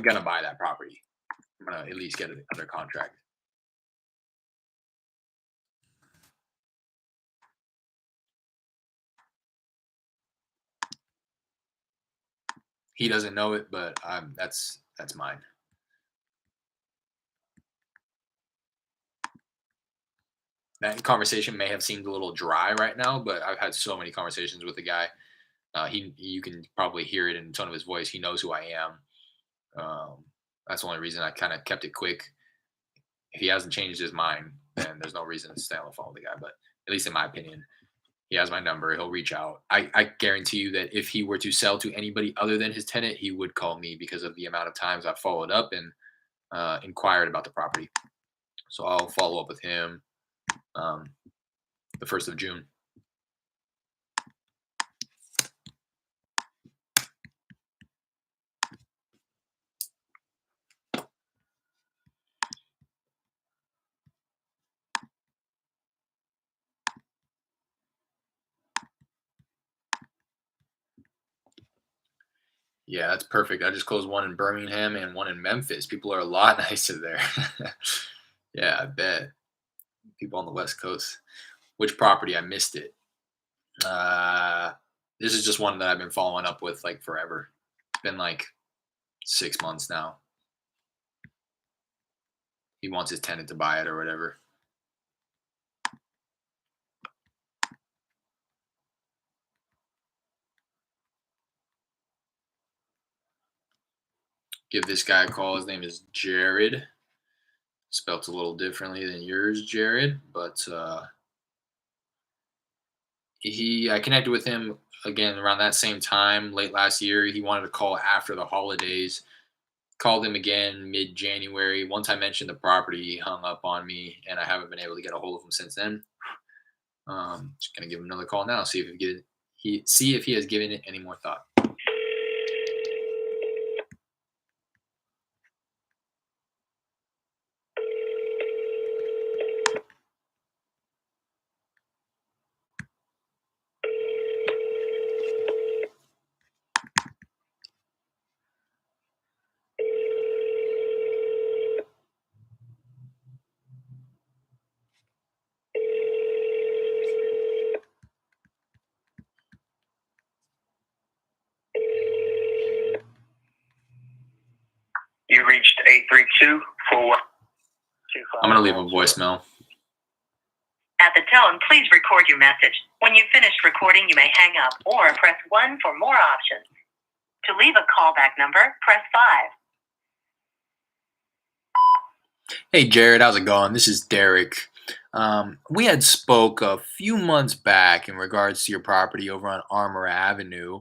gonna buy that property. I'm gonna at least get it under contract. He doesn't know it, but that's mine. That conversation may have seemed a little dry right now, but I've had so many conversations with the guy. You can probably hear it in the tone of his voice. He knows who I am. That's the only reason I kind of kept it quick. If he hasn't changed his mind, then there's no reason to stay on the phone with the guy. But at least in my opinion, He has my number. He'll reach out. I guarantee you that if he were to sell to anybody other than his tenant, he would call me because of the amount of times I've followed up and inquired about the property. So I'll follow up with him the 1st of June. Yeah, that's perfect. I just closed one in Birmingham and one in Memphis. People are a lot nicer there. Yeah, I bet. People on the West Coast. Which property? I missed it. This is just one that I've been following up with like forever. It's been like 6 months now. He wants his tenant to buy it or whatever. Give this guy a call. His name is Jared. Spelt a little differently than yours, Jared, but I connected with him again around that same time late last year. He wanted to call after the holidays. Called him again mid-January. Once I mentioned the property, he hung up on me, and I haven't been able to get a hold of him since then. Just gonna give him another call now, see if he has given it any more thought. You reached 832-4125. I'm gonna leave a voicemail. At the tone, please record your message. When you've finished recording, you may hang up or press 1 for more options. To leave a callback number, press 5. Hey Jared, how's it going? This is Derek. We had spoke a few months back in regards to your property over on Armour Avenue.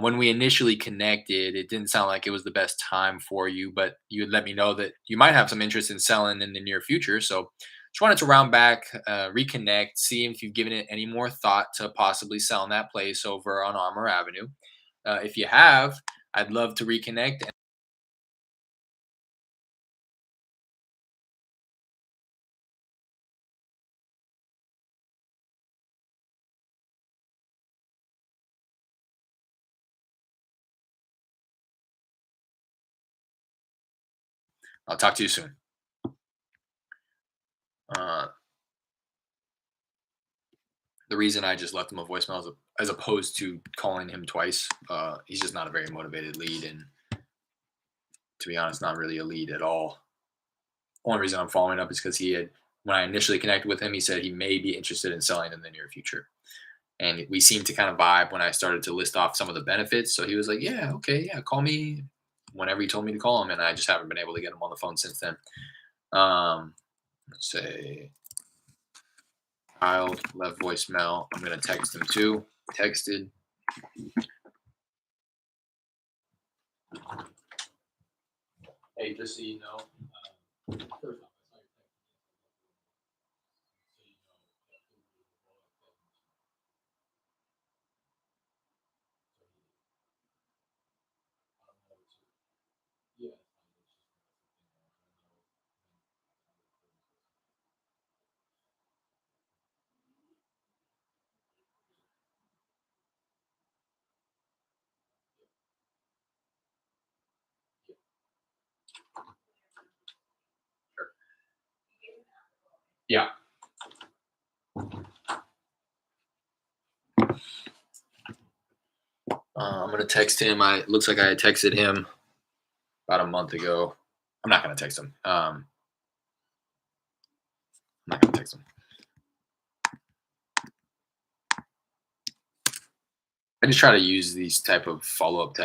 When we initially connected, it didn't sound like it was the best time for you, but you had let me know that you might have some interest in selling in the near future. So just wanted to round back, reconnect, see if you've given it any more thought to possibly selling that place over on Armour Avenue. If you have, I'd love to reconnect. I'll talk to you soon. The reason I just left him a voicemail as opposed to calling him twice, he's just not a very motivated lead, and to be honest, not really a lead at all. Only reason I'm following up is because when I initially connected with him, he said he may be interested in selling in the near future. And we seemed to kind of vibe when I started to list off some of the benefits. So he was like, yeah, okay, yeah, call me whenever he told me to call him. And I just haven't been able to get him on the phone since then. Let's say child left voicemail. I'm going to text him too. Texted. Hey, just so you know, first off, yeah. I'm gonna text him. Looks like I had texted him about a month ago. I'm not gonna text him. I'm not gonna text him. I just try to use these type of follow-up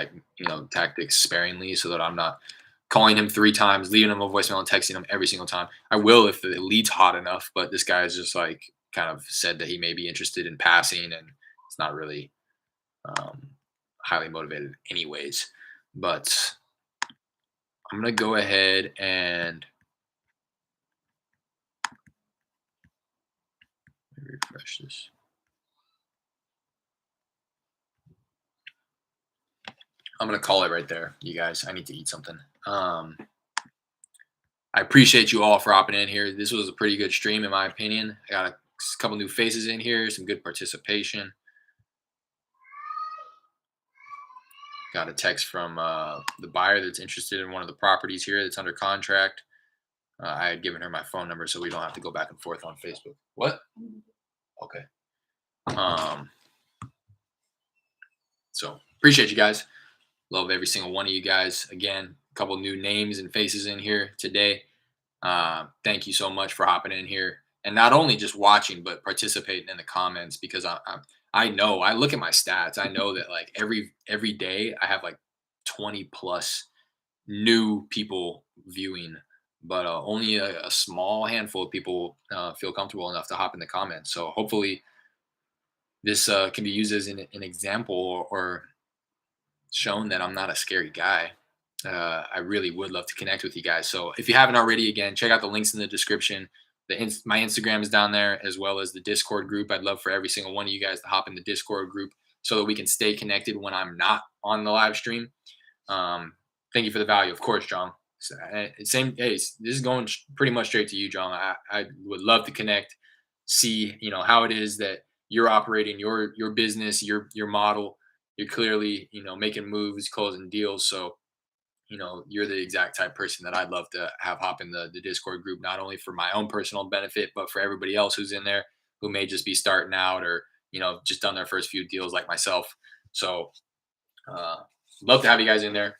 tactics sparingly, so that I'm not calling him 3 times, leaving him a voicemail, and texting him every single time. I will if the lead's hot enough, but this guy is just like kind of said that he may be interested in passing, and it's not really highly motivated anyways. But I'm going to go ahead and refresh this. I'm going to call it right there, you guys. I need to eat something. I appreciate you all for hopping in here. This was a pretty good stream, in my opinion. I got a couple new faces in here, some good participation. Got a text from the buyer that's interested in one of the properties here that's under contract. I had given her my phone number so we don't have to go back and forth on Facebook. What? Okay. So appreciate you guys. Love every single one of you guys. Again, a couple new names and faces in here today. Thank you so much for hopping in here and not only just watching, but participating in the comments, because I know, I look at my stats. I know that like every day I have like 20 plus new people viewing, but only a small handful of people feel comfortable enough to hop in the comments. So hopefully this can be used as an example or shown that I'm not a scary guy. I really would love to connect with you guys. So if you haven't already, again, check out the links in the description. My Instagram is down there, as well as the Discord group. I'd love for every single one of you guys to hop in the Discord group so that we can stay connected when I'm not on the live stream. Thank you for the value, of course, John. Same. Hey, this is going pretty much straight to you, John. I would love to connect, see how it is that you're operating your business, your model. You're clearly making moves, closing deals. So you're the exact type of person that I'd love to have hop in the Discord group, not only for my own personal benefit, but for everybody else who's in there who may just be starting out or, just done their first few deals like myself. So love to have you guys in there.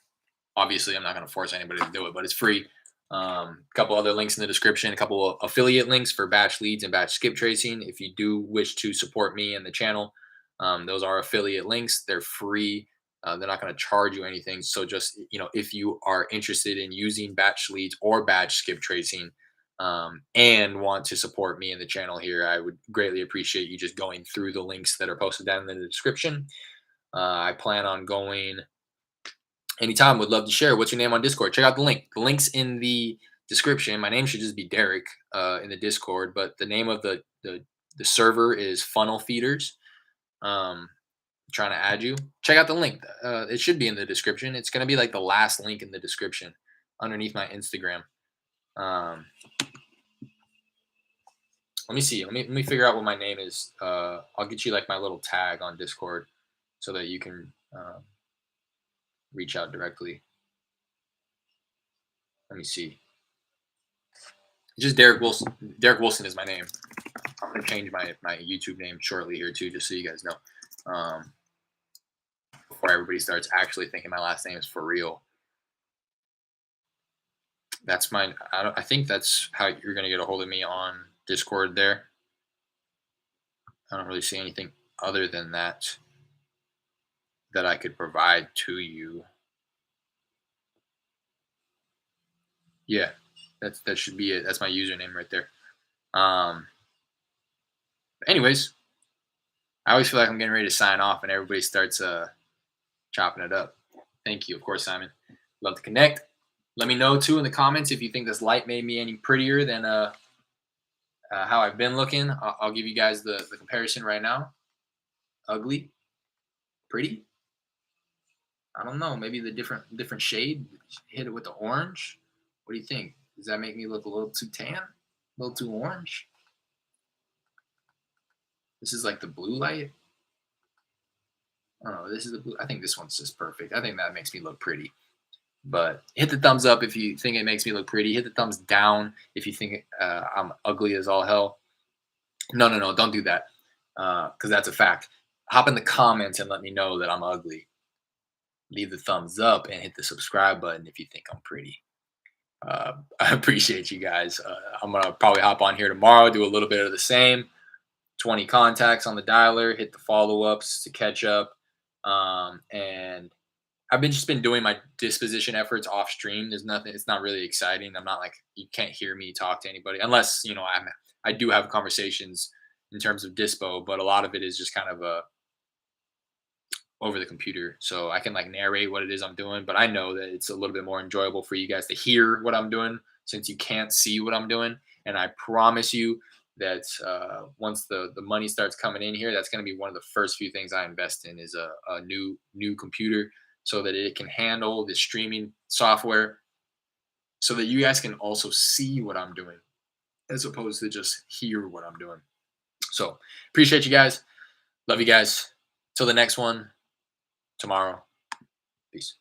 Obviously, I'm not going to force anybody to do it, but it's free. A couple other links in the description, a couple of affiliate links for batch leads and batch skip tracing. If you do wish to support me and the channel, those are affiliate links. They're free. They're not going to charge you anything. So just, if you are interested in using batch leads or batch skip tracing and want to support me in the channel here, I would greatly appreciate you just going through the links that are posted down in the description. I plan on going anytime. Would love to share. What's your name on Discord? Check out the link. The link's in the description. My name should just be Derek in the Discord, but the name of the server is Funnel Feeders. Trying to add you. Check out the link. It should be in the description. It's going to be like the last link in the description underneath my Instagram. Let me see. Let me figure out what my name is. I'll get you like my little tag on Discord so that you can reach out directly. Let me see. It's just Derek Wilson. Derek Wilson is my name. I'm going to change my YouTube name shortly here too, just so you guys know. Before everybody starts actually thinking my last name is for real. That's mine. I think that's how you're going to get a hold of me on Discord there. I don't really see anything other than that I could provide to you. Yeah, that should be it. That's my username right there. Anyways, I always feel like I'm getting ready to sign off and everybody starts chopping it up. Thank you, of course, Simon. Love to connect. Let me know too in the comments if you think this light made me any prettier than how I've been looking. I'll give you guys the comparison right now. Ugly, pretty. I don't know. Maybe the different shade. Hit it with the orange. What do you think? Does that make me look a little too tan? A little too orange? This is like the blue light. Oh, this is the blue. I think this one's just perfect. I think that makes me look pretty. But hit the thumbs up if you think it makes me look pretty. Hit the thumbs down if you think I'm ugly as all hell. No, don't do that because that's a fact. Hop in the comments and let me know that I'm ugly. Leave the thumbs up and hit the subscribe button if you think I'm pretty. I appreciate you guys. I'm going to probably hop on here tomorrow, do a little bit of the same. 20 contacts on the dialer, hit the follow-ups to catch up. And I've just been doing my disposition efforts off stream. There's nothing, it's not really exciting. I'm not like, you can't hear me talk to anybody unless, I do have conversations, in terms of dispo, but a lot of it is just kind of over the computer. So I can like narrate what it is I'm doing, but I know that it's a little bit more enjoyable for you guys to hear what I'm doing since you can't see what I'm doing. And I promise you that once the money starts coming in here, that's going to be one of the first few things I invest in is a new computer so that it can handle the streaming software so that you guys can also see what I'm doing as opposed to just hear what I'm doing. So appreciate you guys. Love you guys. Till the next one tomorrow. Peace.